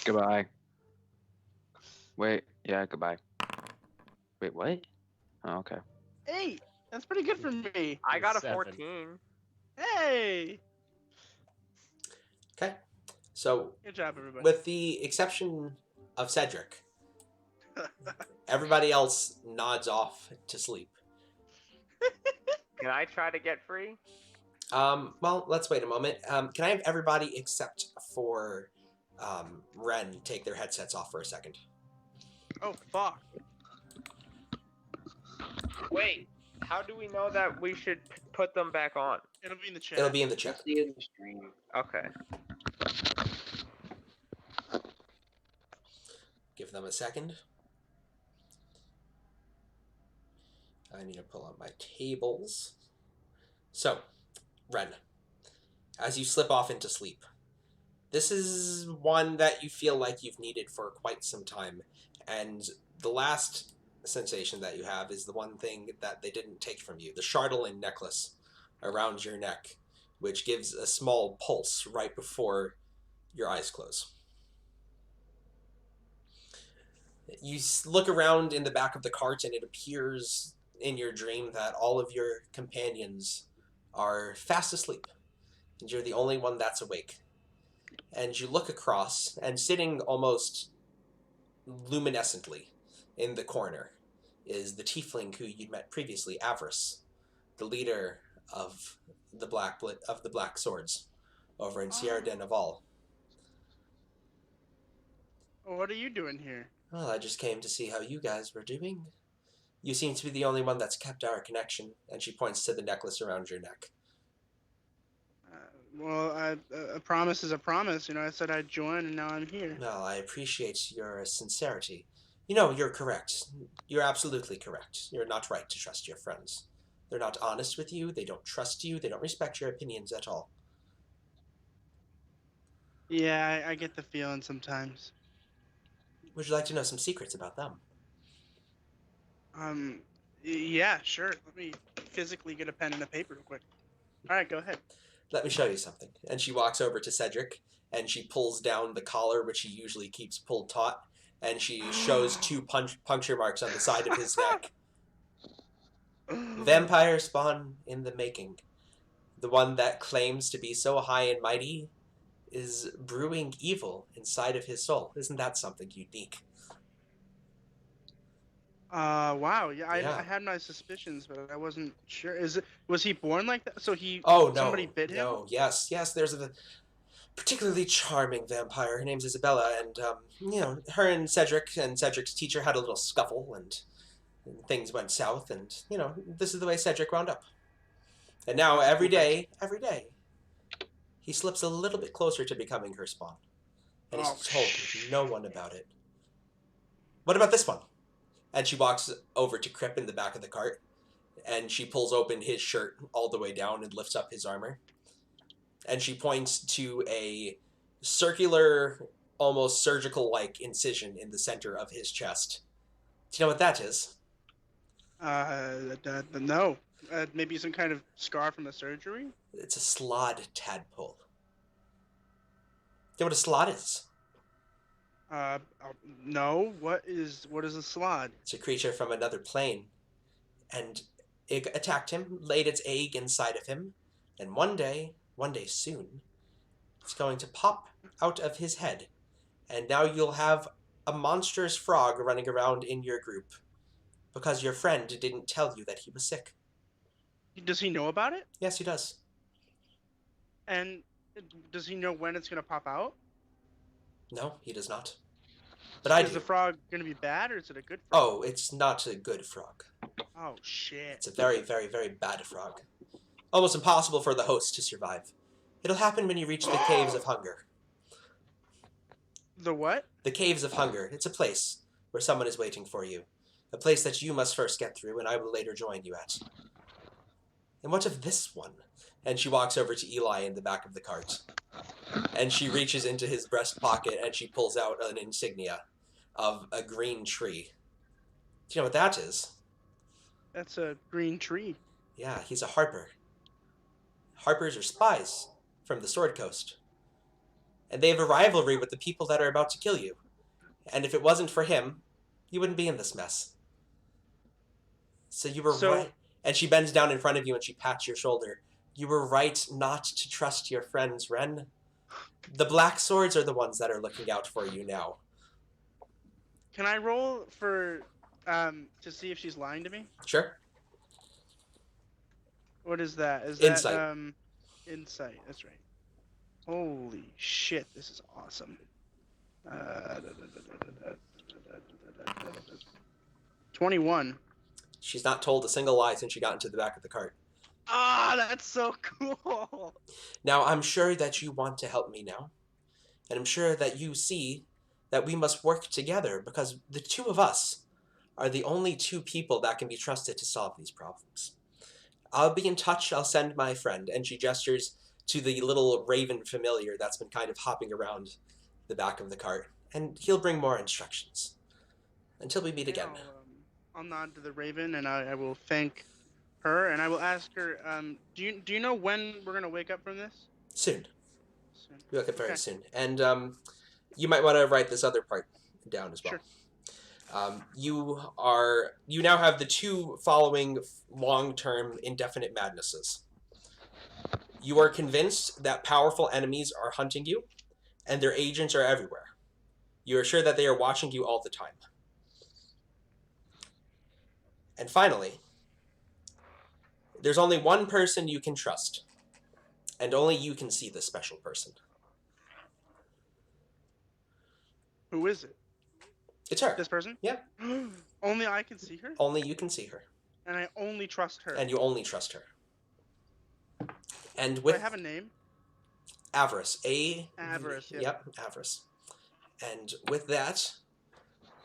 Goodbye. Wait, yeah, goodbye. Wait, what? Oh, okay. 8! That's pretty good for me. I got a 7. 14. Hey! Okay. So, Good job, everybody. with the exception of Cedric, everybody else nods off to sleep. Can I try to get free? Well, let's wait a moment. Can I have everybody except for Ren take their headsets off for a second? Oh, fuck. Wait, how do we know that we should put them back on? It'll be in the chat. It'll be in the chat. See in the stream. Okay. Give them a second. I need to pull out my tables. So, Ren, as you slip off into sleep, this is one that you feel like you've needed for quite some time, and the last sensation that you have is the one thing that they didn't take from you, the Chardeline necklace around your neck, which gives a small pulse right before your eyes close. You look around in the back of the cart, and it appears in your dream that all of your companions are fast asleep, and you're the only one that's awake. And you look across, and sitting almost luminescently in the corner is the tiefling who you'd met previously, Avarice, the leader of the Black Swords over in Sierra de Naval. What are you doing here? Well, I just came to see how you guys were doing. You seem to be the only one that's kept our connection, and she points to the necklace around your neck. Well, a promise is a promise. You know, I said I'd join, and now I'm here. Well, I appreciate your sincerity. You know, you're correct. You're absolutely correct. You're not right to trust your friends. They're not honest with you, they don't trust you, they don't respect your opinions at all. Yeah, I get the feeling sometimes. Would you like to know some secrets about them? Yeah, sure. Let me physically get a pen and a paper real quick. All right, go ahead. Let me show you something. And she walks over to Cedric, and she pulls down the collar, which she usually keeps pulled taut, and she shows 2 puncture marks on the side of his neck. Vampire spawn in the making. The one that claims to be so high and mighty is brewing evil inside of his soul. Isn't that something unique? Wow. Yeah, Yeah. I had my suspicions, but I wasn't sure. Was he born like that? So he Oh, no. somebody bit him? No, yes, there's a particularly charming vampire. Her name's Isabella, and, you know, her and Cedric's teacher had a little scuffle, and things went south, and, you know, this is the way Cedric wound up. And now, every day, he slips a little bit closer to becoming her spawn. And he's told no one about it. What about this one? And she walks over to Crip in the back of the cart, and she pulls open his shirt all the way down and lifts up his armor. And she points to a circular, almost surgical-like incision in the center of his chest. Do you know what that is? No. Maybe some kind of scar from the surgery? It's a slod tadpole. Do you know what a slod is? No. What is a slod? It's a creature from another plane. And it attacked him, laid its egg inside of him, and one day soon, it's going to pop out of his head. And now you'll have a monstrous frog running around in your group because your friend didn't tell you that he was sick. Does he know about it? Yes, he does. And does he know when it's gonna pop out? No, he does not. But I Is do. the frog gonna be bad, or is it a good frog? Oh, it's not a good frog. Oh shit. It's a very, very, very bad frog. Almost impossible for the host to survive. It'll happen when you reach the Caves of Hunger. The what? The Caves of Hunger. It's a place where someone is waiting for you. A place that you must first get through, and I will later join you at. And what of this one? And she walks over to Eli in the back of the cart. And she reaches into his breast pocket and she pulls out an insignia of a green tree. Do you know what that is? That's a green tree. Yeah, he's a harper. Harpers are spies from the Sword Coast. And they have a rivalry with the people that are about to kill you. And if it wasn't for him, you wouldn't be in this mess. So you were right. And she bends down in front of you and she pats your shoulder. You were right not to trust your friends, Ren. The Black Swords are the ones that are looking out for you now. Can I roll for to see if she's lying to me? Sure. What is that? Is Insight. that insight? That's right. Holy shit! This is awesome. 21. She's not told a single lie since she got into the back of the cart. Ah, that's so cool. Now, I'm sure that you want to help me now. And I'm sure that you see that we must work together because the two of us are the only two people that can be trusted to solve these problems. I'll be in touch. I'll send my friend. And she gestures to the little raven familiar that's been kind of hopping around the back of the cart. And he'll bring more instructions. Until we meet again. I'll nod to the raven and I will thank her and I will ask her. Do you know when we're gonna wake up from this? Soon. Soon. We'll wake up very Okay. soon. And you might want to write this other part down as well. Sure. You now have the two following long-term indefinite madnesses. You are convinced that powerful enemies are hunting you, and their agents are everywhere. You are sure that they are watching you all the time. And finally, there's only one person you can trust, and only you can see this special person. Who is it? It's her. This person? Yeah. Only I can see her, Only you can see her. and I only trust her. And you only trust her. And Do with I have a name? Avarice. Avarice, yeah. Yep, Avarice. And with that,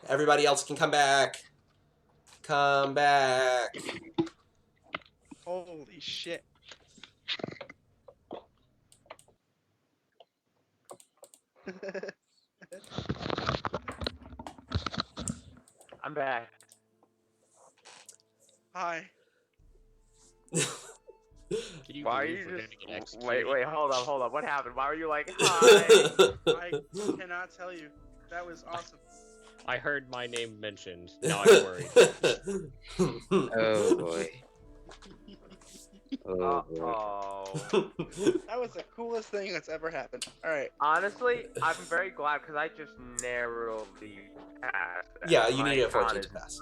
everybody else can come back. Come back. Holy shit. I'm back. Hi. Can you Why are believe you we're just... gonna get executed? Wait, hold on. What happened? Why were you like, hi? I cannot tell you. That was awesome. I heard my name mentioned. Now I'm worried. Oh boy. Oh boy. Uh-oh. That was the coolest thing that's ever happened. Alright. Honestly, I'm very glad because I just narrowly passed. Yeah, you My need a con 14 is- to pass.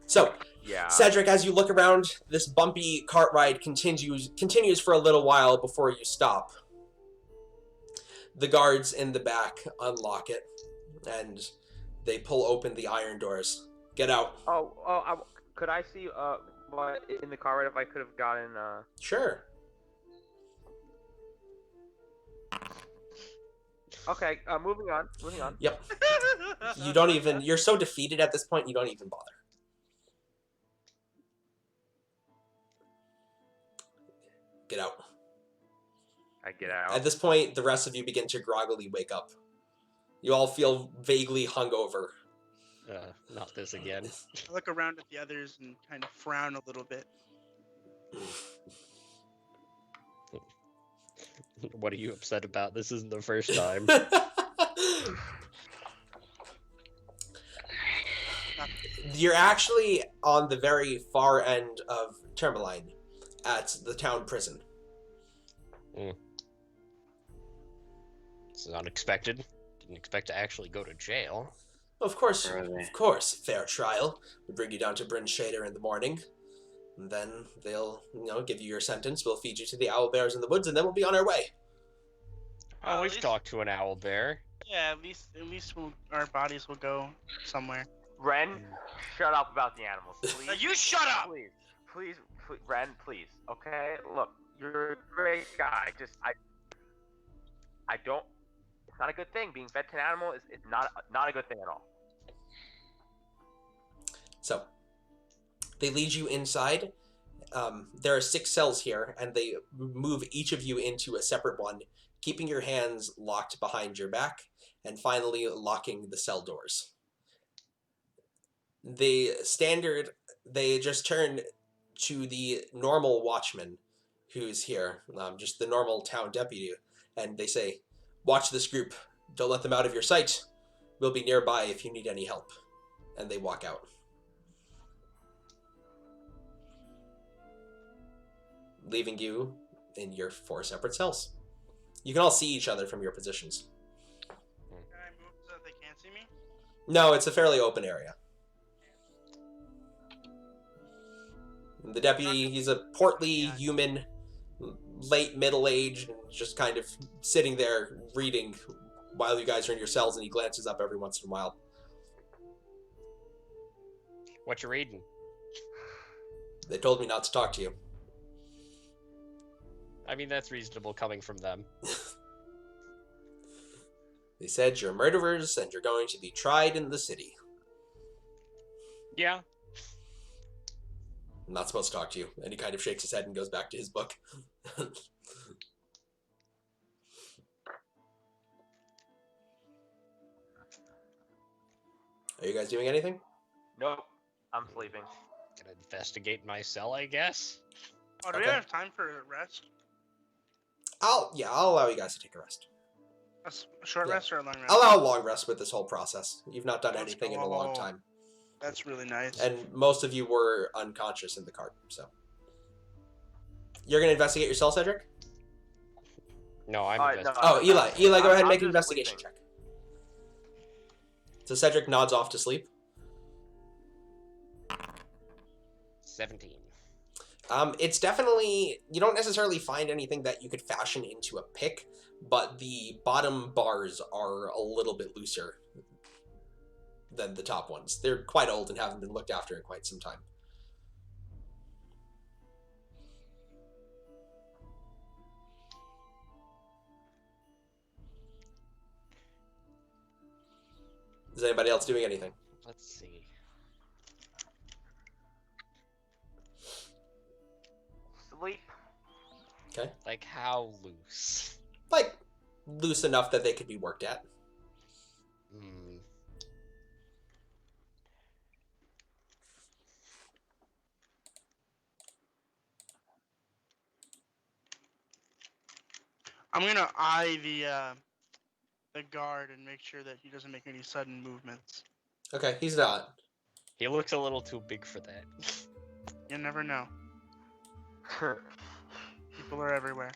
So, Yeah. Cedric, as you look around, this bumpy cart ride continues for a little while before you stop. The guards in the back unlock it, and they pull open the iron doors. Get out. Could I see what in the car right if I could have gotten Sure. Okay, moving on. Yep. You're so defeated at this point, you don't even bother. Get out. I get out. At this point, the rest of you begin to groggily wake up. You all feel vaguely hungover. Not this again. I look around at the others and kind of frown a little bit. What are you upset about? This isn't the first time. You're actually on the very far end of Termalaine, at the town prison. This is unexpected. Didn't expect to actually go to jail. Of course, Really? fair trial. We bring you down to Bryn Shader in the morning. And then they'll, give you your sentence. We'll feed you to the owl bears in the woods, and then we'll be on our way. Oh, at we've least- talked to an owl bear. Yeah, at least our bodies will go somewhere. Ren, shut up about the animals, please. You shut up! Please, Ren, please. Okay, look, you're a great guy. Just I don't. It's not a good thing. Being fed to an animal is not a good thing at all. So they lead you inside. There are 6 cells here, and they move each of you into a separate one, keeping your hands locked behind your back, and finally locking the cell doors. They just turn to the normal watchman who's here, just the normal town deputy, and they say, "Watch this group. Don't let them out of your sight. We'll be nearby if you need any help." And they walk out, leaving you in your 4 separate cells. You can all see each other from your positions. Can I move so that they can't see me? No, it's a fairly open area. The deputy, he's a portly human, late middle age, and just kind of sitting there reading while you guys are in your cells, and he glances up every once in a while. What you reading? They told me not to talk to you. I mean, that's reasonable coming from them. They said you're murderers and you're going to be tried in the city. Yeah. I'm not supposed to talk to you. And he kind of shakes his head and goes back to his book. Are you guys doing anything? Nope. I'm sleeping. Gonna investigate my cell, I guess. Oh, do we Okay. have time for a rest? I'll allow you guys to take a rest. A short Yeah. rest or a long rest? I'll allow a long rest with this whole process. You've not done Let's anything in a go. long time. That's really nice. And most of you were unconscious in the cart, so. You're going to investigate your cell, Cedric? No, I'm Alright, investigating. Oh, Eli. Eli, go ahead and I'm make an just investigation sleeping. check. So Cedric nods off to sleep. 17. It's definitely, you don't necessarily find anything that you could fashion into a pick, but the bottom bars are a little bit looser than the top ones. They're quite old and haven't been looked after in quite some time. Is anybody else doing anything? Let's see. Sleep. Okay. Like, how loose? Like, loose enough that they could be worked at. Hmm. I'm gonna eye the guard and make sure that he doesn't make any sudden movements. Okay, he's not. He looks a little too big for that. You never know. People are everywhere.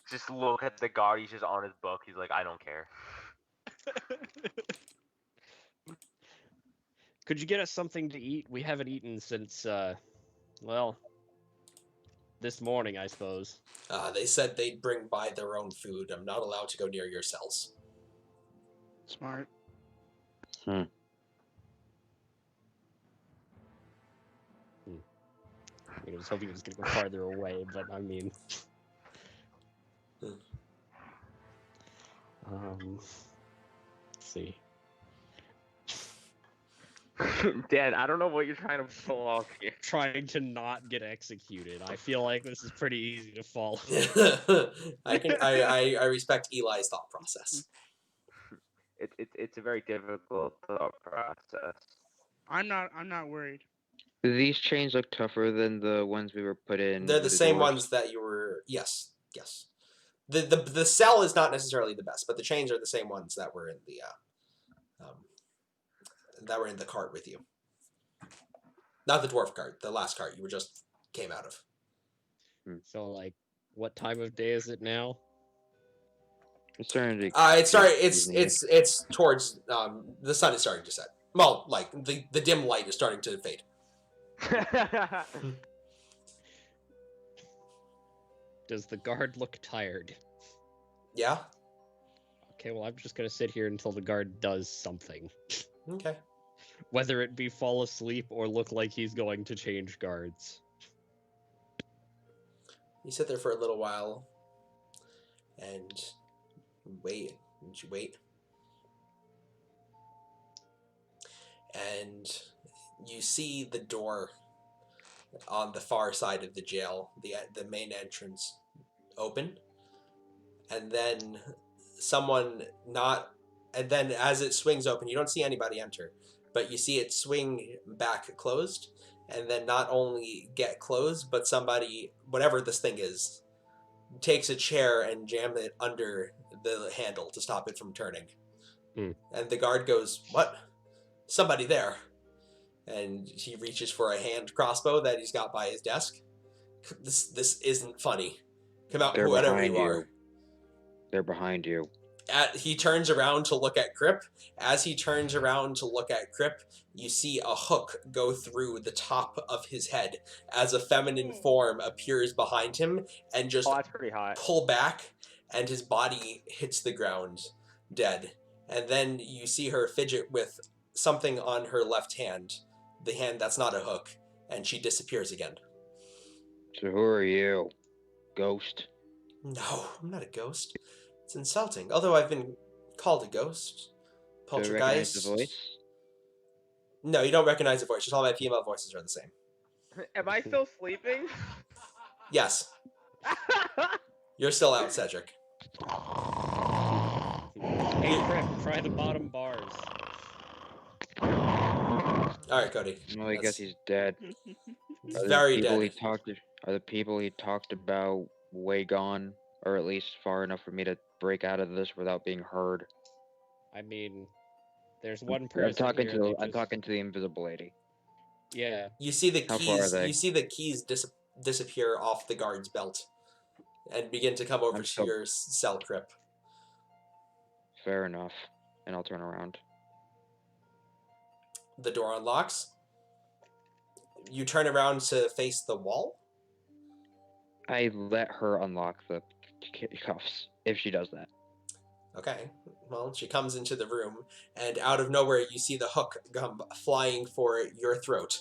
Just look at the guard. He's just on his book. He's like, I don't care. Could you get us something to eat? We haven't eaten since, well, this morning, I suppose. They said they'd bring by their own food. I'm not allowed to go near your cells. Smart. I was hoping he was going to go farther away, but I mean... let's see. Dad, I don't know what you're trying to pull off here. Trying to not get executed. I feel like this is pretty easy to follow. I respect Eli's thought process. It's a very difficult thought process. I'm not worried. These chains look tougher than the ones we were put in. They're the with same doors. ones that you were. Yes. The cell is not necessarily the best, but the chains are the same ones that were in the cart with you. Not the dwarf cart, the last cart you were just came out of. So, like, what time of day is it now? It's starting to. It's towards the sun is starting to set. Well, like the dim light is starting to fade. Does the guard look tired? Yeah. Okay, well, I'm just gonna sit here until the guard does something. Okay. Whether it be fall asleep or look like he's going to change guards. You sit there for a little while and wait. And you wait. And you see the door on the far side of the jail, the main entrance, open. And then and then as it swings open, you don't see anybody enter, but you see it swing back closed, and then not only get closed, but somebody, whatever this thing is, takes a chair and jam it under the handle to stop it from turning. And the guard goes, "What? Somebody there." And he reaches for a hand crossbow that he's got by his desk. This isn't funny. Come out, They're whatever behind you you. are. They're behind you. He turns around to look at Crip. As he turns around to look at Crip, you see a hook go through the top of his head as a feminine form appears behind him and just Oh, that's pretty hot. pull back, and his body hits the ground dead. And then you see her fidget with something on her left hand, the hand that's not a hook, and she disappears again. So who are you? Ghost? No, I'm not a ghost. It's insulting. Although I've been called a ghost. Do you recognize Poltergeist. the voice? No, you don't recognize the voice. Just all my female voices are the same. Am I still sleeping? Yes, you're still out, Cedric. Hey, Crip, try the bottom bars. All right, Cody. No, I guess he's dead. He's Are the very people dead. Are the people he talked about way gone, or at least far enough for me to break out of this without being heard? I mean, there's one person I'm talking here to that I'm just- talking to the invisible lady. Yeah. You see the How far are keys. they? You see the keys disappear off the guard's belt, and begin to come over I'm to so- your cell, Crip. Fair enough. And I'll turn around. The door unlocks. You turn around to face the wall. I let her unlock the cuffs if she does that. Okay. Well, she comes into the room, and out of nowhere, you see the hook come flying for your throat.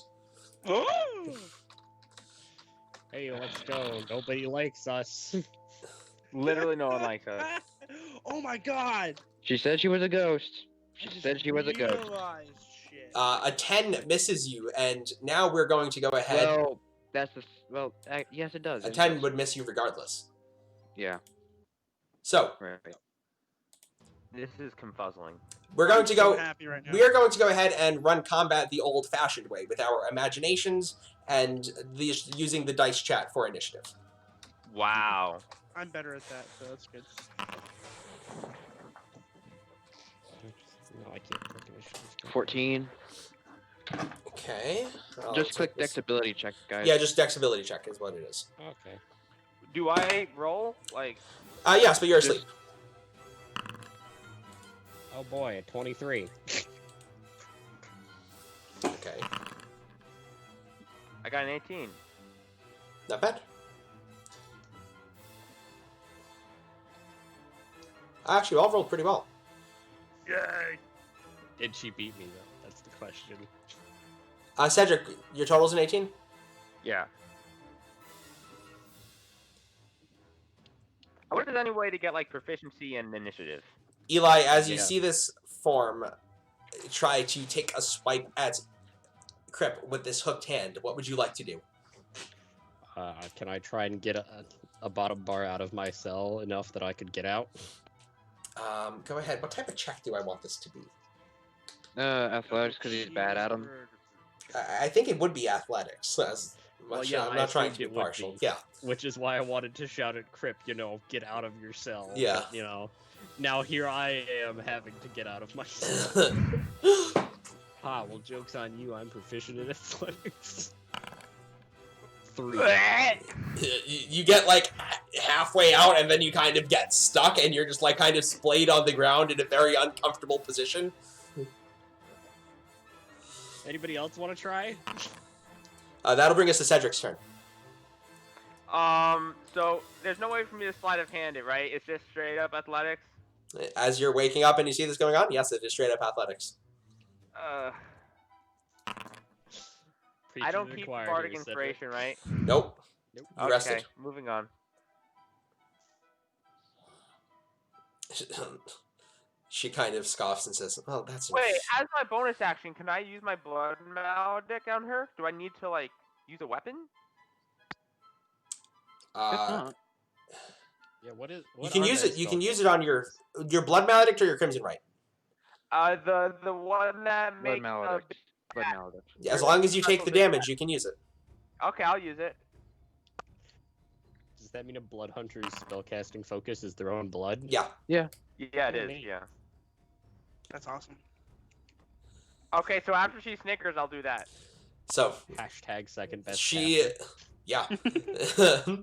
Hey, let's go. Nobody likes us. Literally no one likes us. Oh my god! She said she was a ghost. She I just said she was a ghost. realized shit. A 10 misses you, and now we're going to go ahead. Well, yes, it does. A It 10 does. would miss you regardless. Yeah. So Right. This is confuzzling. we're going to So go. happy right now. We are going to go ahead and run combat the old-fashioned way with our imaginations and using the dice chat for initiative. Wow. I'm better at that, so that's good. No, I can't click initiatives. 14. Okay. I'll Just take click this. dexability check, guys. Yeah, just dexability check is what it is. Okay. Do I roll? Like, Yes, but you're Just- asleep. Oh boy, a 23. Okay. I got an 18. Not bad. Actually, all rolled pretty well. Yay! Did she beat me though? That's the question. Cedric, your total's an 18? Yeah. I wonder if there's any way to get, like, proficiency and initiative. Eli, as you Yeah. see this form try to take a swipe at Crip with this hooked hand, what would you like to do? Can I try and get a bottom bar out of my cell enough that I could get out? Go ahead. What type of check do I want this to be? Athletics because he's bad at them. I think it would be athletics. yeah, I'm I not trying to assumed be it would partial. be. Yeah. Which is why I wanted to shout at Crip, get out of your cell. Yeah. But, now here I am having to get out of my cell. Well, joke's on you, I'm proficient in athletics. 3. You get like halfway out and then you kind of get stuck and you're just like kind of splayed on the ground in a very uncomfortable position. Anybody else want to try? That'll bring us to Cedric's turn. So there's no way for me to sleight of hand it, right? It's just straight up athletics. As you're waking up and you see this going on, yes, it is straight up athletics. I don't Preaching to keep the choir bardic here, Cedric. inspiration, right? Nope. Nope. You rested. Okay, moving on. She kind of scoffs and says, "Well, that's Wait, as my bonus action, can I use my blood maledict on her? Do I need to like use a weapon? Not. Yeah, what you what can are use they it. You can spell use it on your blood maledict or your crimson right. The one that Blood makes maledict. Blood maledict. As long as you take the damage, you can use it. Okay, I'll use it. Does that mean a blood hunter's spellcasting focus is their own blood? Yeah. Yeah, it Oh, is. neat. Yeah. That's awesome. Okay, so after she snickers, I'll do that. So Hashtag second best. she, caster. yeah.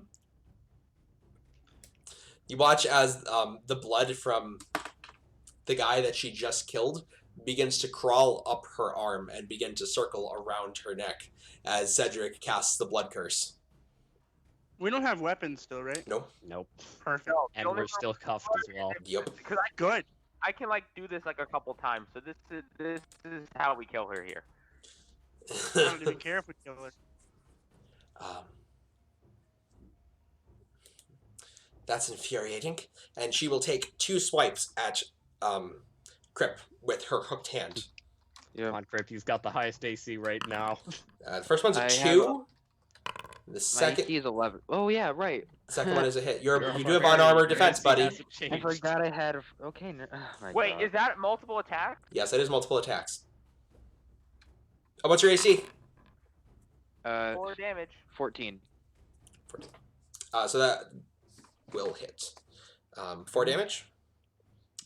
You watch as the blood from the guy that she just killed begins to crawl up her arm and begin to circle around her neck as Cedric casts the blood curse. We don't have weapons still, right? Nope. Nope. Perfect. No, the And only we're still cuffed as well. Yep. because Good. I can like do this like a couple times. So this is how we kill her here. I don't even care if we kill her. That's infuriating. And she will take 2 swipes at Crip with her hooked hand. Come on, Crip, you've got the highest AC right now. The first one's a I 2. The My second AC is 11. Oh yeah, right. second one is a hit. You're You a do have barbarian, unarmored your defense, AC buddy. hasn't I changed. forgot I had. Okay. Oh my Wait, God. is that multiple attacks? Yes, it is multiple attacks. Oh, what's your AC? 4 damage. 14. So that will hit. 4 damage.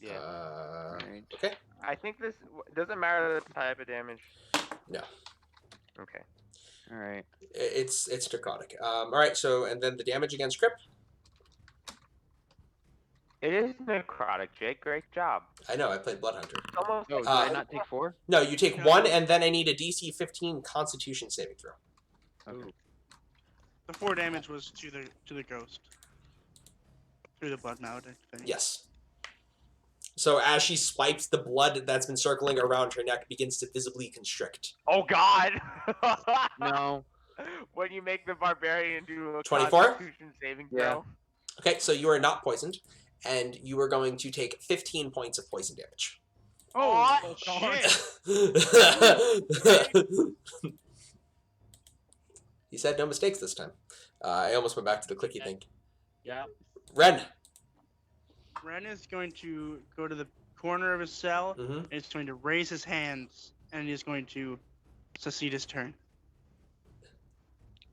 Yeah. Alright. Okay. I think this doesn't matter the type of damage. No. Okay. All right. It's necrotic. All right. So and then the damage against Crip. It is necrotic, Jake. Great job. I know. I played Blood Hunter. It's almost Oh, did Uh, I not take 4? No, you take No. 1, and then I need a DC 15 Constitution saving throw. Okay. The 4 damage was to the ghost. Through the blood maledict thing. Yes. So as she swipes, the blood that's been circling around her neck begins to visibly constrict. Oh God! No. When you make the barbarian do a 24? Constitution saving Yeah. throw. Okay, so you are not poisoned, and you are going to take 15 points of poison damage. Oh, Oh, shit! He said no mistakes this time. I almost went back to the clicky thing. Yeah. Ren. Ren is going to go to the corner of his cell, Mm-hmm. and he's going to raise his hands, and he's going to succeed his turn.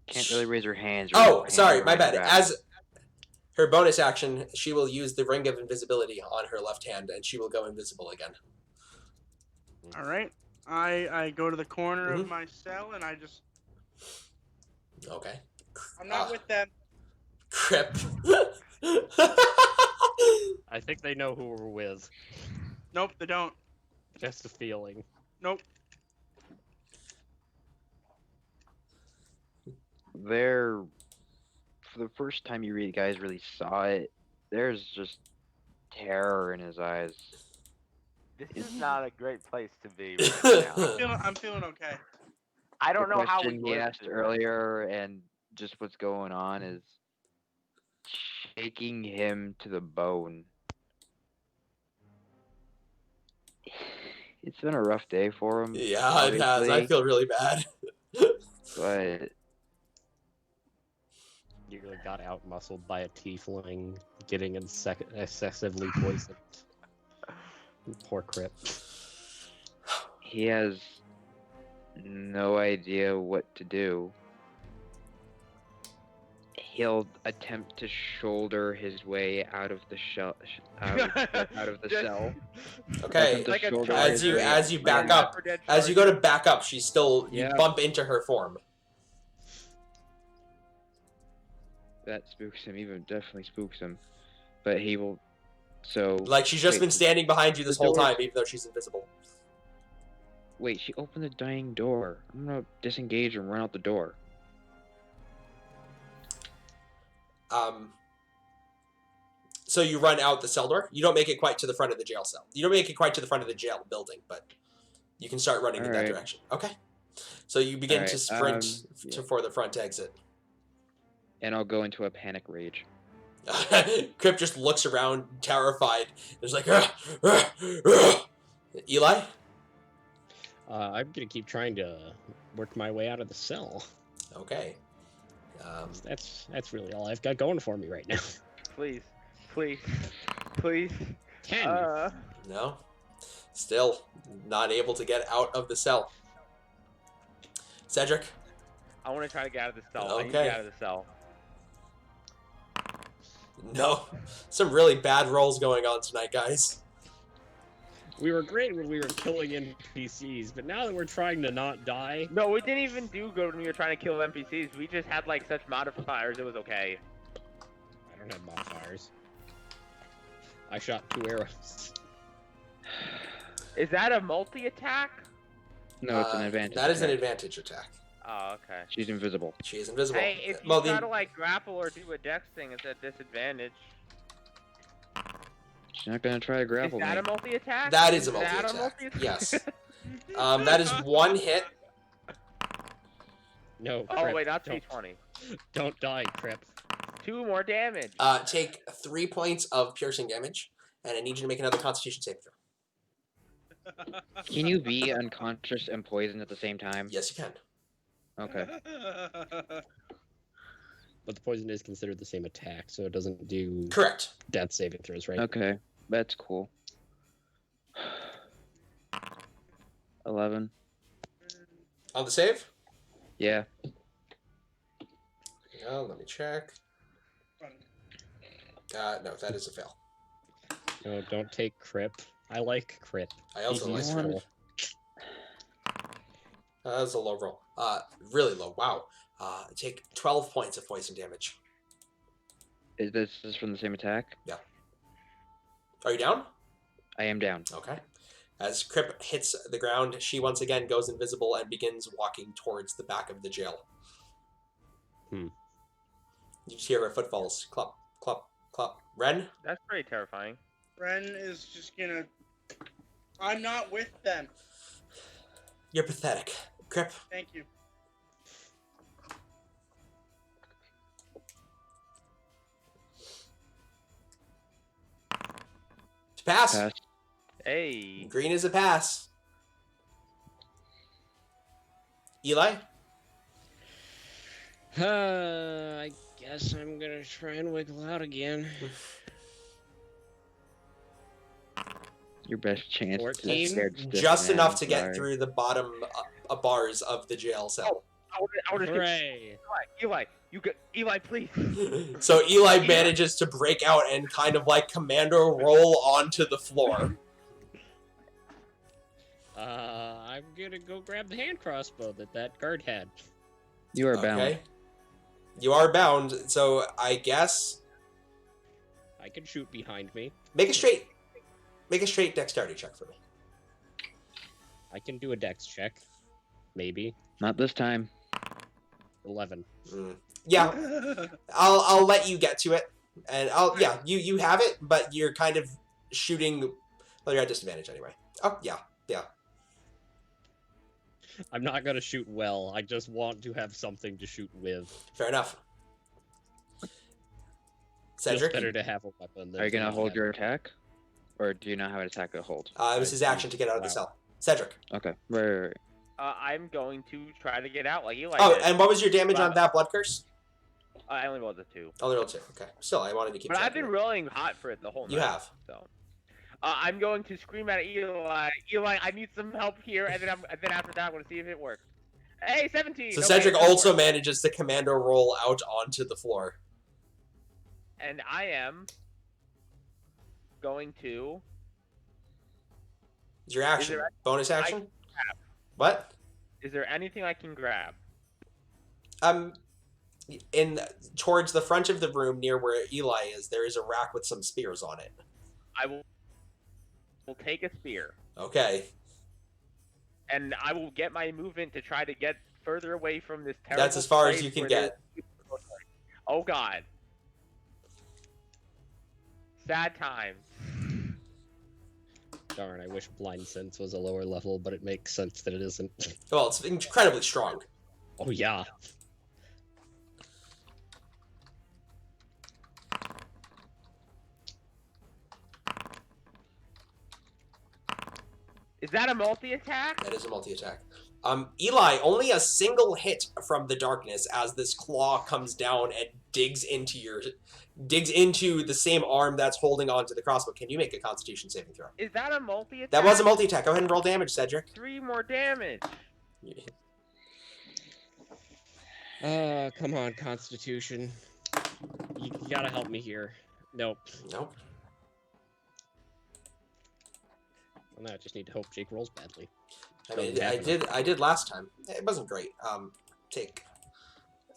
Can't really raise her hands. or Oh, her sorry, hand my bad. around. As her bonus action, she will use the Ring of Invisibility on her left hand, and she will go invisible again. All right. I go to the corner Mhm. of my cell, and I just... Okay. I'm not with them. Crip. I think they know who we're with. Nope, they don't. Just a feeling. Nope. There, for the first time you guys really saw it, there's just terror in his eyes. This is not a great place to be right now. I'm feeling okay. I don't The know how we question he work asked this. earlier and just what's going on is shaking him to the bone. It's been a rough day for him. Yeah, it has. I obviously, feel really bad. But You really got out-muscled by a tiefling, getting excessively poisoned. Poor Crip. he has no idea what to do. He'll attempt to shoulder his way out of the shell, out of the Just- cell. Okay. Attempt to Like a shoulder child. his As way you back out. up, as you go to back up, she's still you Yeah. bump into her form. That spooks him. Even definitely spooks him. But he will. So Like she's just Wait, been standing behind you this the whole door's- time, even though she's invisible. wait. She opened the dying door. I'm gonna disengage and run out the door. So you run out the cell door. You don't make it quite to the front of the jail cell. You don't make it quite to the front of the jail building, but you can start running in that Alright. direction. Okay. So you begin to Alright, sprint for the front exit. and I'll go into a panic rage. Crip just looks around, terrified. There's like, Eli? I'm gonna keep trying to work my way out of the cell. Okay. That's really all I've got going for me right now. Please, please, please. 10. No. Still not able to get out of the cell. Cedric? I want to try to get out of the cell. I need to Okay. get out of the cell. No. Some really bad rolls going on tonight, guys. We were great when we were killing NPCs, but now that we're trying to not die, No, we didn't even do good when we were trying to kill NPCs. We just had like such modifiers. It was okay. I don't have modifiers. I shot 2 arrows. Is that a multi-attack? No, it's an advantage. That is an attack. advantage attack. Oh, okay. She's invisible. She is invisible. Hey, if you Well, try to like grapple or do a dex thing, it's a disadvantage. She's not gonna try to grapple Is that me. a multi-attack? That is a that multi-attack. multi-attack? Yes. That is 1 hit. No, Oh Crip, wait, not don't, 220. don't die, Crip. 2 more damage. Take 3 points of piercing damage, and I need you to make another Constitution saving throw. Can you be unconscious and poisoned at the same time? Yes, you can. Okay. But the poison is considered the same attack, so it doesn't do Correct. death saving throws, right? Okay, that's cool. 11. On the save? Yeah. Let me check. No, that is a fail. No, don't take Crip. I like Crip. I also He's like useful. That's a low roll. Really low. Wow. Take 12 points of poison damage. Is this from the same attack? Are you down? I am down. Okay. As Crip hits the ground, she once again goes invisible and begins walking towards the back of the jail. You just hear her footfalls. Clop, clop, clop. Ren? That's pretty terrifying. Ren is just gonna. I'm not with them. You're pathetic. Crip? Thank you. To pass. Pass. Hey. Green is a pass. Eli? I guess I'm gonna try and wiggle out again. Your best chance. 14? Just enough to get through the bottom bars of the jail cell. I want to Hooray! Eli, Eli, please. So Eli manages to break out and kind of like commando roll onto the floor. I'm gonna go grab the hand crossbow that guard had. You are bound. Okay. You are bound, so I guess I can shoot behind me. make a straight dexterity check for me. I can do a dex check. Maybe. Not this time. 11. Yeah, I'll let you get to it, and you have it, but you're kind of shooting. Well, you're at disadvantage anyway. Oh yeah. I'm not gonna shoot well. I just want to have something to shoot with. Fair enough. It's Cedric, better to have a weapon than Are you to gonna not hold have your it. attack? Or do you not have an attack to hold? it was his action to get out of the cell. Cedric. Okay. Right. I'm going to try to get out like Eli Oh, did. and what was your damage on that blood curse? I only rolled a 2. Only rolled 2. Okay. Still, I wanted to keep But track I've been of it. rolling hot for it the whole night. You have. So, I'm going to scream at Eli. Eli, I need some help here, and then after that, I'm going to see if it works. Hey, 17. So Okay, Cedric it does also work. manages to commando roll out onto the floor. And I am going to. Is your action there- bonus action? grab. What? Is there anything I can grab? In towards the front of the room near where Eli is, there is a rack with some spears on it. I will take a spear, Okay. and I will get my movement to try to get further away from this terrible. That's as far as place you can where get. there's- Oh God. Sad times. Darn, I wish blind sense was a lower level, but it makes sense that it isn't. Well, it's incredibly strong. Oh yeah. that a multi-attack? That is a multi-attack. Eli, only a single hit from the darkness as this claw comes down and digs into the same arm that's holding onto the crossbow. Can you make a Constitution saving throw? Is that a multi-attack? That was a multi-attack. Go ahead and roll damage, Cedric. 3 more damage. Come on, Constitution. You gotta help me here. Nope. Nope. Well, no, I just need to hope Jake rolls badly. I mean, I did last time. It wasn't great. Take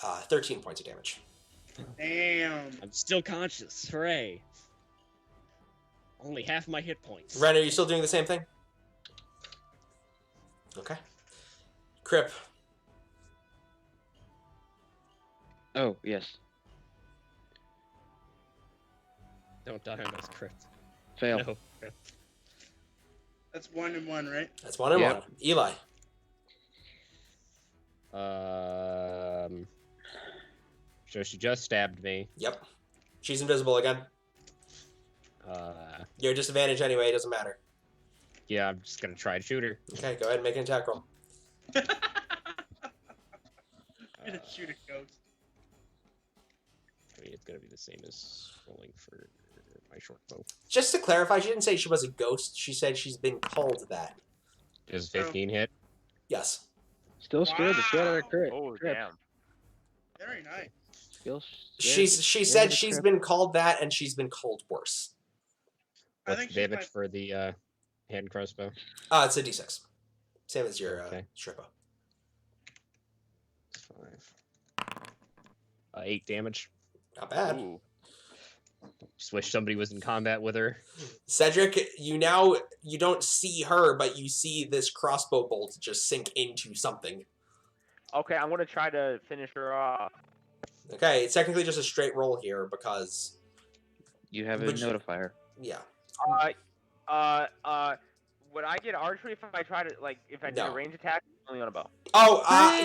13 points of damage. Damn. I'm still conscious. Hooray. Only half my hit points. Ren, are you still doing the same thing? Okay. Crip. Oh, yes. Don't die on this crypt. Fail. No. That's 1 and 1, right? That's 1 and Yeah. 1. Eli. So she just stabbed me. Yep. She's invisible again. You're at disadvantage anyway, it doesn't matter. Yeah, I'm just gonna try to shoot her. Okay, go ahead and make an attack roll. I'm gonna shoot a ghost. I mean, it's gonna be the same as rolling for my short bow. Just to clarify, she didn't say she was a ghost. She said she's been called that. Does 15 hit? Yes. Still scared the shit out of crit. Oh, Crip. damn. Very nice. Still She scared said of the she's crit. been called that and she's been called worse. I What's think the she's damage for the hand crossbow? It's a d6. Same as your Okay. Shrippo. 5. 8 damage. Not bad. Ooh. Just wish somebody was in combat with her. Cedric, you don't see her, but you see this crossbow bolt just sink into something. Okay, I'm gonna try to finish her off. Okay, it's technically just a straight roll here because, You have a Would you- notifier. yeah. Would I get archery if I try to, like, if I did No. a range attack only on a bow? Oh,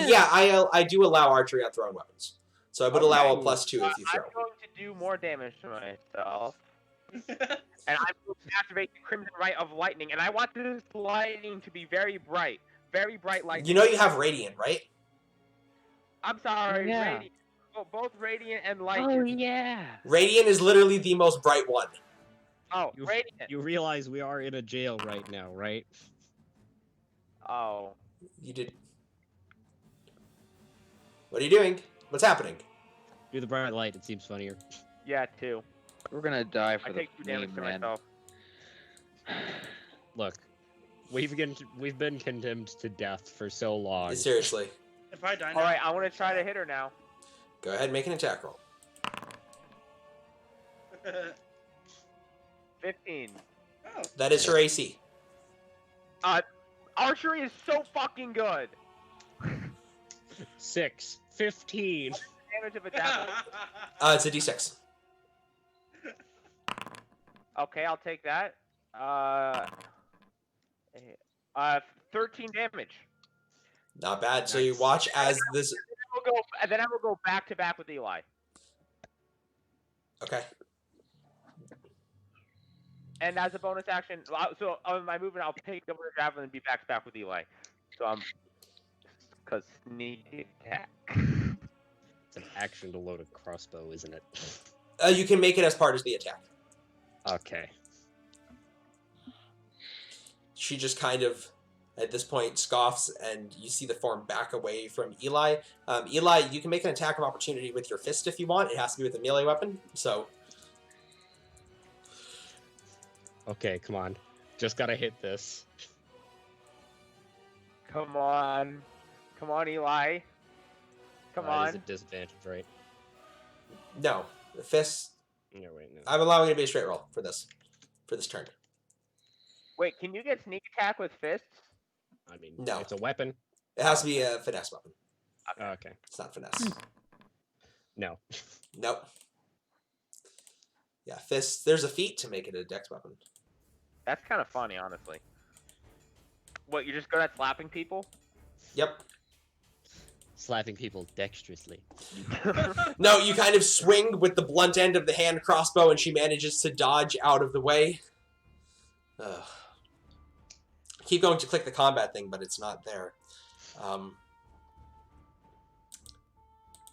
yeah, I do allow archery on thrown weapons. So I would allow a Okay. +2 if you I'm throw. going to do more damage to myself, and I'm going to activate the Crimson Right of Lightning, and I want this lightning to be very bright lightning. You know you have Radiant, right? I'm sorry, Yeah. Radiant. Both Radiant and Lightning. yeah. Radiant is literally the most bright one. Oh, You- Radiant. You realize we are in a jail right now, right? Oh. You did. What are you doing? What's happening? Do the bright light, it seems funnier. Yeah, 2. We're gonna die for I the take 2 damage meme, to man. myself. Look, we've been condemned to death for so long. Seriously. If I die now, Alright, I want to try to hit her now. Go ahead and make an attack roll. 15. Oh, That is her AC. Archery is so fucking good. 6, 15. Damage of a javelin. It's a d6. Okay, I'll take that. 13 damage. Not bad. So you watch as this. Then I will go back to back with Eli. Okay. And as a bonus action, so on my movement, I'll pick up the javelin and be back to back with Eli. So I'm, cause sneak attack. It's an action to load a crossbow, isn't it? You can make it as part of the attack. Okay. She just kind of, at this point, scoffs, and you see the form back away from Eli. Eli, you can make an attack of opportunity with your fist if you want. It has to be with a melee weapon. So, Okay, come on. Just gotta hit this. Come on, Eli. Come That is on. a disadvantage, right? no. The fist, No, wait, no. I'm allowing it to be a straight roll for this turn. Wait, can you get sneak attack with fists? I mean, No. it's a weapon. It has to be a finesse weapon. Okay. It's not finesse. No. Nope. Yeah, fist. There's a feat to make it a dex weapon. That's kind of funny, honestly. What, you're just good at slapping people? Yep. Slapping people dexterously. No, you kind of swing with the blunt end of the hand crossbow, and she manages to dodge out of the way. Ugh. keep going to click the combat thing, but it's not there.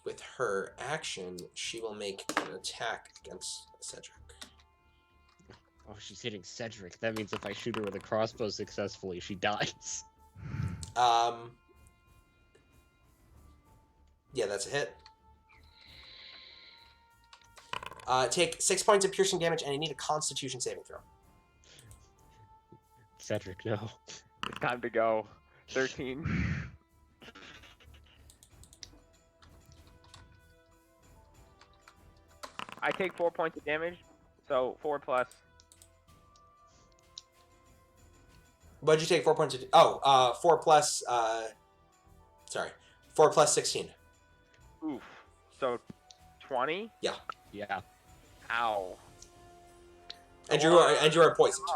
With her action, she will make an attack against Cedric. Oh, she's hitting Cedric. That means if I shoot her with a crossbow successfully, she dies. Yeah, that's a hit. Take 6 points of piercing damage, and you need a Constitution saving throw. Cedric, no. It's time to go. 13. I take 4 points of damage, so 4 plus. What'd you take? 4 points of... 4 plus... sorry. 4 plus 16. Oof. So 20? Yeah. Yeah. Ow. And you are poisoned.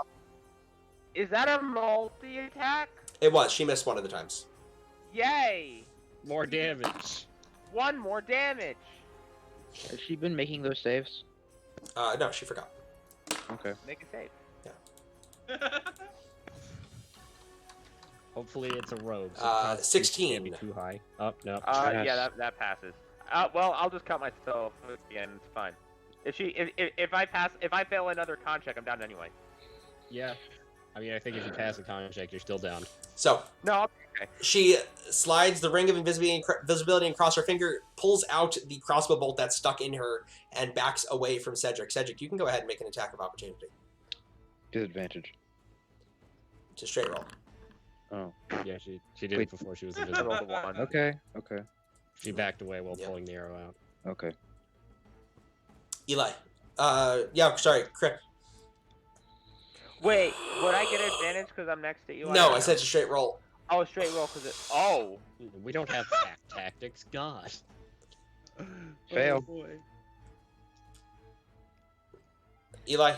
Is that a multi-attack? It was. She missed one of the times. Yay! More damage. 1 more damage. Has she been making those saves? No, she forgot. Okay. Make a save. Hopefully it's a rogue. 16. Can't be too high. Oh, no. Yeah, that passes. Well, I'll just cut myself again. It's fine. If I fail another con check, I'm down anyway. Yeah. I mean, I think if you pass a con check, you're still down. So, No. Okay. she slides the ring of invisibility across her finger, pulls out the crossbow bolt that's stuck in her, and backs away from Cedric. Cedric, you can go ahead and make an attack of opportunity. Disadvantage. It's a straight roll. Oh. Yeah, she did it before she was I invisible. rolled a 1. Okay. Okay. She backed away while Yeah. pulling the arrow out. Okay. Eli. Yeah, sorry, Crip. Wait, would I get advantage because I'm next to Eli? No, I said it's a straight roll. Oh, straight roll because it. Oh. We don't have tactics. God. Fail. Oh, boy. Eli.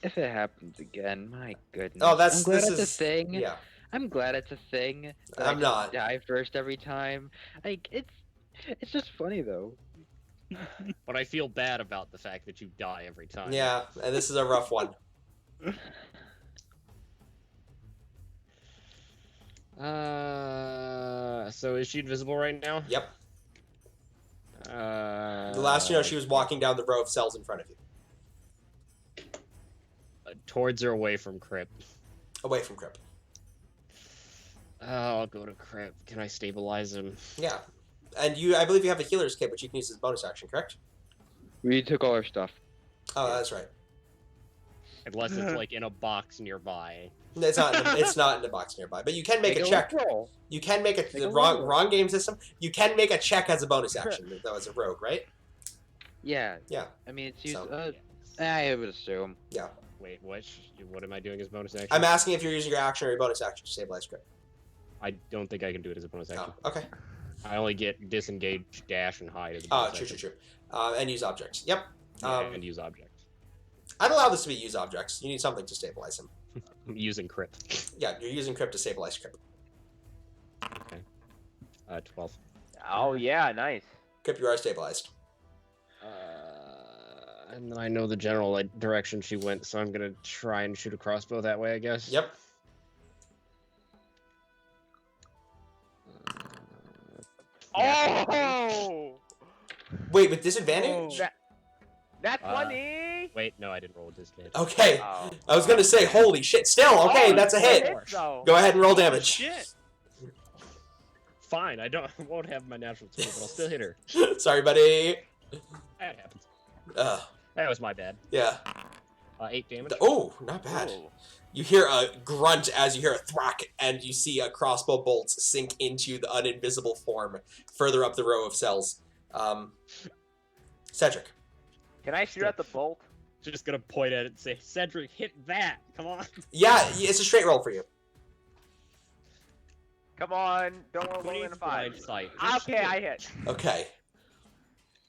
If it happens again, my goodness. Oh, I'm glad this it's a is thing. Yeah. I'm glad it's a thing. that I'm I not. die first every time. Like it's just funny though. But I feel bad about the fact that you die every time. Yeah, and this is a rough one. So is she invisible right now? Yep. The The last you know, she was walking down the row of cells in front of you. Towards or away from Crip? Away from Crip. I'll go to Crip. Can I stabilize him? Yeah. And I believe you have a healer's kit, which you can use as a bonus action, correct? We took all our stuff. Oh, that's right. Unless it's like in a box nearby. It's not in the box nearby, but you can make a check. Roll. You can make Make the a wrong roll. game system. You can make a check as a bonus action, though, as a rogue, right? Yeah. Yeah. I mean, it's used. So- I would assume. Wait, what am I doing as bonus action? I'm asking if you're using your action or your bonus action to stabilize Crip. I don't think I can do it as a bonus action. Oh, okay. I only get disengage, dash, and hide as a Oh, bonus true. action. And use objects. Yep. Yeah, and use objects. I'd allow this to be use objects. You need something to stabilize him. I'm using Crip. Yeah, you're using Crip to stabilize Crip. 12. Oh yeah, nice. Crip, you are stabilized. And then I know the general direction she went, so I'm gonna try and shoot a crossbow that way, I guess. Yep. Oh! Wait, with disadvantage? Oh. That's Uh, funny. Wait, no, I didn't roll a disadvantage. Okay. Oh. I was gonna say, holy shit. Still, okay, that's a hit. Though. Go ahead and roll Holy damage. Shit. Fine, I won't have my natural 2, but I'll still hit her. Sorry, buddy. That happens. That was my bad. yeah. 8 damage. Oh, not bad. Oh. You hear a grunt as you hear a thwack, and you see a crossbow bolt sink into the uninvisible form further up the row of cells. Cedric. Can I shoot at the bolt? Just gonna point at it and say, Cedric, hit that! Come on! Yeah, it's a straight roll for you. Come on, don't roll Who in a needs line 5. sight? Okay, I hit. Okay.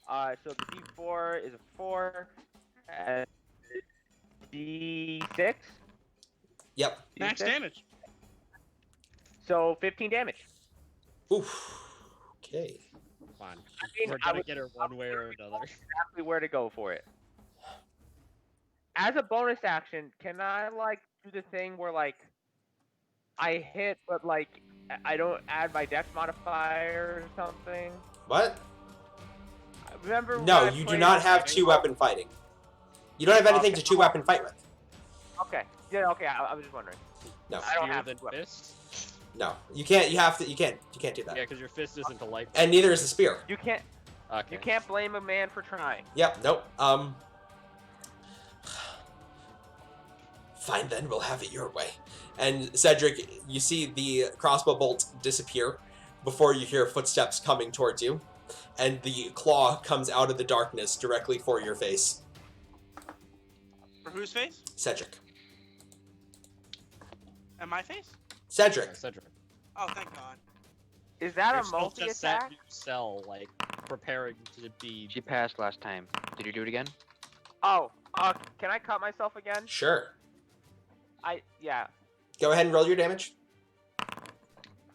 So the D4 is a 4. And D6. Yep. Max D6. damage. So 15 damage. Oof. Okay. Fine. mean, We're I gonna would- get her one way or another. Exactly where to go for it. As a bonus action, can I like do the thing where like I hit, but like I don't add my dex modifier or something? What? Remember? No, when I you do played not it? have 2-weapon fighting. You don't have anything Okay. to 2-weapon fight with. Okay. Yeah. Okay. I was just wondering. No. I don't Spear have than weapons. fist? No. You can't. You have to. You can't do that. Yeah, because your fist isn't a light. And neither is the spear. You can't. Okay. You can't blame a man for trying. Yep. Nope. Fine then. We'll have it your way. And Cedric, you see the crossbow bolt disappear before you hear footsteps coming towards you, and the claw comes out of the darkness directly for your face. For whose face? Cedric. At my face? Cedric. Cedric. Oh, thank God. Is that You're a still just sat multi-attack? in your cell, like, preparing to be... She passed last time. Did you do it again? Oh. Can I cut myself again? Sure. Yeah. Go ahead and roll your damage.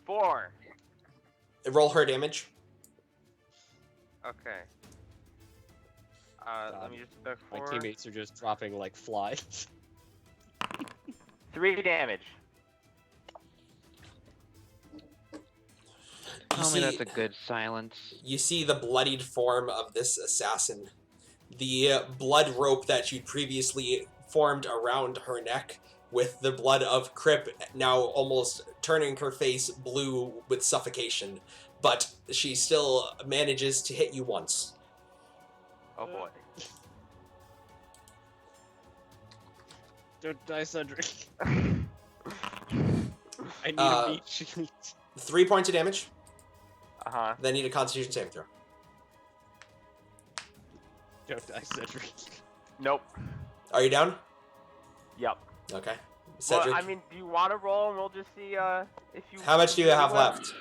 4. Roll her damage. Okay. Let me just My 4. teammates are just dropping like flies. 3 damage. Tell me that's a good silence. You see the bloodied form of this assassin. The blood rope that you previously formed around her neck, with the blood of Crip now almost turning her face blue with suffocation. But she still manages to hit you once. Oh boy. Don't die, Cedric. I need Uh, a meat shield. 3 points of damage. Uh-huh. Then need a Constitution saving throw. Don't die, Cedric. Nope. Are you down? Yep. Okay. Cedric, Well, I mean, do you want to roll and we'll just see if you... how much do you have left?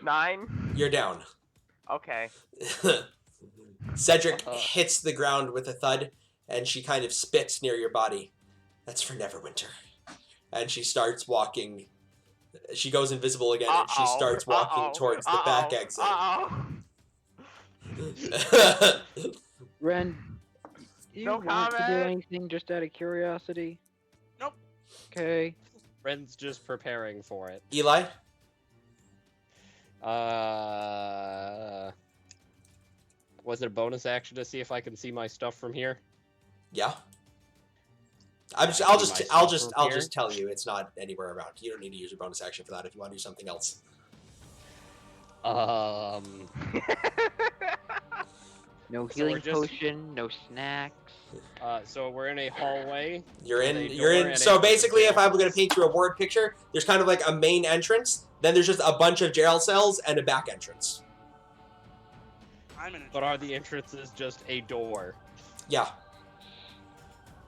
9? You're down. Okay. Cedric hits the ground with a thud, and she kind of spits near your body. That's for Neverwinter. And she starts walking. She goes invisible again, and she starts walking towards the back exit. Ren, do you No want to do comment. anything just out of curiosity? Nope. Okay. Ren's just preparing for it. Eli? Was it a bonus action to see if I can see my stuff from here? Yeah. Can I see my stuff from I'll here? just tell you it's not anywhere around. You don't need to use your bonus action for that if you want to do something else. No So healing we're just- potion, no snacks. So we're in a hallway. You're With in. a You're door in. and So a basically, if I'm going to stairs. paint you a word picture, there's kind of like a main entrance. Then there's just a bunch of jail cells and a back entrance. I'm in a But are the entrances just a door? Yeah,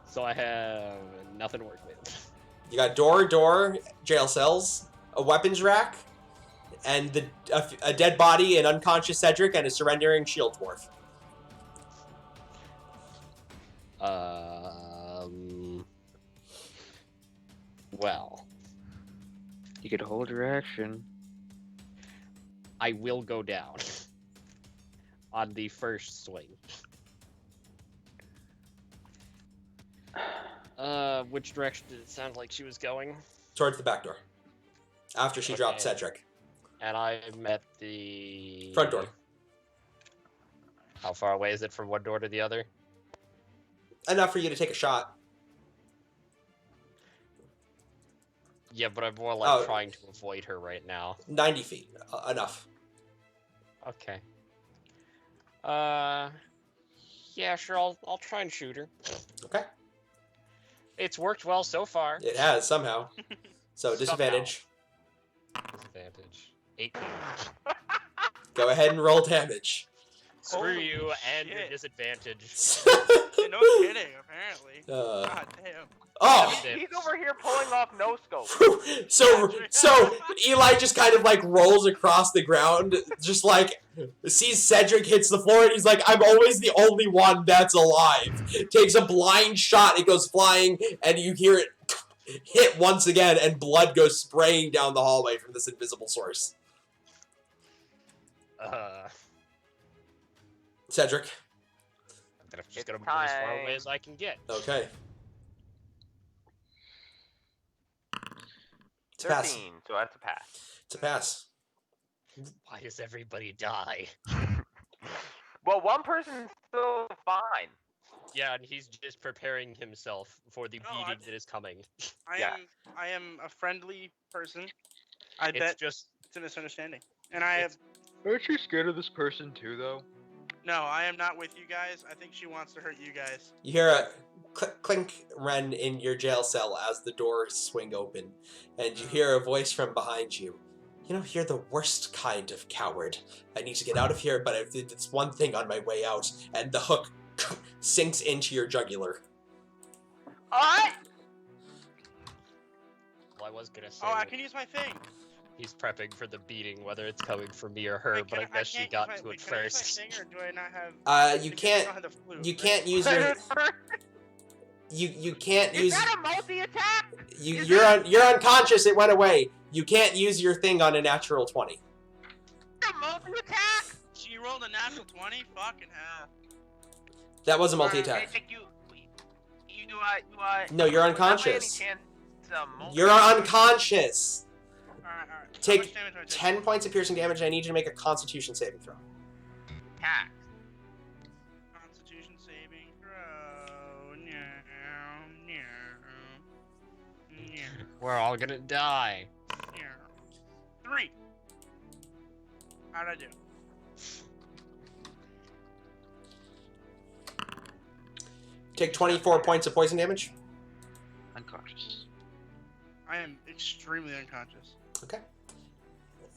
So I have nothing to work with. you got door, jail cells, a weapons rack, and a dead body, an unconscious Cedric, and a surrendering shield dwarf. Well, You could hold your action. I will go down on the first swing. Which direction did it sound like she was going? Towards the back door. After she dropped Okay. Cedric. And I'm at the Front door. How far away is it from one door to the other? Enough for you to take a shot. Yeah, but I'm more like Oh. trying to avoid her right now. 90 feet. Enough. Okay. Yeah, sure. I'll try and shoot her. Okay. It's worked well so far. It has, somehow. So, disadvantage. Disadvantage. 8. Go ahead and roll damage. Screw Holy you and your shit. disadvantage. Yeah, no kidding, apparently. God damn. Oh! He's over here pulling off no scope. so Eli just kind of like rolls across the ground, just like sees Cedric hits the floor, and he's like, I'm always the only one that's alive. Takes a blind shot, it goes flying, and you hear it hit once again, and blood goes spraying down the hallway from this invisible source. Cedric. I'm just It's gonna move as far away time. as I can get. Okay. It's a pass. 13, so that's a pass. It's a pass. Why does everybody die? Well, one person's still fine. Yeah, and he's just preparing himself for the No, beating that is coming. Yeah. I am a friendly person. I It's bet just it's a misunderstanding. And I have Aren't you scared of this person too, though? no, I am not with you guys. I think she wants to hurt you guys. You hear a clink, Ren, in your jail cell as the doors swing open, and you hear a voice from behind you. You know, you're the worst kind of coward. I need to get out of here, but I did this one thing on my way out, and the hook sinks into your jugular. Alright! well, I was gonna say Oh, I can use my thing. he's prepping for the beating, whether it's coming from me or her, Wait, but I guess she can't got use to it can I use first. my thing, or do I not have? You because I can't. don't have the flute, You right? can't use your. You can't Is use. that a multi-attack? You're unconscious. It went away. You can't use your thing on a natural 20. A multi-attack? She rolled a natural 20. Fucking hell. That was a I multi-attack. think you No, you're would that by any unconscious. chance, You're unconscious. All right. How Take much damage do I take? 10 points of piercing damage, and I need you to make a Constitution saving throw. attack. Constitution saving throw. No. We're all gonna die. 3. How'd I do? Take 24 points of poison damage. Unconscious. I am extremely unconscious. Okay.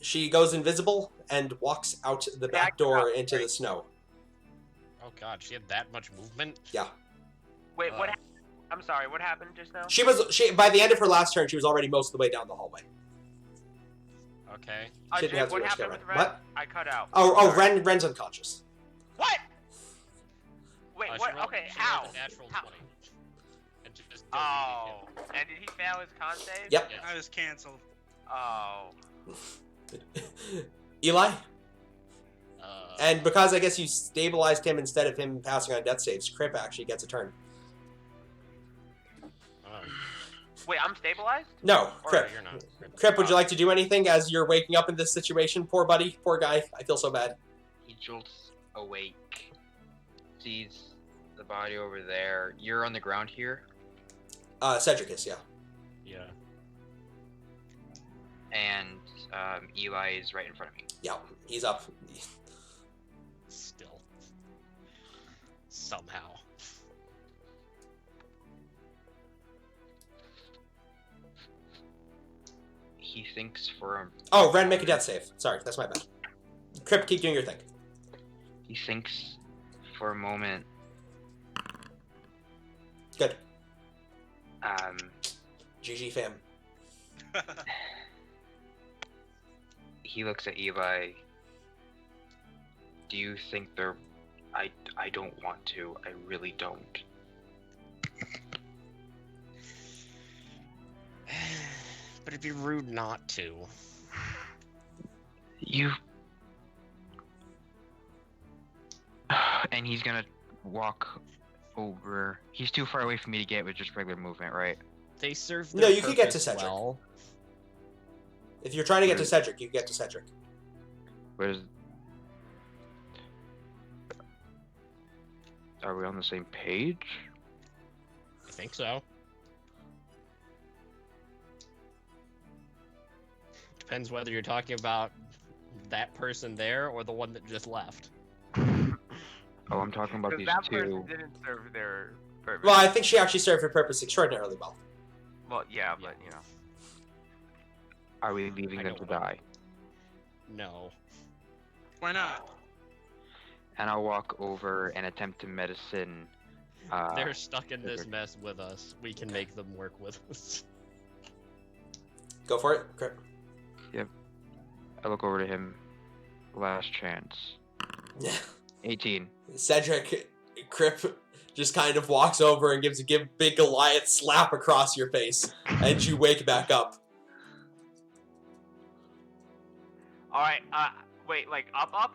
She goes invisible and walks out the back door into the snow. Oh god, she had that much movement? Yeah. Wait, what happened? I'm sorry, what happened just now? She by the end of her last turn, she was already most of the way down the hallway. Okay. She didn't Jake, have to what rush happened Ren. with Ren? What? I cut out. Oh, Sorry. Ren's unconscious. What? Wait, She what? rolled- Okay, she rolled how? a natural How? 20. And just deleted Oh, him. and did he fail his con save? Yep. Yes. I was canceled. Oh. Eli? Uh, And because I guess you stabilized him instead of him passing on death saves, Crip actually gets a turn. Wait, I'm stabilized? No, Or Crip. you're not. Crip, would you like to do anything as you're waking up in this situation? Poor buddy. Poor guy. I feel so bad. He jolts awake, sees the body over there. You're on the ground here, Cedricks, yeah. Yeah. and Eli is right in front of me. Yeah, he's up. Still. Somehow. He thinks for a Oh, Ren, make a death save. Sorry, that's my bad. Crip, keep doing your thing. he thinks for a moment. Good. GG, fam. He looks at Eli. Do you think they're? I don't want to. I really don't. But it'd be rude not to. You. And he's gonna walk over. He's too far away for me to get with just regular movement, right? They serve No, their you could get to purpose Cedric. well. If you're trying to get to Cedric, you can get to Cedric. Where's? Are we on the same page? I think so. Depends whether you're talking about that person there or the one that just left. Oh, I'm talking about Because these that two. person didn't serve their purpose. Well, I think she actually served her purpose extraordinarily well. Well, yeah, but you know. Are we leaving I them know to what die? No. Why not? And I'll walk over and attempt to medicine. They're stuck in this Cedric. mess with us. We can make them work with us. Go for it, Crip. I look over to him. Last chance. 18. Cedric, Crip just kind of walks over and gives a big Goliath slap across your face, and you wake back up. Alright, wait, like up?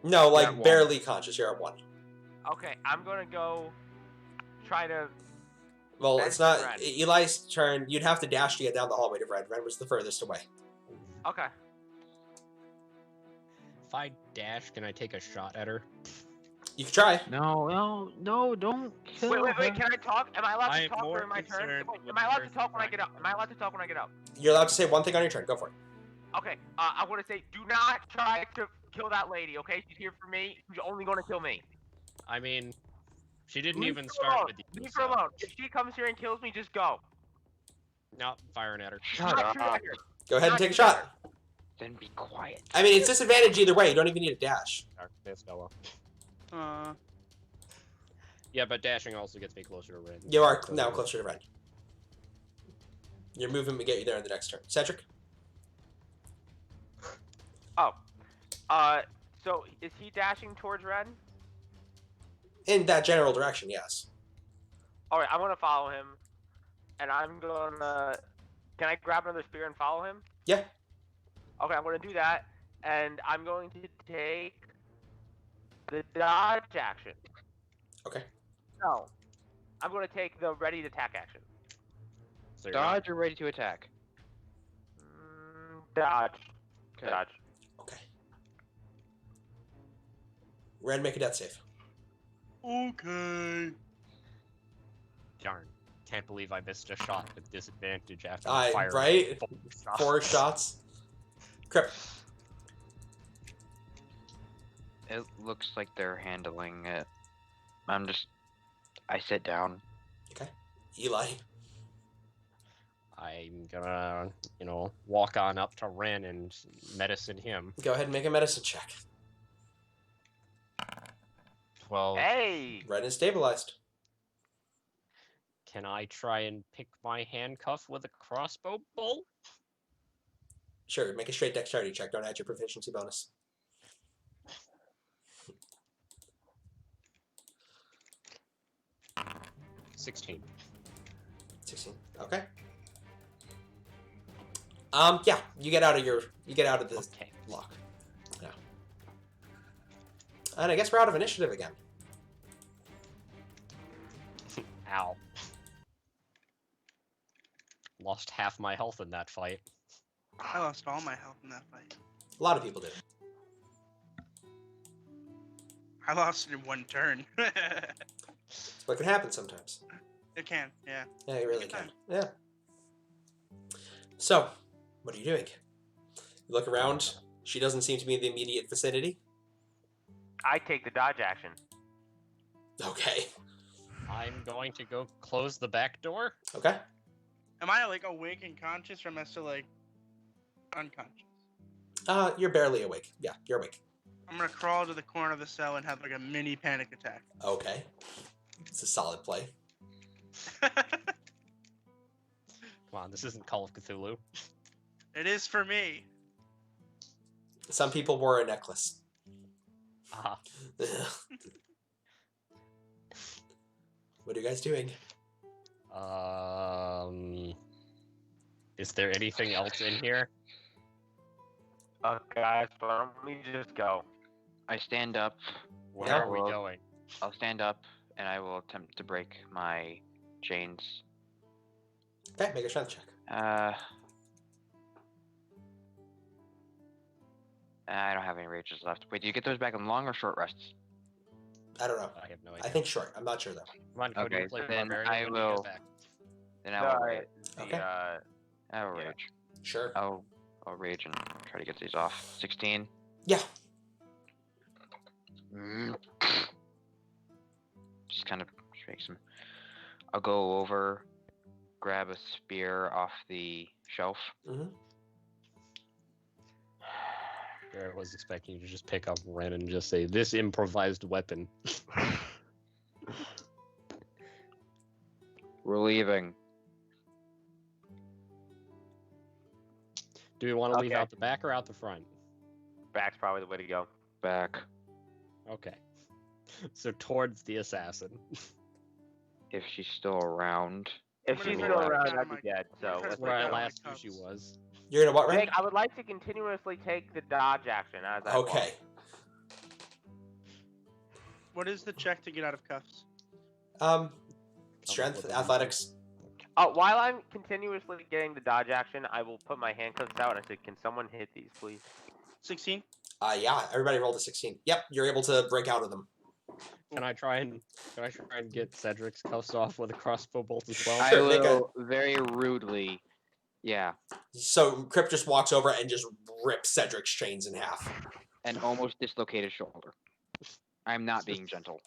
No, like At one. barely conscious. You're at 1. Okay, I'm gonna go try to Well, Ren it's not and Ren. Eli's turn. You'd have to dash to get down the hallway to Ren. Ren was the furthest away. Okay. If I dash, can I take a shot at her? You can try. No, don't kill Wait. her. Can I talk? Am I allowed I to am talk more during my turn? concerned Wait, with am I allowed the to talk when I person get up? Am I allowed to talk when I get up? You're allowed to say one thing on your turn. Go for it. Okay. I want to say, do not try to kill that lady. Okay, she's here for me. She's only going to kill me. I mean, she didn't Leave even her start alone. with you. Leave her so- alone. If she comes here and kills me, just go. No, firing at her. Shut Not shoot up. at her. Go ahead and Not take a shoot at shot. Then be quiet. I mean, it's disadvantage either way. You don't even need a dash. Darkness, Noah. Yeah, but dashing also gets me closer to Ren. You are now closer to Ren. Your movement will get you there in the next turn. Cedric? So is he dashing towards Ren? In that general direction, yes. All right, I'm gonna follow him, and I'm gonna. Can I grab another spear and follow him? Yeah. Okay, I'm gonna do that, and I'm going to take the dodge action. Okay. No, I'm gonna take the ready to attack action. So you're not- Dodge or ready to attack? Dodge. Okay. Dodge. Okay. Ren, make a death save. Okay. Darn. Can't believe I missed a shot at disadvantage after Aye, firing right? 4 shots. 4 shots. Crip. It looks like they're handling it. I sit down. Okay. Eli. I'm gonna, walk on up to Ren and medicine him. Go ahead and make a medicine check. 12. Hey. Ren is stabilized. Can I try and pick my handcuff with a crossbow bolt? Sure, make a straight dexterity check. Don't add your proficiency bonus. $16. 16. Okay. Yeah, you get out of the Okay. lock. Yeah. And I guess we're out of initiative again. Ow. Lost half my health in that fight. I lost all my health in that fight. A lot of people did. I lost it in one turn. It's what can happen sometimes. It can, yeah. Yeah, you really Good can. time. Yeah. So, what are you doing? You look around. She doesn't seem to be in the immediate vicinity. I take the dodge action. Okay. I'm going to go close the back door. Okay. Am I like awake and conscious, or am I still like unconscious? You're barely awake. Yeah, you're awake. I'm gonna crawl to the corner of the cell and have like a mini panic attack. Okay. It's a solid play. Come on, this isn't Call of Cthulhu. It is for me. Some people wore a necklace. Ah, What are you guys doing? is there anything else in here? Guys, let me just go. I stand up. Where Yeah, are we well- going? I'll stand up and I will attempt to break my chains. Okay, make a strength check. I don't have any rages left. Wait, do you get those back in long or short rests? I don't know. I have no I idea. think short. I'm not sure though. Come on, Cody, Okay, play then Barbarian I when you get will- back. Then I will Sorry, rage. Okay. I will yeah. rage. Sure. I'll rage and try to get these off. 16. Yeah. Just kind of make some. I'll go over, grab a spear off the shelf. Mm-hmm. I was expecting you to just pick up Ren and just say, "This improvised weapon." We're leaving. Do we want to leave Okay. out the back or out the front? Back's probably the way to go. Back. Okay. So towards the assassin. If she's still around. If I'm she's gonna still put around, down I'd my- be dead. I'm So gonna let's press Where I down my last knew she cuffs. was. You're gonna what, Ren? Jake, I would like to continuously take the dodge action as I walk. Okay. What is the check to get out of cuffs? Strength, with a athletics. While I'm continuously getting the dodge action, I will put my handcuffs out and I say, "Can someone hit these, please?" 16. Yeah, everybody rolled a 16. Yep, you're able to break out of them. Can I try and get Cedric's cuffs off with a crossbow bolt as well? I Sure, make a- will very rudely. Yeah, So Crip just walks over and just rips Cedric's chains in half. and almost dislocate his shoulder. I'm not being gentle.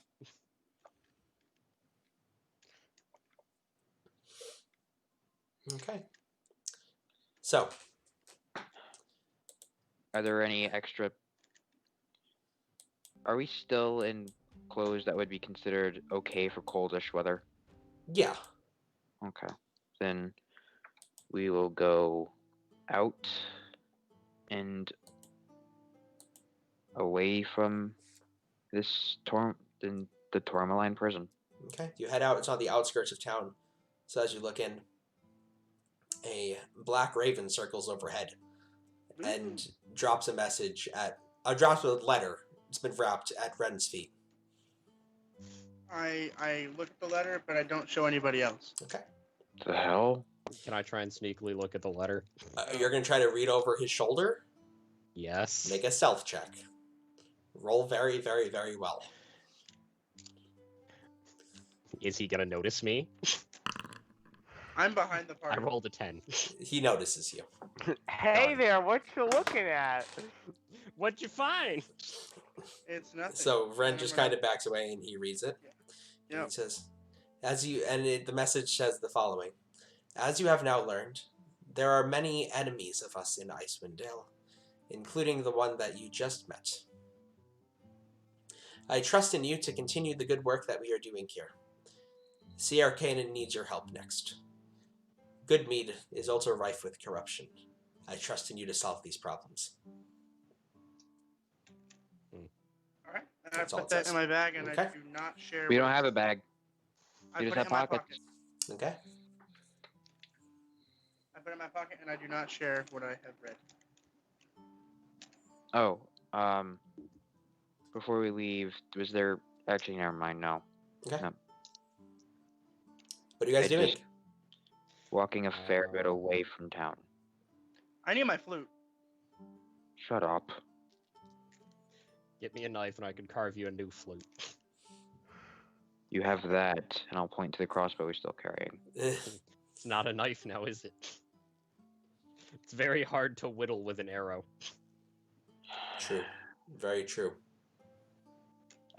Okay. So, Are there any extra? Are we still in clothes that would be considered okay for coldish weather? yeah. Okay. Then we will go out and away from this the Tarmaline prison. Okay. You head out. It's on the outskirts of town. So as you look in, a black raven circles overhead and drops a message drops a letter. It's been wrapped at Ren's feet. I look at the letter, but I don't show anybody else. Okay. The hell? Can I try and sneakily look at the letter? You're going to try to read over his shoulder? Yes. Make a stealth check. Roll very, very, very well. Is he gonna notice me? I'm behind the I party. rolled a 10. He notices you. Hey Done. there, what you looking at? What'd you find? It's nothing. So Ren just kind of backs away and he reads it. And Yep. he says, the message says the following. As you have now learned, there are many enemies of us in Icewind Dale, including the one that you just met. I trust in you to continue the good work that we are doing here. Sea Arcanon needs your help next. Goodmead is also rife with corruption. I trust in you to solve these problems. All right. And I That's all put it that says. in my bag, and Okay. I do not share. We don't have a bag. I We put just it have in my pockets. pocket. Okay? I put it in my pocket, and I do not share what I have read. Oh, before we leave, was there actually? Never mind. No. Okay. No. What are you guys It's doing? just walking a fair bit away from town. I need my flute. Shut up. Get me a knife and I can carve you a new flute. You have that, and I'll point to the crossbow we're still carrying. It's not a knife now, is it? It's very hard to whittle with an arrow. True. Very true.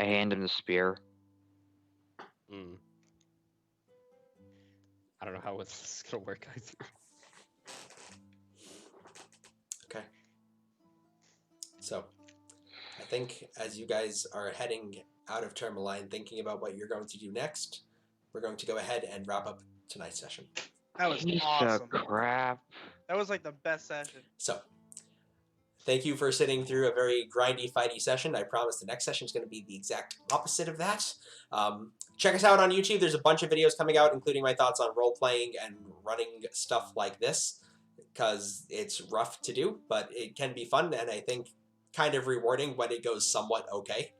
I hand him the spear. Mm. I don't know how this is gonna work either. Okay. So, I think as you guys are heading out of Termalaine, thinking about what you're going to do next, we're going to go ahead and wrap up tonight's session. That was Piece awesome. of crap. That was like the best session. So, thank you for sitting through a very grindy, fighty session. I promise the next session is going to be the exact opposite of that. Check us out on YouTube. There's a bunch of videos coming out, including my thoughts on role-playing and running stuff like this, because it's rough to do, but it can be fun, and I think kind of rewarding when it goes somewhat okay.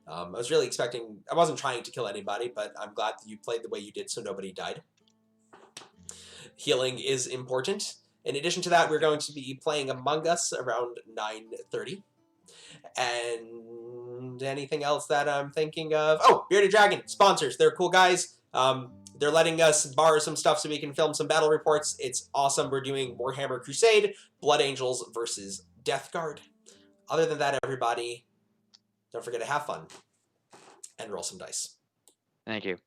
I was really expecting... I wasn't trying to kill anybody, but I'm glad that you played the way you did so nobody died. Healing is important. In addition to that, we're going to be playing Among Us around 9:30. And anything else that I'm thinking of? Oh, Bearded Dragon, sponsors. They're cool guys. They're letting us borrow some stuff so we can film some battle reports. It's awesome. We're doing Warhammer Crusade, Blood Angels versus Death Guard. Other than that, everybody, don't forget to have fun and roll some dice. Thank you.